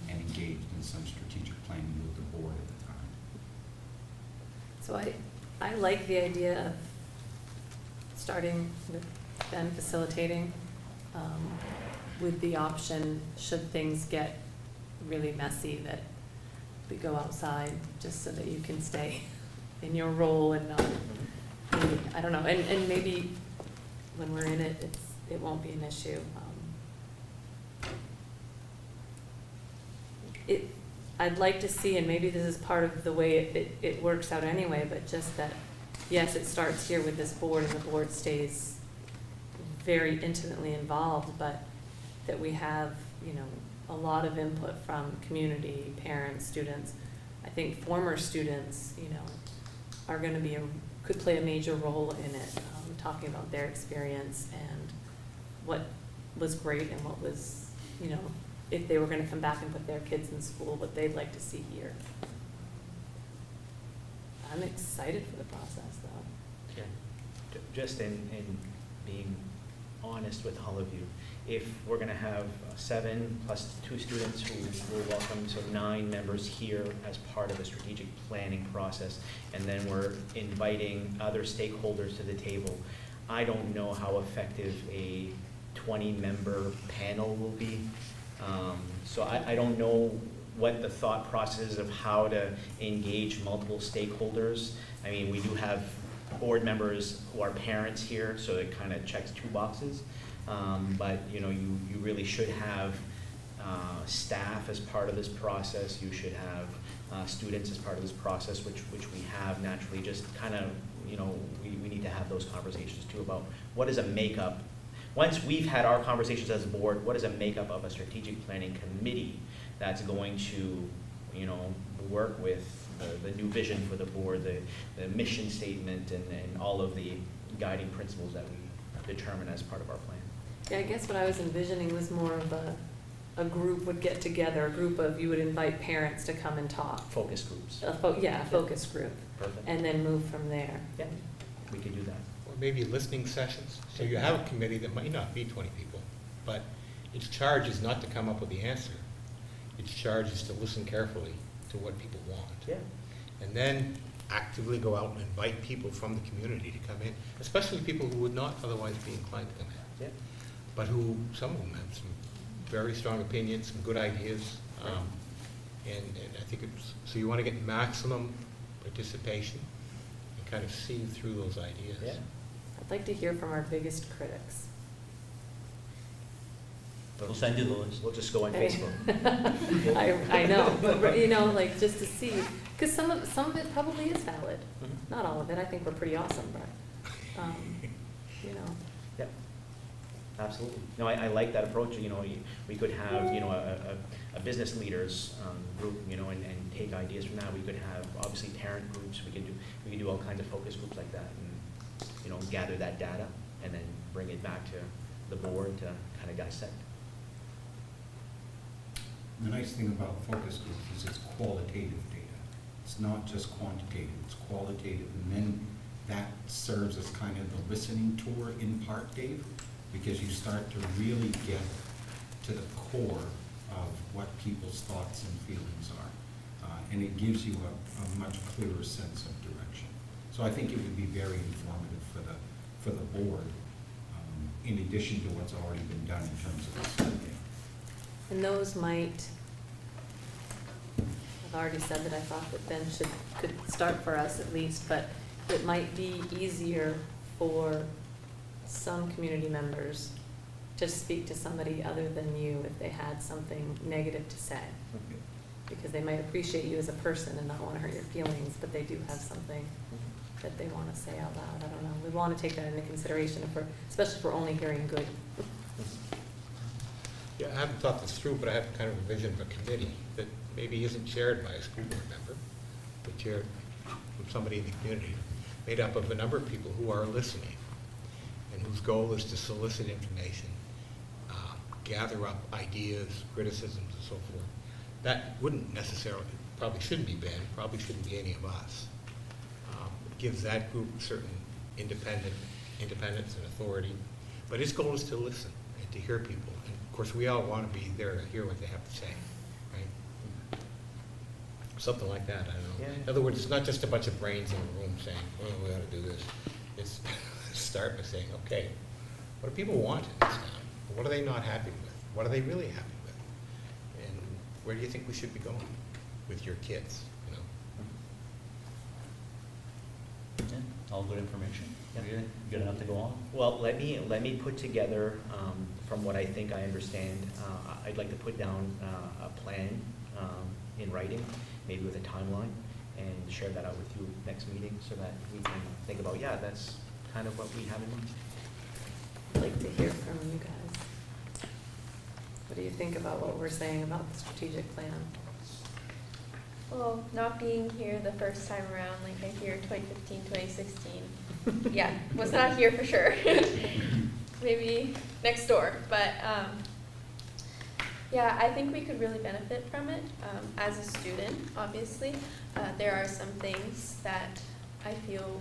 and engaged in some strategic planning with the board at the time. So I like the idea of starting with Ben facilitating, with the option, should things get really messy, that we go outside, just so that you can stay in your role and not, maybe, I don't know, and maybe when we're in it, it won't be an issue. I'd like to see, and maybe this is part of the way it works out anyway, but just that, yes, it starts here with this board and the board stays very intimately involved, but that we have, you know, a lot of input from community, parents, students. I think former students, you know, are going to could play a major role in it, talking about their experience and what was great and what was, you know, if they were going to come back and put their kids in school, what they'd like to see here. I'm excited for the process, though. Yeah. Just in being honest with all of you, if we're going to have 7 plus 2 students who will welcome, so 9 members here as part of the strategic planning process, and then we're inviting other stakeholders to the table, I don't know how effective a 20-member panel will be. So I don't know what the thought process is of how to engage multiple stakeholders. I mean, we do have board members who are parents here, so it kind of checks 2 boxes. But you know, you really should have staff as part of this process. You should have students as part of this process, which we have naturally. Just kind of, you know, we need to have those conversations too about what is a makeup. Once we've had our conversations as a board, what is a makeup of a strategic planning committee that's going to, you know, work with the new vision for the board, the mission statement, and all of the guiding principles that we determine as part of our plan. Yeah, I guess what I was envisioning was more of a group would get together, a group of, you would invite parents to come and talk. Focus groups. A focus group. Perfect. And then move from there. Yeah, we could do that. Or maybe listening sessions. So you have a committee that might not be 20 people, but its charge is not to come up with the answer. Its charge is to listen carefully to what people want. Yeah. And then actively go out and invite people from the community to come in, especially people who would not otherwise be inclined to come in. Yeah. But who, some of them have some very strong opinions, some good ideas. And I think it's, so you want to get maximum participation and kind of see through those ideas. Yeah. I'd like to hear from our biggest critics. We'll send you the list. We'll just go on Facebook. I know, but you know, like just to see, because some of it probably is valid. Mm-hmm. Not all of it. I think we're pretty awesome, but you know. Yep. Absolutely. No, I like that approach. You know, we could have, you know, a business leaders group, you know, and take ideas from that. We could have obviously parent groups. We could do all kinds of focus groups like that, and you know, gather that data and then bring it back to the board to kind of dissect. The nice thing about focus group is it's qualitative data. It's not just quantitative, it's qualitative. And then that serves as kind of the listening tour in part, Dave, because you start to really get to the core of what people's thoughts and feelings are. And it gives you a much clearer sense of direction. So I think it would be very informative for the board, in addition to what's already been done in terms of the survey. And those might, I've already said that I thought that Ben could start for us at least, but it might be easier for some community members to speak to somebody other than you if they had something negative to say. Okay. Because they might appreciate you as a person and not want to hurt your feelings, but they do have something that they want to say out loud. I don't know. We want to take that into consideration, especially if we're only hearing good. Yeah, I haven't thought this through, but I have kind of a vision of a committee that maybe isn't chaired by a school board member, but chaired from somebody in the community, made up of a number of people who are listening and whose goal is to solicit information, gather up ideas, criticisms, and so forth. That wouldn't necessarily, probably shouldn't be Ben, probably shouldn't be any of us. It gives that group certain independence and authority, but its goal is to listen and to hear people. And of course, we all want to be there to hear what they have to say, right? Something like that, I don't know. Yeah. In other words, it's not just a bunch of brains in a room saying, well, we ought to do this. It's start by saying, okay, what do people want in this town? What are they not happy with? What are they really happy with? And where do you think we should be going with your kids, you know? Yeah, all good information. Yeah. Good enough to go on? Well, let me put together, from what I think I understand, I'd like to put down a plan in writing, maybe with a timeline, and share that out with you next meeting so that we can think about, yeah, that's kind of what we have in mind. I'd like to hear from you guys. What do you think about what we're saying about the strategic plan? Well, not being here the first time around, like I hear 2015, 2016. Yeah, was not here for sure. Maybe next door, but yeah, I think we could really benefit from it. As a student, obviously, there are some things that I feel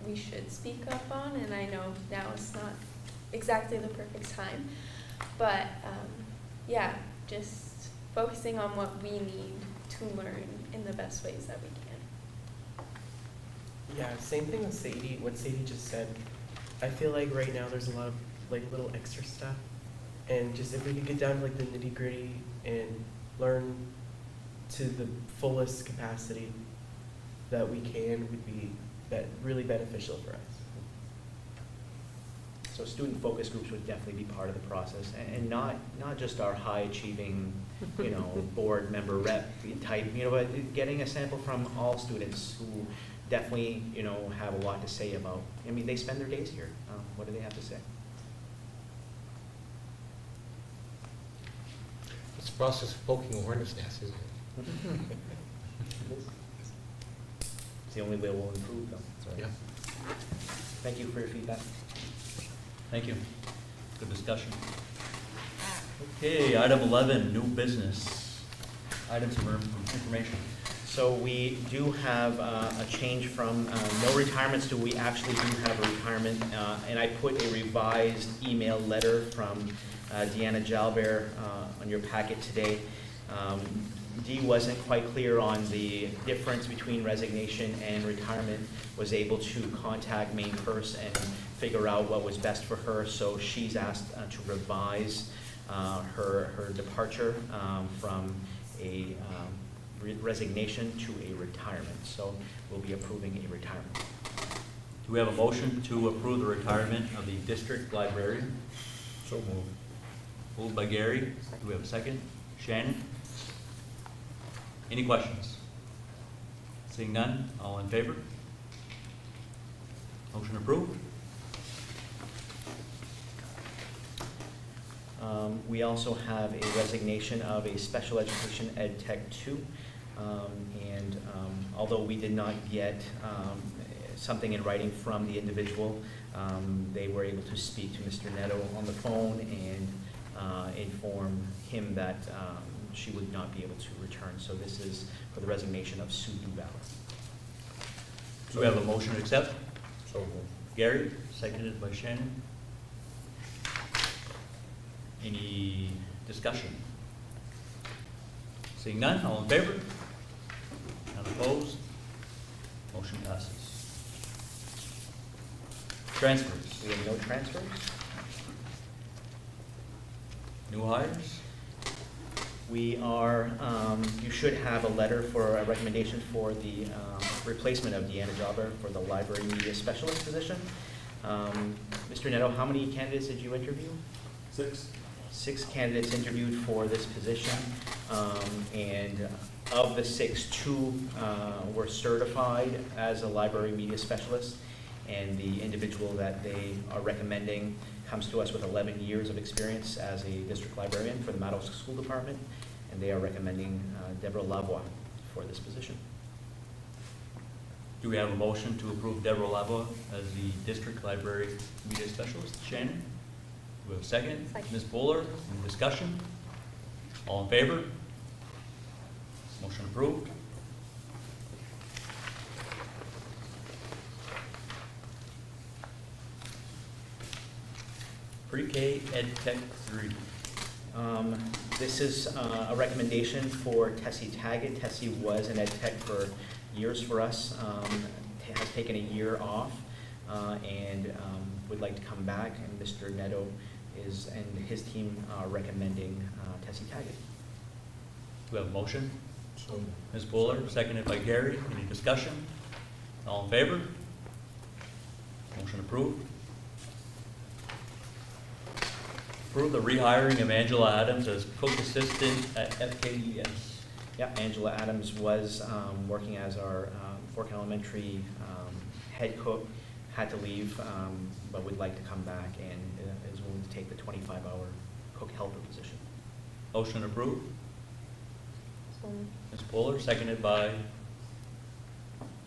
we should speak up on, and I know now is not exactly the perfect time, but yeah, just focusing on what we need to learn in the best ways that we can. Yeah, same thing with Sadie, what Sadie just said. I feel like right now there's a lot of like little extra stuff, and just if we could get down to like the nitty gritty and learn to the fullest capacity that we can would be really beneficial for us. So student focus groups would definitely be part of the process, and not just our high-achieving, board member rep type, but getting a sample from all students who definitely, have a lot to say about, they spend their days here. What do they have to say? It's a process of poking a hornet's nest, isn't it? It's the only way we'll improve them. So. Yeah. Thank you for your feedback. Thank you. Good discussion. Okay, item 11, new business. Items of information. So we do have a change from no retirements to we actually do have a retirement. And I put a revised email letter from Deanna Jalbert on your packet today. Dee wasn't quite clear on the difference between resignation and retirement, was able to contact Maine First and figure out what was best for her, so she's asked to revise her departure from a resignation to a retirement. So we'll be approving a retirement. Do we have a motion to approve the retirement of the district librarian? So moved. Moved by Gary. Do we have a second? Shannon? Any questions? Seeing none, all in favor? Motion approved. We also have a resignation of a special education ed tech 2. And although we did not get something in writing from the individual, they were able to speak to Mr. Nadeau on the phone and inform him that she would not be able to return. So this is for the resignation of Sue Duval. Do we have a motion to accept? So moved. Gary, seconded by Shannon. Any discussion? Seeing none, all in favor? None opposed? Motion passes. Transfers. We have no transfers. New hires? We are, you should have a letter for a recommendation for the replacement of Deanna Jobber for the library media specialist position. Mr. Nadeau, how many candidates did you interview? 6. 6 candidates interviewed for this position, and of the 6, 2 were certified as a library media specialist, and the individual that they are recommending comes to us with 11 years of experience as a district librarian for the Nadeau School Department, and they are recommending Deborah Lavoie for this position. Do we have a motion to approve Deborah Lavoie as the district library media specialist? Shannon? Do we have a second? Ms. Bowler, any discussion? All in favor? Motion approved. Pre-K Ed Tech 3. This is a recommendation for Tessie Taggett. Tessie was an ed tech for years for us, has taken a year off, and would like to come back, and Mr. Nadeau and his team are recommending Tessie Taggett. Do we have a motion? So moved. Ms. Buller, seconded by Gary. Any discussion? All in favor? Motion approved. Approve the rehiring of Angela Adams as cook assistant at FKES. Yep, Angela Adams was working as our Fork Elementary head cook, had to leave, but would like to come back and is willing to take the 25-hour cook helper position. Motion approved. So, Ms. Buller, seconded by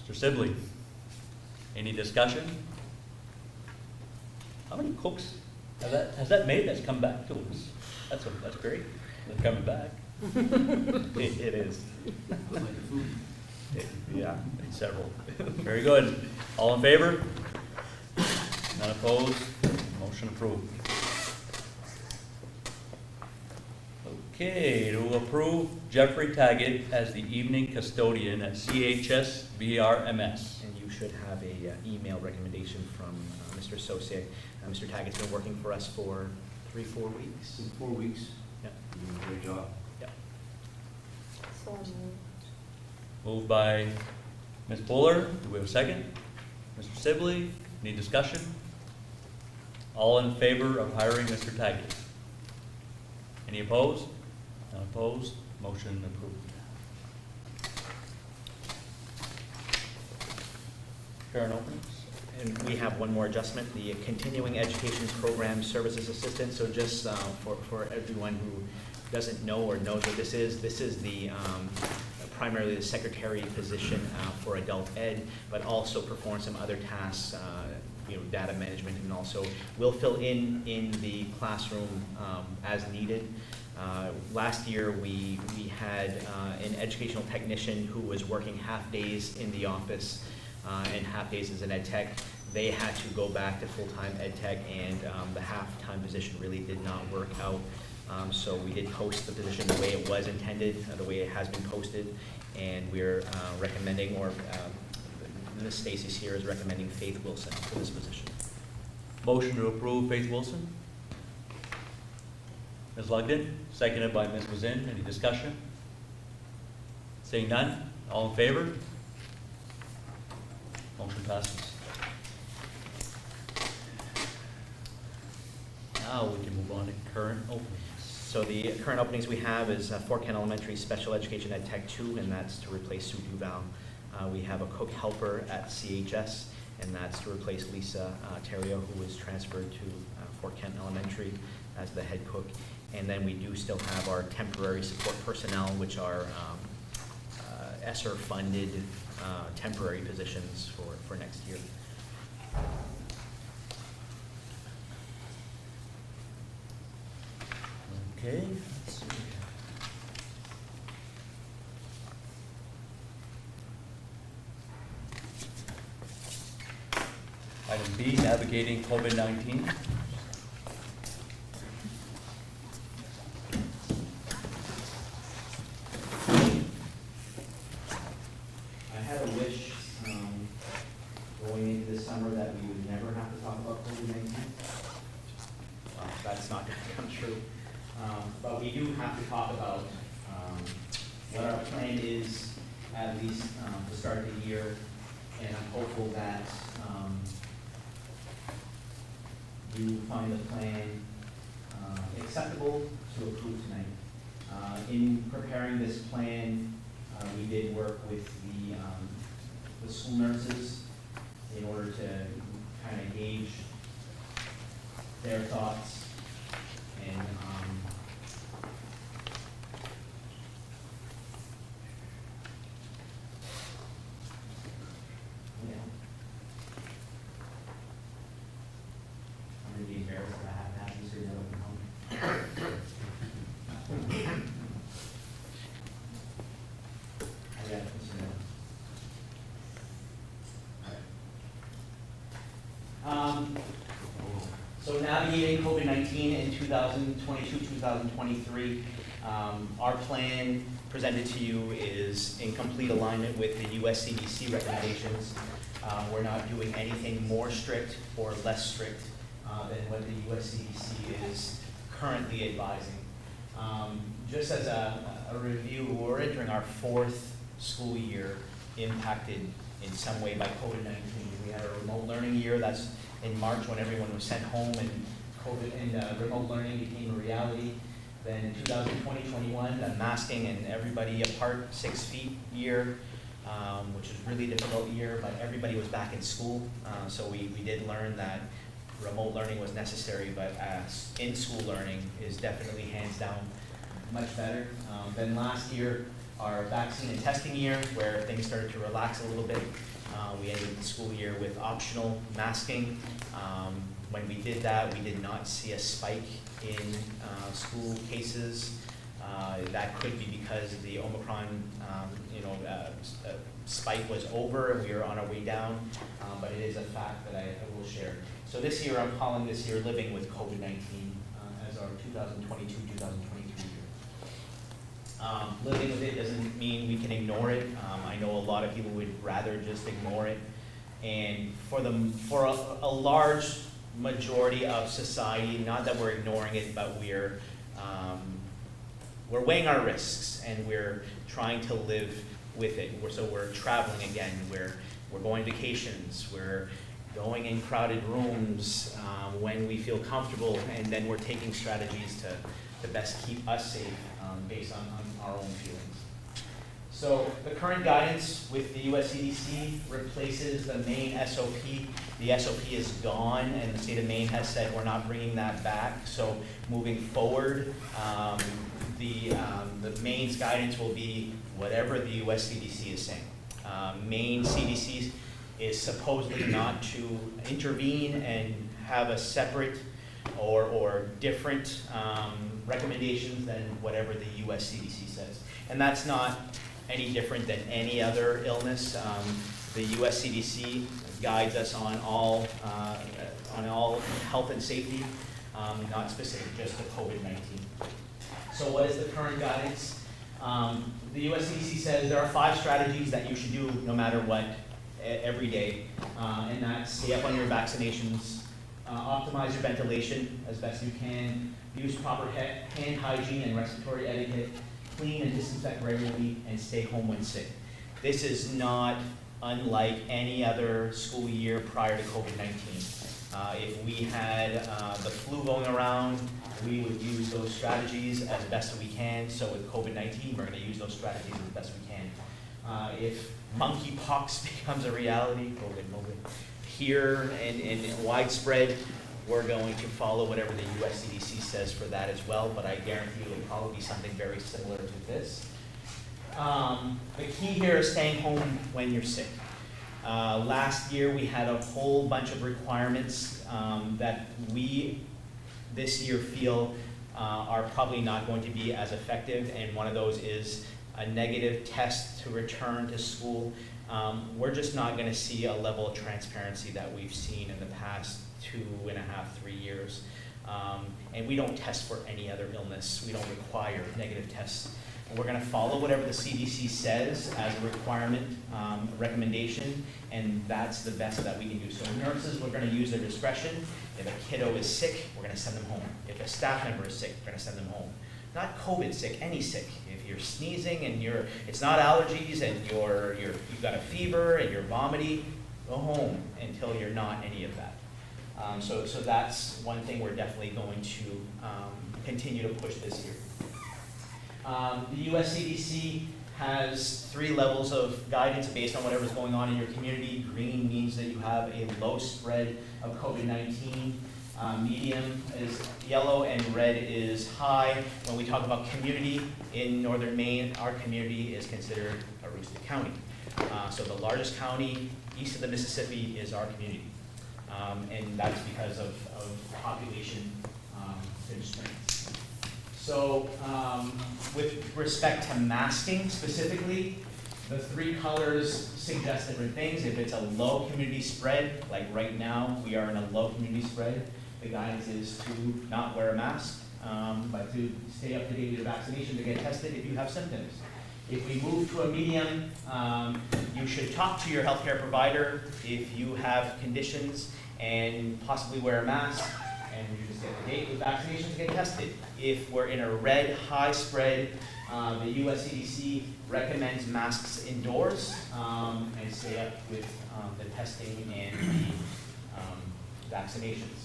Mr. Sibley. Any discussion? How many cooks has that maid that's come back to us? That's great. They're coming back. It is. Yeah, several. Very good. All in favor? None opposed? Motion approved. Okay, to approve Jeffrey Taggett as the evening custodian at CHS VRMS. And you should have a email recommendation from Mr. Saucier. Mr. Taggett's been working for us for 3-4 weeks. 4 weeks. Yep. You're doing a great job. Yep. so moved. Moved by Ms. Buller. Do we have a second? Mr. Sibley, any discussion? All in favor of hiring Mr. Taggett? Any opposed? None opposed, motion approved. Current openings? And we have one more adjustment, the Continuing Education Program Services Assistant. So just for everyone who doesn't know or knows what this is the primarily the secretary position for adult ed, but also perform some other tasks, data management, and also will fill in the classroom as needed. Last year we had an educational technician who was working half days in the office and half days as an ed tech. They had to go back to full-time ed tech, and the half-time position really did not work out. So we did post the position the way it was intended, the way it has been posted, and we're recommending, or Ms. Stacy's here is recommending Faith Wilson for this position. Motion to approve Faith Wilson. Ms. Lugden, seconded by Ms. Wazin. Any discussion? Seeing none, all in favor? Motion passes. Now we can move on to current openings. So the current openings we have is Fort Kent Elementary Special Education Ed Tech 2, and that's to replace Sue Duval. We have a cook helper at CHS, and that's to replace Lisa Terrio, who was transferred to Fort Kent Elementary as the head cook. And then we do still have our temporary support personnel, which are ESSER-funded temporary positions for next year. Okay, let's see. Item B, navigating COVID-19. I had a wish going into this summer that we would never have to talk about COVID-19. Well, that's not going to come true. But we do have to talk about what our plan is, at least to start the year, and I'm hopeful that you find the plan acceptable to approve tonight. In preparing this plan, we did work with the school nurses in order to kind of gauge their thoughts and I'm going to be embarrassed if I have to have this or no. I got this. So navigating COVID-19 in 2022-2023, our plan presented to you is in complete alignment with the US CDC recommendations. We're not doing anything more strict or less strict than what the US CDC is currently advising. Just as a review, we're entering our 4th school year impacted in some way by COVID-19. We had a remote learning year. That's in March when everyone was sent home and COVID and remote learning became a reality. Then in 2020-21, the masking and everybody apart 6 feet year, which was a really difficult year, but everybody was back in school. So we did learn that remote learning was necessary, but in-school learning is definitely hands down much better. Then last year, our vaccine and testing year, where things started to relax a little bit. We ended the school year with optional masking. When we did that, we did not see a spike in school cases. That could be because the Omicron spike was over and we were on our way down, but it is a fact that I will share. So this year, I'm calling this year Living with COVID-19 as our 2022-2023 year. Living with it doesn't mean we can ignore it. I know a lot of people would rather just ignore it. And for a large majority of society, not that we're ignoring it, but we're weighing our risks and we're trying to live with it. So we're traveling again, we're going on vacations, we're going in crowded rooms when we feel comfortable, and then we're taking strategies to best keep us safe based on our own feelings. So the current guidance with the US CDC replaces the main SOP. The SOP is gone, and the state of Maine has said we're not bringing that back. So moving forward, the Maine's guidance will be whatever the US CDC is saying. Maine CDC is supposedly not to intervene and have a separate or different recommendations than whatever the US CDC says. And that's not any different than any other illness. The US CDC guides us on all health and safety, not specific just to COVID-19. So what is the current guidance? The US CDC says there are 5 strategies that you should do no matter what every day, and that's stay up on your vaccinations, optimize your ventilation as best you can, use proper hand hygiene and respiratory etiquette, clean and disinfect regularly, and stay home when sick. This is not unlike any other school year prior to COVID-19. If we had the flu going around, we would use those strategies as best we can. So with COVID-19, we're going to use those strategies as best we can. If monkeypox becomes a reality, here and widespread, we're going to follow whatever the US CDC says for that as well, but I guarantee you it'll probably be something very similar to this. The key here is staying home when you're sick. Last year we had a whole bunch of requirements that we this year feel are probably not going to be as effective, and one of those is a negative test to return to school. We're just not going to see a level of transparency that we've seen in the past 2.5, 3 years. And we don't test for any other illness. We don't require negative tests. And we're going to follow whatever the CDC says as a requirement, recommendation, and that's the best that we can do. So nurses, we're going to use their discretion. If a kiddo is sick, we're going to send them home. If a staff member is sick, we're going to send them home. Not COVID sick, any sick. If you're sneezing and it's not allergies and you've got a fever and you're vomiting, go home until you're not any of that. So that's one thing we're definitely going to continue to push this year. The US CDC has 3 levels of guidance based on whatever's going on in your community. Green means that you have a low spread of COVID-19. Medium is yellow and red is high. When we talk about community in northern Maine, our community is considered Aroostook County. So the largest county east of the Mississippi is our community. And that's because of population constraints. So with respect to masking specifically, the 3 colors suggest different things. If it's a low community spread, like right now we are in a low community spread, the guidance is to not wear a mask, but to stay up to date with your vaccination, to get tested if you have symptoms. If we move to a medium, you should talk to your healthcare provider if you have conditions and possibly wear a mask, and you just get the date with vaccinations to get tested. If we're in a red high spread, the US CDC recommends masks indoors and stay up with the testing and the vaccinations.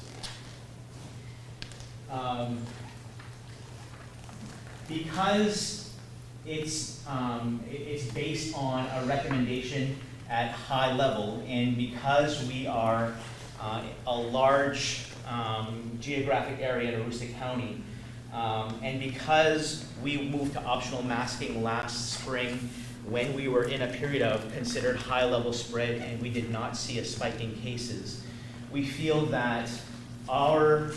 Because it's based on a recommendation at high level, and because we are a large geographic area in Aroostook County, and because we moved to optional masking last spring when we were in a period of considered high level spread and we did not see a spike in cases, we feel that our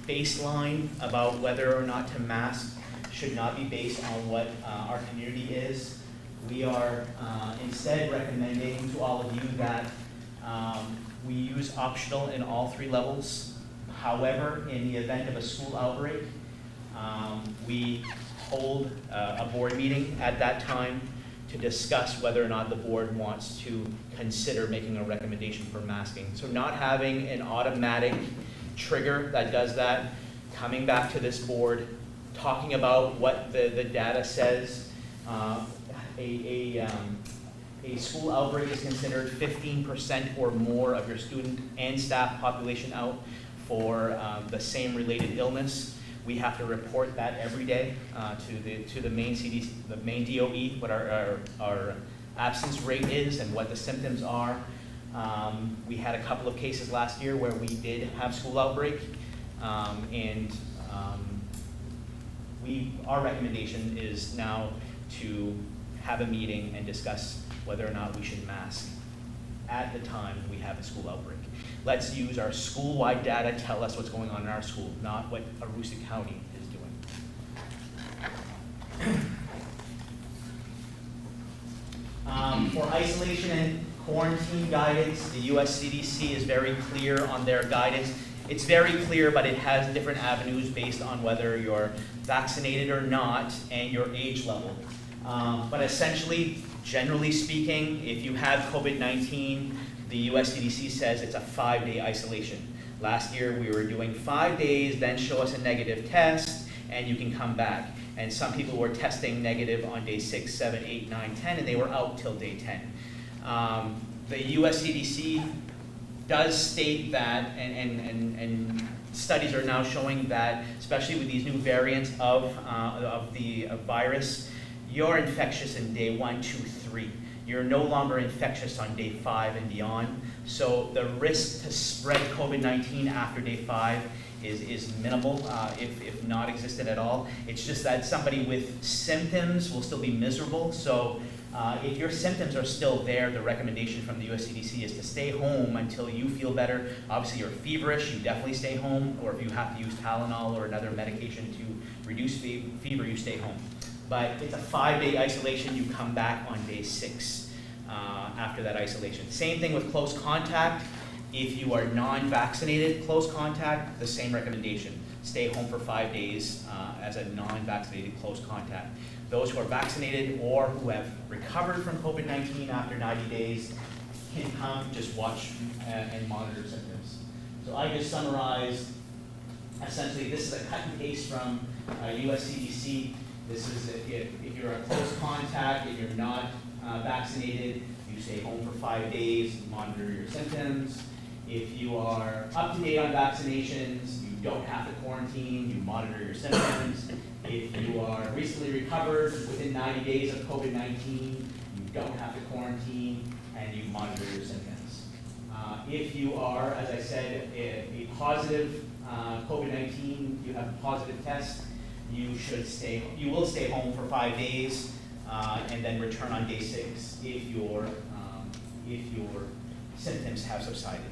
baseline about whether or not to mask should not be based on what our community is. We are instead recommending to all of you that we use optional in all 3 levels. However, in the event of a school outbreak, we hold a board meeting at that time to discuss whether or not the board wants to consider making a recommendation for masking. So not having an automatic trigger that does that, coming back to this board, talking about what the data says, a school outbreak is considered 15% or more of your student and staff population out for the same related illness. We have to report that every day to the main CDC, the main DOE, what our absence rate is and what the symptoms are. We had a couple of cases last year where we did have school outbreak, our recommendation is now to have a meeting and discuss whether or not we should mask at the time we have a school outbreak. Let's use our school-wide data to tell us what's going on in our school, not what Aroostook County is doing. For isolation and quarantine guidance, the US CDC is very clear on their guidance. It's very clear, but it has different avenues based on whether you're vaccinated or not and your age level. But essentially, generally speaking, if you have COVID-19, the US CDC says it's a 5-day isolation. Last year we were doing 5 days, then show us a negative test, and you can come back. And some people were testing negative on day 6, 7, 8, 9, 10, and they were out till day 10. The US CDC does state that, and studies are now showing that, especially with these new variants of the virus, you're infectious in day 1, 2, 3. You're no longer infectious on day 5 and beyond. So the risk to spread COVID-19 after day 5 is minimal, if not existent at all. It's just that somebody with symptoms will still be miserable. So if your symptoms are still there, the recommendation from the US CDC is to stay home until you feel better. Obviously, you're feverish, you definitely stay home, or if you have to use Tylenol or another medication to reduce fever, you stay home. But it's a 5-day isolation. You come back on day 6 after that isolation. Same thing with close contact. If you are non-vaccinated close contact, the same recommendation. Stay home for 5 days as a non-vaccinated close contact. Those who are vaccinated or who have recovered from COVID-19 after 90 days can come, just watch and monitor symptoms. So I just summarized, essentially this is a cut and paste from US CDC. This is if you're a close contact, if you're not vaccinated, you stay home for 5 days, monitor your symptoms. If you are up to date on vaccinations, you don't have to quarantine, you monitor your symptoms. If you are recently recovered within 90 days of COVID-19, you don't have to quarantine and you monitor your symptoms. If you are, as I said, a positive COVID-19, you have a positive test, you will stay home for 5 days and then return on day 6 if your symptoms have subsided.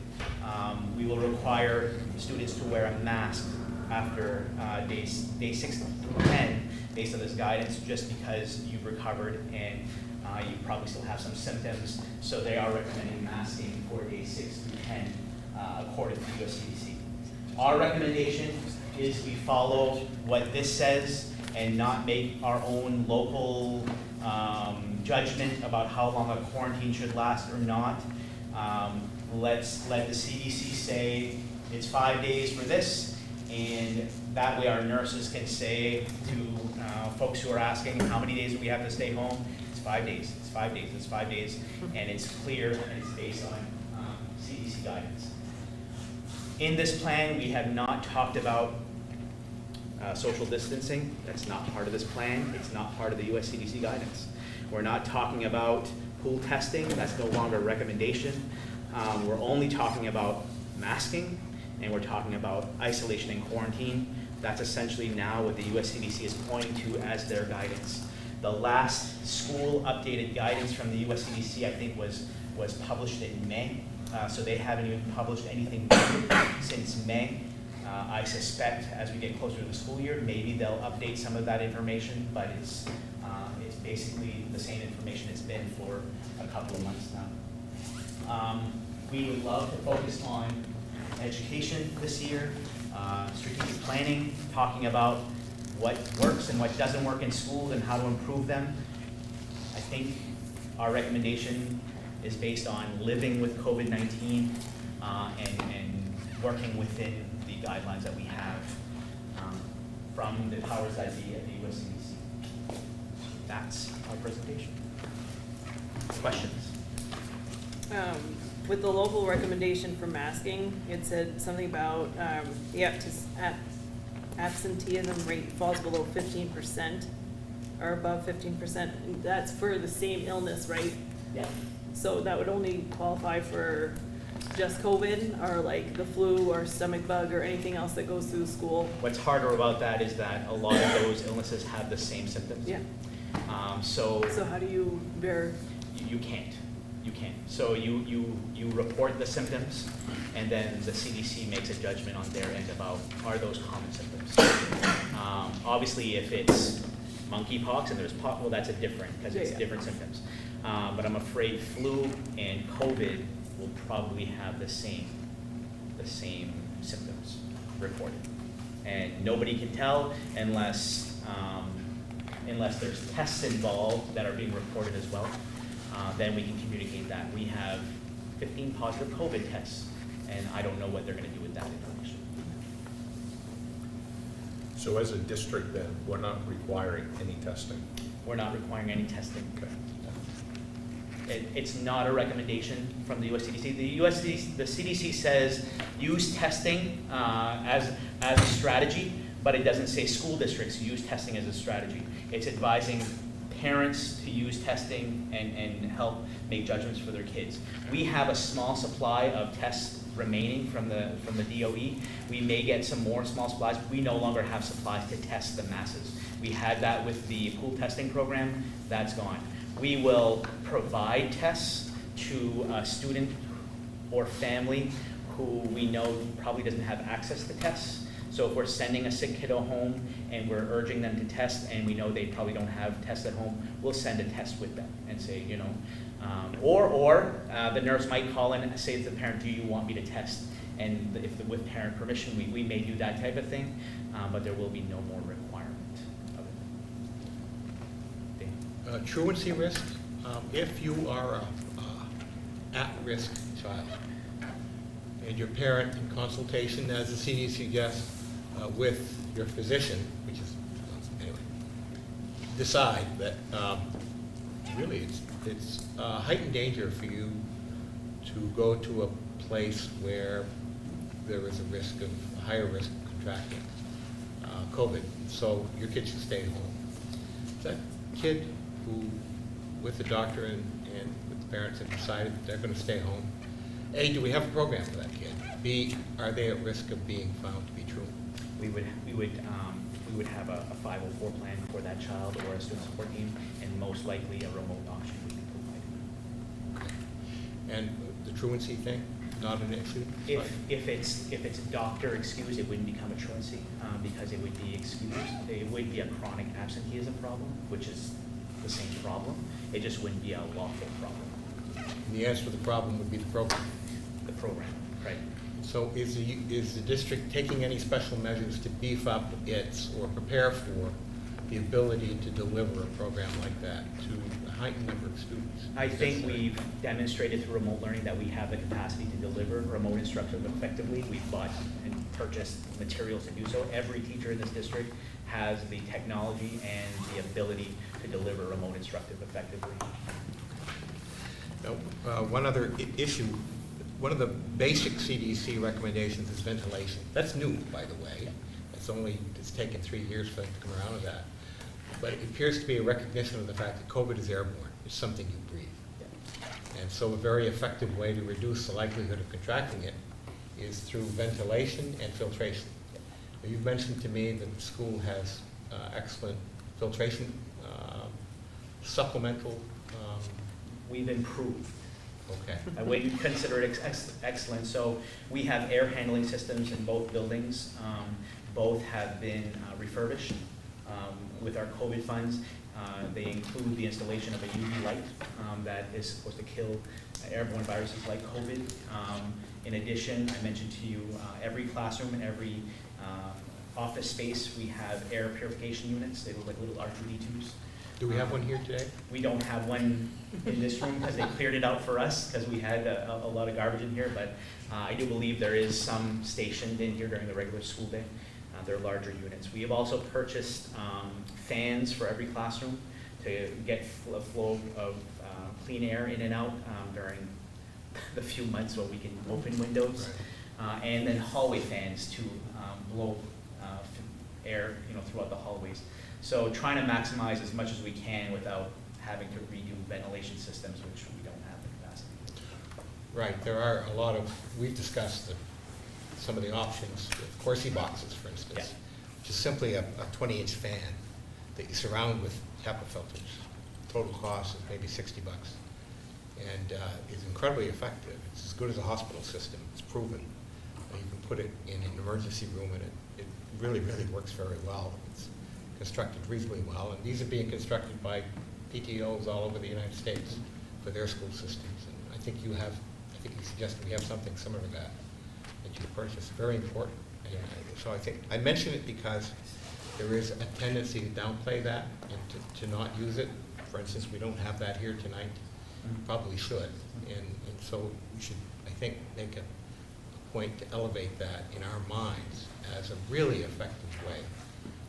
We will require students to wear a mask after day 6 through 10 based on this guidance, just because you've recovered and you probably still have some symptoms. So they are recommending masking for day 6 through 10 according to the US CDC. Our recommendation is we follow what this says and not make our own local judgment about how long a quarantine should last or not. Let's let the CDC say it's 5 days for this, and that way our nurses can say to folks who are asking how many days do we have to stay home, it's 5 days, it's 5 days, it's 5 days, and it's clear and it's based on CDC guidance. In this plan, we have not talked about social distancing. That's not part of this plan. It's not part of the US CDC guidance. We're not talking about pool testing. That's no longer a recommendation. We're only talking about masking, and we're talking about isolation and quarantine. That's essentially now what the US CDC is pointing to as their guidance. The last school updated guidance from the US CDC, I think, was published in May. So they haven't even published anything since May. I suspect as we get closer to the school year, maybe they'll update some of that information, but it's basically the same information it's been for a couple of months now. We would love to focus on education this year, strategic planning, talking about what works and what doesn't work in schools and how to improve them. I think our recommendation is based on living with COVID-19 and working within the guidelines that we have from the powers that be at the US CDC. that's our presentation. Questions? With the local recommendation for masking, it said something about, absenteeism rate falls below 15% or above 15%. That's for the same illness, right? Yeah. So that would only qualify for just COVID or like the flu or stomach bug or anything else that goes through the school? What's harder about that is that a lot of those illnesses have the same symptoms. Yeah. So how do you You can't. You can't. So you report the symptoms, and then the CDC makes a judgment on their end about are those common symptoms. Obviously, if it's monkeypox and there's well, that's a different because it's different symptoms. But I'm afraid flu and COVID will probably have the same symptoms reported, and nobody can tell unless there's tests involved that are being reported as well. Then we can communicate that. We have 15 positive COVID tests, and I don't know what they're going to do with that information. So as a district then, we're not requiring any testing? We're not requiring any testing. Okay. It's not a recommendation from the USCDC. The CDC says use testing as a strategy, but it doesn't say school districts use testing as a strategy. It's advising parents to use testing and help make judgments for their kids. We have a small supply of tests remaining from the DOE. We may get some more small supplies. We no longer have supplies to test the masses. We had that with the pool testing program. That's gone. We will provide tests to a student or family who we know probably doesn't have access to tests. So if we're sending a sick kiddo home and we're urging them to test and we know they probably don't have tests at home, we'll send a test with them and say, you know, or the nurse might call in and say to the parent, do you want me to test? And if with parent permission, we may do that type of thing, but there will be no more requirement of it. Truancy risk, if you are a at-risk child and your parent in consultation, as the CDC suggests, with your physician, which is, anyway, decide that really it's a heightened danger for you to go to a place where there is a higher risk of contracting COVID, so your kid should stay home. That kid who, with the doctor and with the parents, have decided that they're going to stay home, A, do we have a program for that kid? B, are they at risk of being found to be true? We would have a 504 plan for that child or a student support team, and most likely a remote option would be provided. Okay. And the truancy thing, not an issue? If it's doctor excused, it wouldn't become a truancy because it would be excused. It would be a chronic absenteeism problem, which is the same problem. It just wouldn't be a lawful problem. And the answer to the problem would be the program. The program, right. So is the district taking any special measures to beef up its or prepare for the ability to deliver a program like that to a heightened number of students? I think we've demonstrated through remote learning that we have the capacity to deliver remote instruction effectively. We've bought and purchased materials to do so. Every teacher in this district has the technology and the ability to deliver remote instructive effectively. Now, one other issue. One of the basic CDC recommendations is ventilation. That's new, by the way. It's taken 3 years for it to come around with that. But it appears to be a recognition of the fact that COVID is airborne. It's something you breathe. And so a very effective way to reduce the likelihood of contracting it is through ventilation and filtration. Now, you've mentioned to me that the school has excellent filtration, supplemental. We've improved. Okay. I wouldn't consider it excellent. So we have air handling systems in both buildings. Both have been refurbished with our COVID funds. They include the installation of a UV light that is supposed to kill airborne viruses like COVID. In addition, I mentioned to you, every classroom and every office space, we have air purification units. They look like little R2D2s. Do we have one here today? We don't have one in this room because they cleared it out for us because we had a lot of garbage in here, but I do believe there is some stationed in here during the regular school day. They're larger units. We have also purchased fans for every classroom to get a flow of clean air in and out during the few months where we can open windows. And then hallway fans to blow air, throughout the hallways. So trying to maximize as much as we can without having to redo ventilation systems, which we don't have the capacity. Right, there are a lot of, we've discussed some of the options with Corsi boxes, for instance, which is simply a 20-inch fan that you surround with HEPA filters. Total cost is maybe $60. And is incredibly effective. It's as good as a hospital system. It's proven. You can put it in an emergency room, and it really, really works very well. It's constructed reasonably well, and these are being constructed by PTOs all over the United States for their school systems. And I think you suggested we have something similar to that you purchase. Very important. And so I think I mention it because there is a tendency to downplay that and to not use it. For instance, we don't have that here tonight. Probably should, and so we should, I think, make a point to elevate that in our minds as a really effective way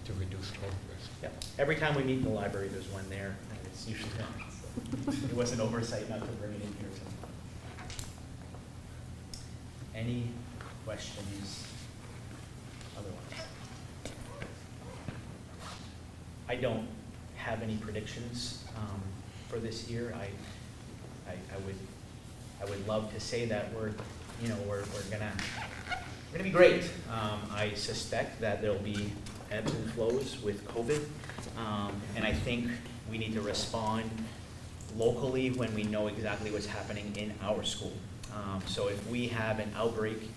to reduce COVID risk. Yeah. Every time we meet in the library, there's one there, and it's usually gone. So it was an oversight not to bring it in here tonight. Any questions otherwise? I don't have any predictions for this year. I would love to say that we're gonna be great. I suspect that there'll be ebbs and flows with COVID, and I think we need to respond locally when we know exactly what's happening in our school. So if we have an outbreak,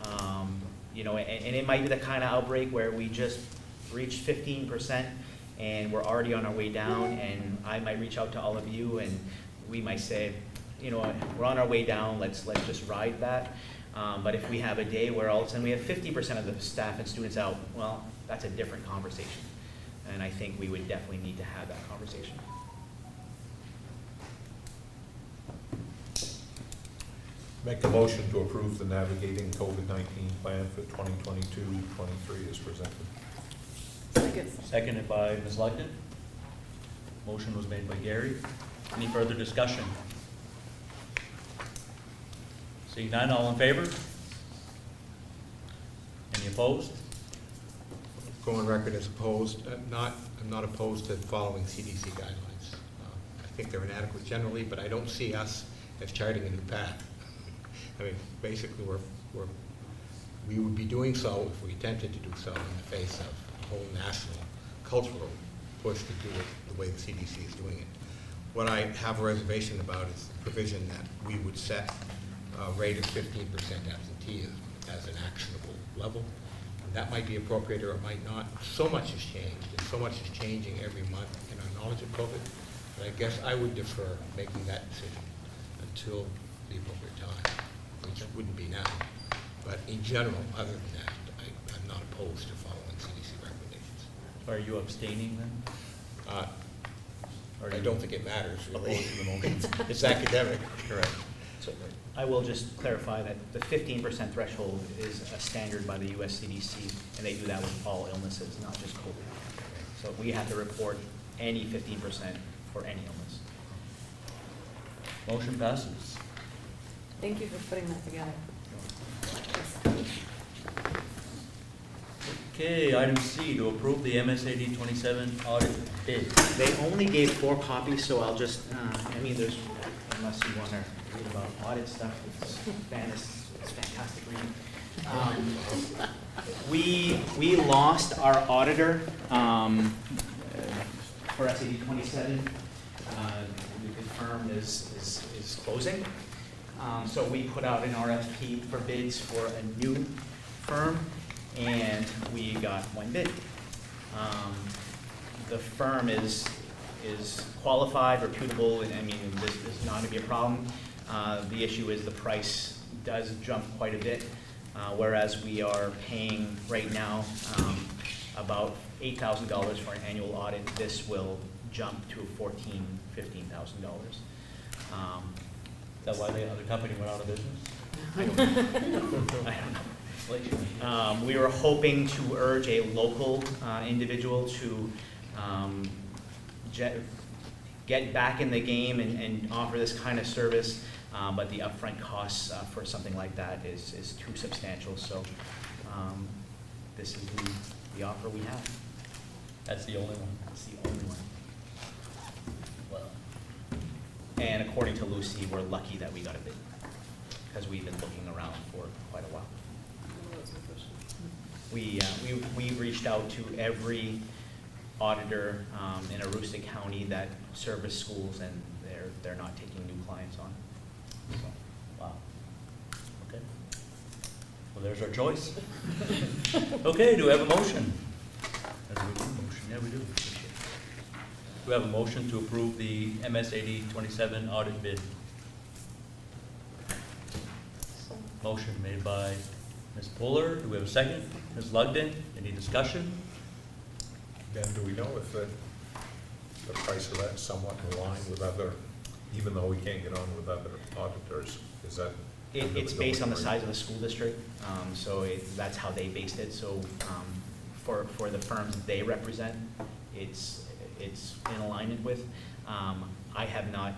and it might be the kind of outbreak where we just reached 15% and we're already on our way down, and I might reach out to all of you and we might say, we're on our way down, let's just ride that. But if we have a day where all of a sudden we have 50% of the staff and students out, well, that's a different conversation. And I think we would definitely need to have that conversation. Make a motion to approve the Navigating COVID-19 Plan for 2022-23 as presented. Second. Seconded by Ms. Lugden. Motion was made by Gary. Any further discussion? Seeing none, all in favor? Any opposed? Go on record as opposed. I'm not opposed to following CDC guidelines. I think they're inadequate generally, but I don't see us as charting a new path. I mean, basically, we would be doing so if we attempted to do so in the face of a whole national cultural push to do it the way the CDC is doing it. What I have a reservation about is the provision that we would set a rate of 15% absenteeism as an actionable level. And that might be appropriate or it might not. So much has changed, and so much is changing every month in our knowledge of COVID. And I guess I would defer making that decision until the appropriate time, which wouldn't be now. But in general, other than that, I'm not opposed to following CDC recommendations. Are you abstaining then? I don't think it matters, really. It's academic. Correct. So I will just clarify that the 15% threshold is a standard by the US CDC, and they do that with all illnesses, not just COVID. So we have to report any 15% for any illness. Motion passes. Thank you for putting that together. Okay, item C, to approve the MSAD 27 audit bid. They only gave 4 copies, so I'll just, there's, unless you want to read about audit stuff, it's fantastic reading. We lost our auditor for SAD 27. We confirmed is closing. So we put out an RFP for bids for a new firm, and we got 1 bid. The firm is qualified, reputable, and this is not going to be a problem. The issue is the price does jump quite a bit, whereas we are paying right now about $8,000 for an annual audit. This will jump to $14,000, $15,000. Is that why the other company went out of business? I don't know. We were hoping to urge a local individual to get back in the game and offer this kind of service, but the upfront costs for something like that is too substantial. So this is the offer we have. That's the only one. That's the only one. And according to Lucy, we're lucky that we got a bid, because we've been looking around for quite a while. We reached out to every auditor in Aroostook County that service schools, and they're not taking new clients on. So, Wow. Okay. Well, there's our choice. Okay, do we have a motion? Yeah, we do. Do we have a motion to approve the MSAD 27 audit bid? Motion made by Ms. Puller. Do we have a second? Ms. Lugden, any discussion? Dan, do we know if the price of that is somewhat in line with other, even though we can't get on with other auditors? Is that? It's based on the size of the school district, so that's how they based it. So for the firms they represent, it's in alignment with. I have not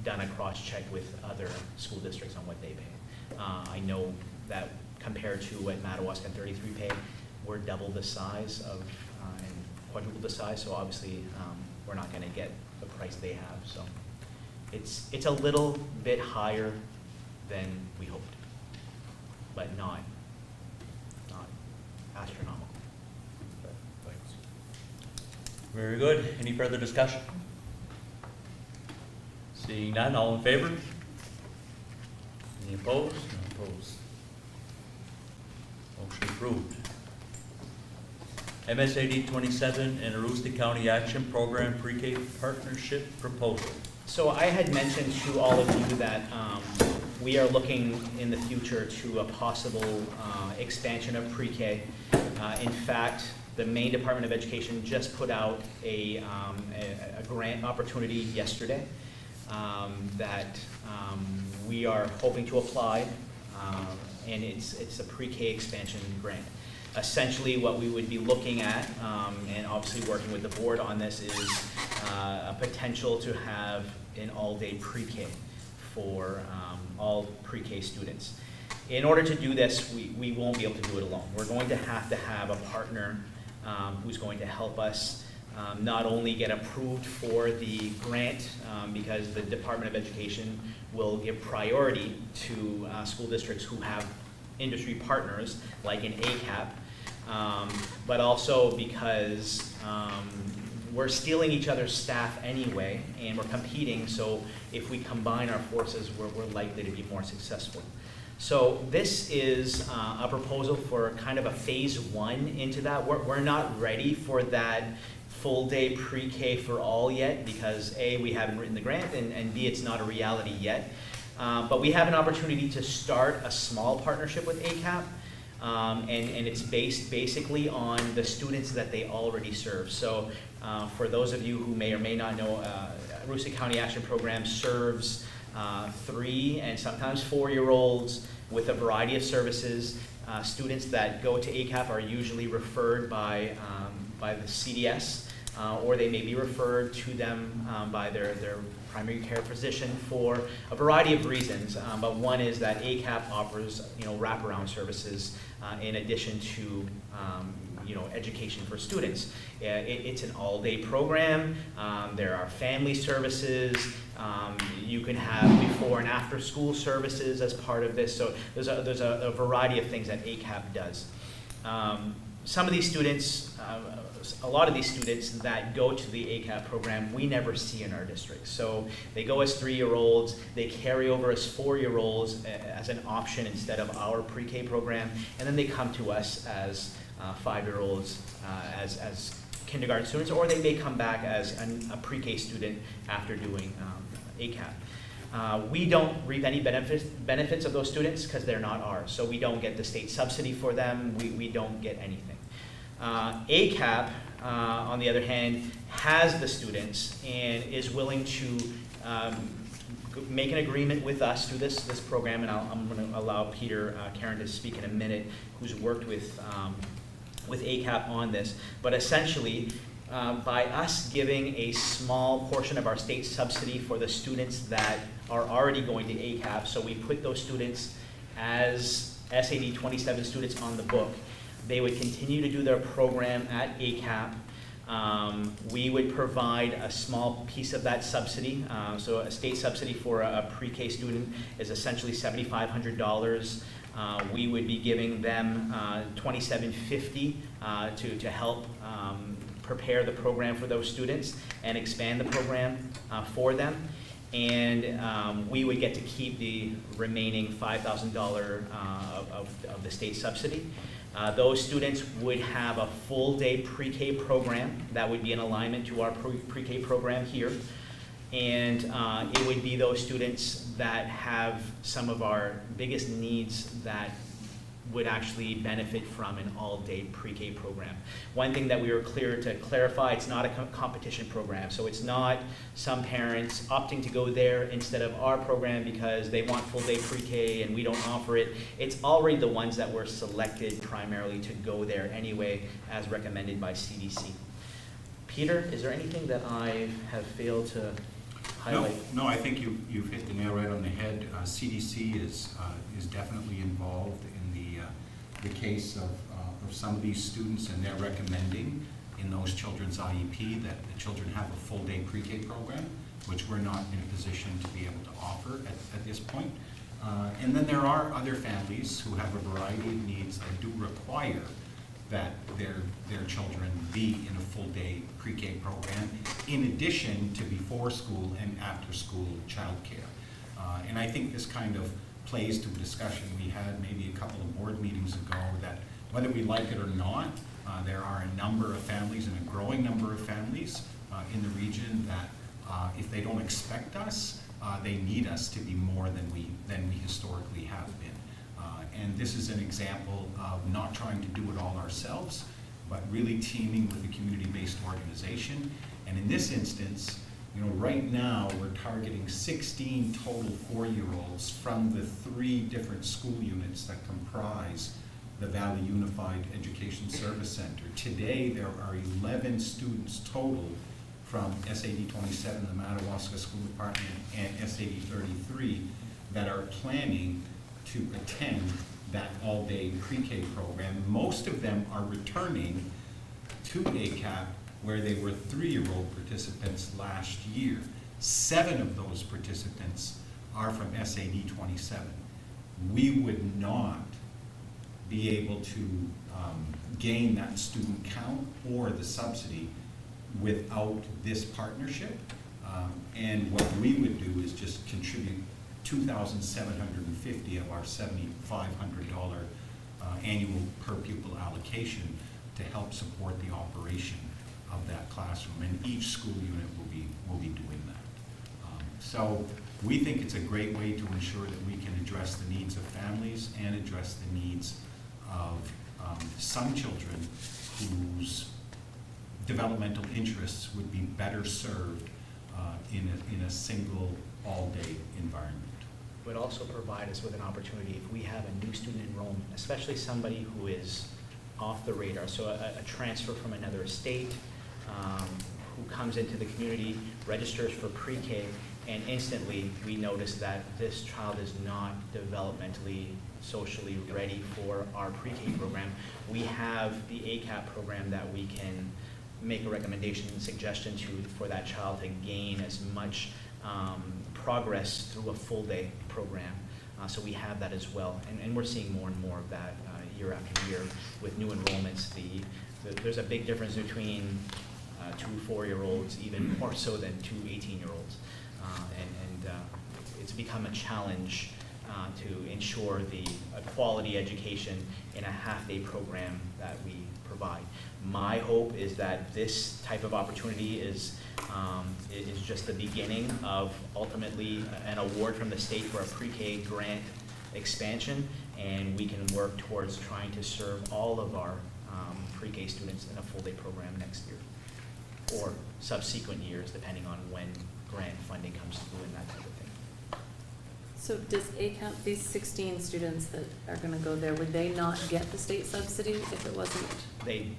done a cross-check with other school districts on what they pay. I know that compared to what Madawaska and 33 pay, we're double the size of and quadruple the size. So obviously, we're not going to get the price they have. So it's a little bit higher than we hoped, but not astronomical. Thanks. Very good. Any further discussion? Seeing none, all in favor? Any opposed? No opposed. Motion approved. MSAD 27 and Aroostook County Action Program Pre-K Partnership Proposal. So I had mentioned to all of you that we are looking in the future to a possible expansion of pre-K. In fact, the Maine Department of Education just put out a grant opportunity yesterday that we are hoping to apply, and it's a pre-K expansion grant. Essentially what we would be looking at, and obviously working with the board on this, is a potential to have an all-day pre-K for all pre-K students. In order to do this, we won't be able to do it alone. We're going to have a partner who's going to help us not only get approved for the grant, because the Department of Education will give priority to school districts who have industry partners, like an ACAP, but also because we're stealing each other's staff anyway, and we're competing, so if we combine our forces, we're likely to be more successful. So this is a proposal for kind of a phase one into that. We're not ready for that full day pre-K for all yet, because A, we haven't written the grant, and B, it's not a reality yet. But we have an opportunity to start a small partnership with ACAP, and it's based basically on the students that they already serve. So for those of you who may or may not know, Aroostook County Action Program serves 3 and sometimes 4-year-olds with a variety of services. Students that go to ACAP are usually referred by the CDS, or they may be referred to them by their primary care physician for a variety of reasons. But one is that ACAP offers wraparound services in addition to education for students. It's an all-day program. There are family services. You can have before and after school services as part of this. So there's a variety of things that ACAP does. Some of these students, a lot of these students that go to the ACAP program, we never see in our district. So they go as 3-year-olds, they carry over as 4-year-olds as an option instead of our pre-K program, and then they come to us as 5-year-olds as kindergarten students, or they may come back as a pre-K student after doing ACAP. We don't reap any benefits of those students because they're not ours, so we don't get the state subsidy for them, we don't get anything. ACAP, on the other hand, has the students and is willing to make an agreement with us through this program, and I'm going to allow Peter Karen to speak in a minute, who's worked with ACAP on this. But essentially, by us giving a small portion of our state subsidy for the students that are already going to ACAP, so we put those students as SAD 27 students on the book. They would continue to do their program at ACAP. We would provide a small piece of that subsidy. So a state subsidy for a pre-K student is essentially $7,500. We would be giving them $2,750 to help prepare the program for those students and expand the program for them. And we would get to keep the remaining $5,000 of the state subsidy. Those students would have a full day pre-K program that would be in alignment to our pre-K program here. And it would be those students that have some of our biggest needs that would actually benefit from an all-day pre-K program. One thing that we were clear to clarify, it's not a competition program. So it's not some parents opting to go there instead of our program because they want full-day pre-K and we don't offer it. It's already the ones that were selected primarily to go there anyway, as recommended by CDC. Peter, is there anything that I have failed to highlight? No, I think you've hit the nail right on the head. CDC is definitely involved in the case of some of these students, and they're recommending in those children's IEP that the children have a full day pre-K program, which we're not in a position to be able to offer at this point. And then there are other families who have a variety of needs that do require that their children be in a full day pre-K program, in addition to before school and after school childcare. And I think this kind of plays to a discussion we had maybe a couple of board meetings ago, that whether we like it or not, there are a number of families and a growing number of families in the region that if they don't expect us, they need us to be more than we historically have been. And this is an example of not trying to do it all ourselves, but really teaming with a community-based organization. And in this instance, right now we're targeting 16 total 4-year-olds from the 3 different school units that comprise the Valley Unified Education Service Center. Today there are 11 students total from SAD 27, the Madawaska School Department, and SAD 33 that are planning to attend that all-day pre-K program. Most of them are returning to ACAP, where they were 3-year-old participants last year. 7 of those participants are from SAD 27. We would not be able to gain that student count or the subsidy without this partnership. And what we would do is just contribute $2,750 of our $7,500 annual per pupil allocation to help support the operation of that classroom, and each school unit will be doing that. So we think it's a great way to ensure that we can address the needs of families and address the needs of some children whose developmental interests would be better served in a single all-day environment. Would also provide us with an opportunity if we have a new student enrollment, especially somebody who is off the radar, so a transfer from another state, who comes into the community, registers for pre-K, and instantly we notice that this child is not developmentally, socially ready for our pre-K program. We have the ACAP program that we can make a recommendation and suggestion to for that child to gain as much progress through a full day program. So we have that as well, and we're seeing more and more of that year after year with new enrollments. There's a big difference between 2 4-year-olds, even more so than 2 18-year-olds. And it's become a challenge to ensure a quality education in a half-day program that we provide. My hope is that this type of opportunity is just the beginning of ultimately an award from the state for a pre-K grant expansion, and we can work towards trying to serve all of our pre-K students in a full-day program next year, or subsequent years, depending on when grant funding comes through and that type of thing. So does ACAP, these 16 students that are gonna go there, would they not get the state subsidy if it wasn't? They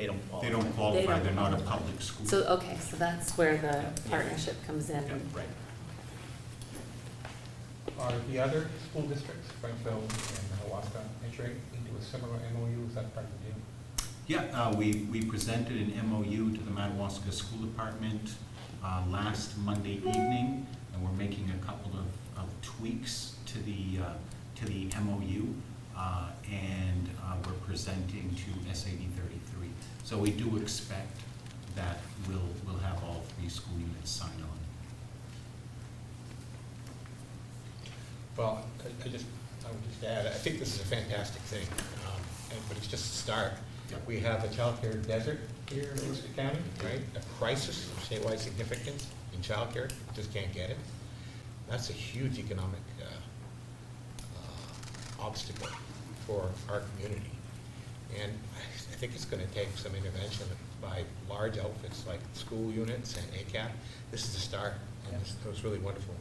don't qualify. They don't qualify, They don't they're not a qualify. public school. So, okay, so that's where the partnership comes in. Yeah, right. Are the other school districts, Springfield and Minnewaska, entering into a similar MOU? Is that part of the deal? Yeah, we presented an MOU to the Madawaska School Department last Monday evening, and we're making a couple of tweaks to the MOU, and we're presenting to SAD 33. So we do expect that we'll have all 3 school units sign on. Well, I would just add, I think this is a fantastic thing, but it's just a start. Yeah. We have a childcare desert here in Worcester County, right? A crisis of statewide significance in childcare, just can't get it. That's a huge economic obstacle for our community. And I think it's going to take some intervention by large outfits like school units and ACAP. This is the start, and it was really wonderful.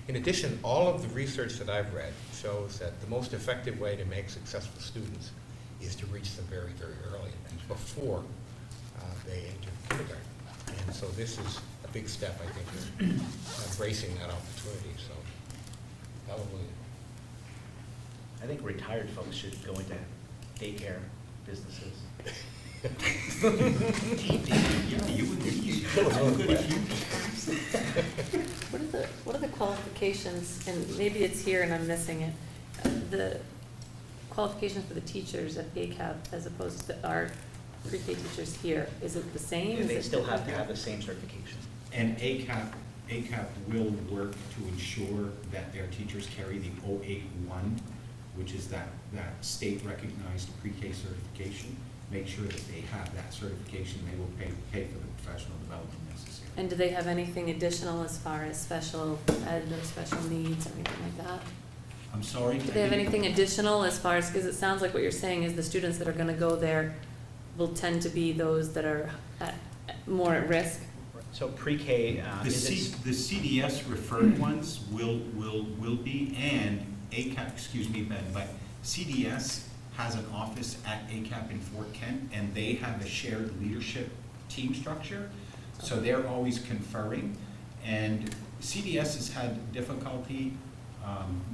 In addition, all of the research that I've read shows that the most effective way to make successful students is to reach them very, very early, before they enter kindergarten. And so this is a big step, I think, in embracing that opportunity. So, hallelujah. I think retired folks should go into daycare businesses. What are the qualifications, and maybe it's here and I'm missing it, the qualifications for the teachers at ACAP as opposed to our pre-K teachers here? Is it the same? And they Is it still have to different? have the same certification. And ACAP will work to ensure that their teachers carry the 081, which is that state-recognized pre-K certification. Make sure that they have that certification. They will pay for the professional development necessary. And do they have anything additional as far as special ed or special needs, anything like that? I'm sorry? Do they have anything additional as far as, because it sounds like what you're saying is the students that are gonna go there will tend to be those that are more at risk? So pre-K, The CDS referred ones will be, and ACAP, excuse me, Ben, but CDS has an office at ACAP in Fort Kent, and they have a shared leadership team structure. So they're always conferring, and CDS has had difficulty,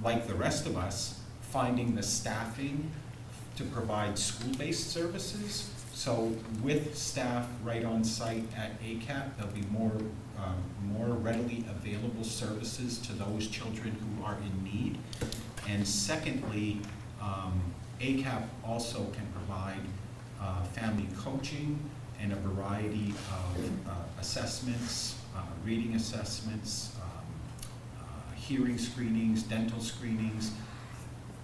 like the rest of us, finding the staffing to provide school-based services. So with staff right on site at ACAP, there'll be more readily available services to those children who are in need. And secondly, ACAP also can provide family coaching and a variety of assessments, reading assessments, hearing screenings, dental screenings,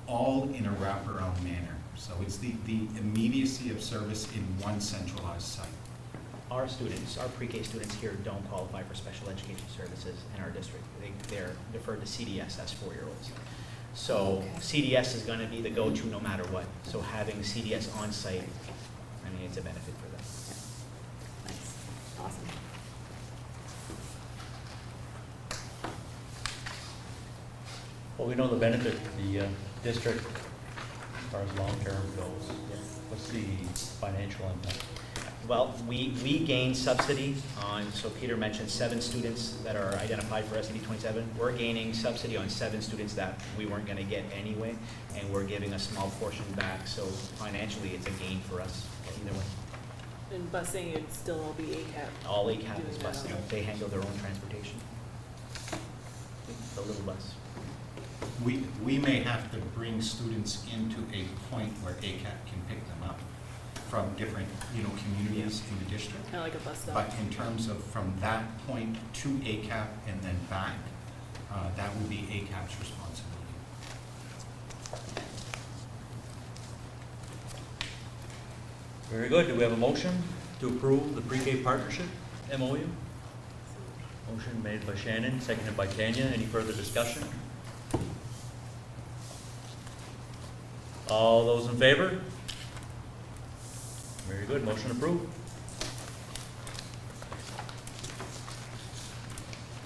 all in a wraparound manner. So it's the immediacy of service in one centralized site. our students, our pre-K students here don't qualify for special education services in our district. They're deferred to CDS as 4-year-olds. So CDS is going to be the go-to no matter what. So having CDS on site, I mean, it's a benefit for them. Nice, awesome. Well, we know the benefit to the district as far as long-term goes. What's the financial impact? Well, we gain subsidy on, so Peter mentioned 7 students that are identified for SAD 27. We're gaining subsidy on 7 students that we weren't going to get anyway, and we're giving a small portion back. So financially, it's a gain for us either way. And busing, it'd still all be ACAP. All ACAP is doing that busing. all. They handle their own transportation. The little bus. We may have to bring students into a point where ACAP can pick them up from different, communities in the district. Kind of like a bus stop. But in terms of from that point to ACAP and then back, that will be ACAP's responsibility. Very good. Do we have a motion to approve the pre-K partnership MOU? Motion made by Shannon, seconded by Tanya. Any further discussion? All those in favor? Very good. Motion approved.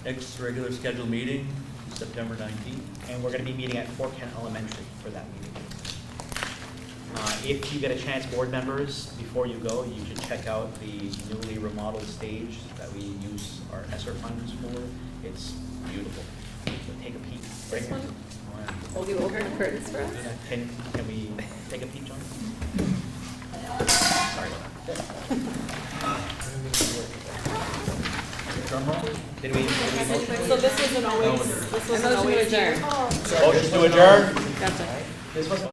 Next regular scheduled meeting is September 19th. And we're going to be meeting at Fort Kent Elementary for that meeting. If you get a chance, board members, before you go, you should check out the newly remodeled stage that we use our ESSER funds for. It's beautiful. So take a peek. This one? Oh, Will you open the curtains for us? Can we take a peek, John? Sorry about that. Drum roll? Did we motion? So this wasn't always, this wasn't Motion to always adjourn. here. Motion to adjourn? Gotcha. This was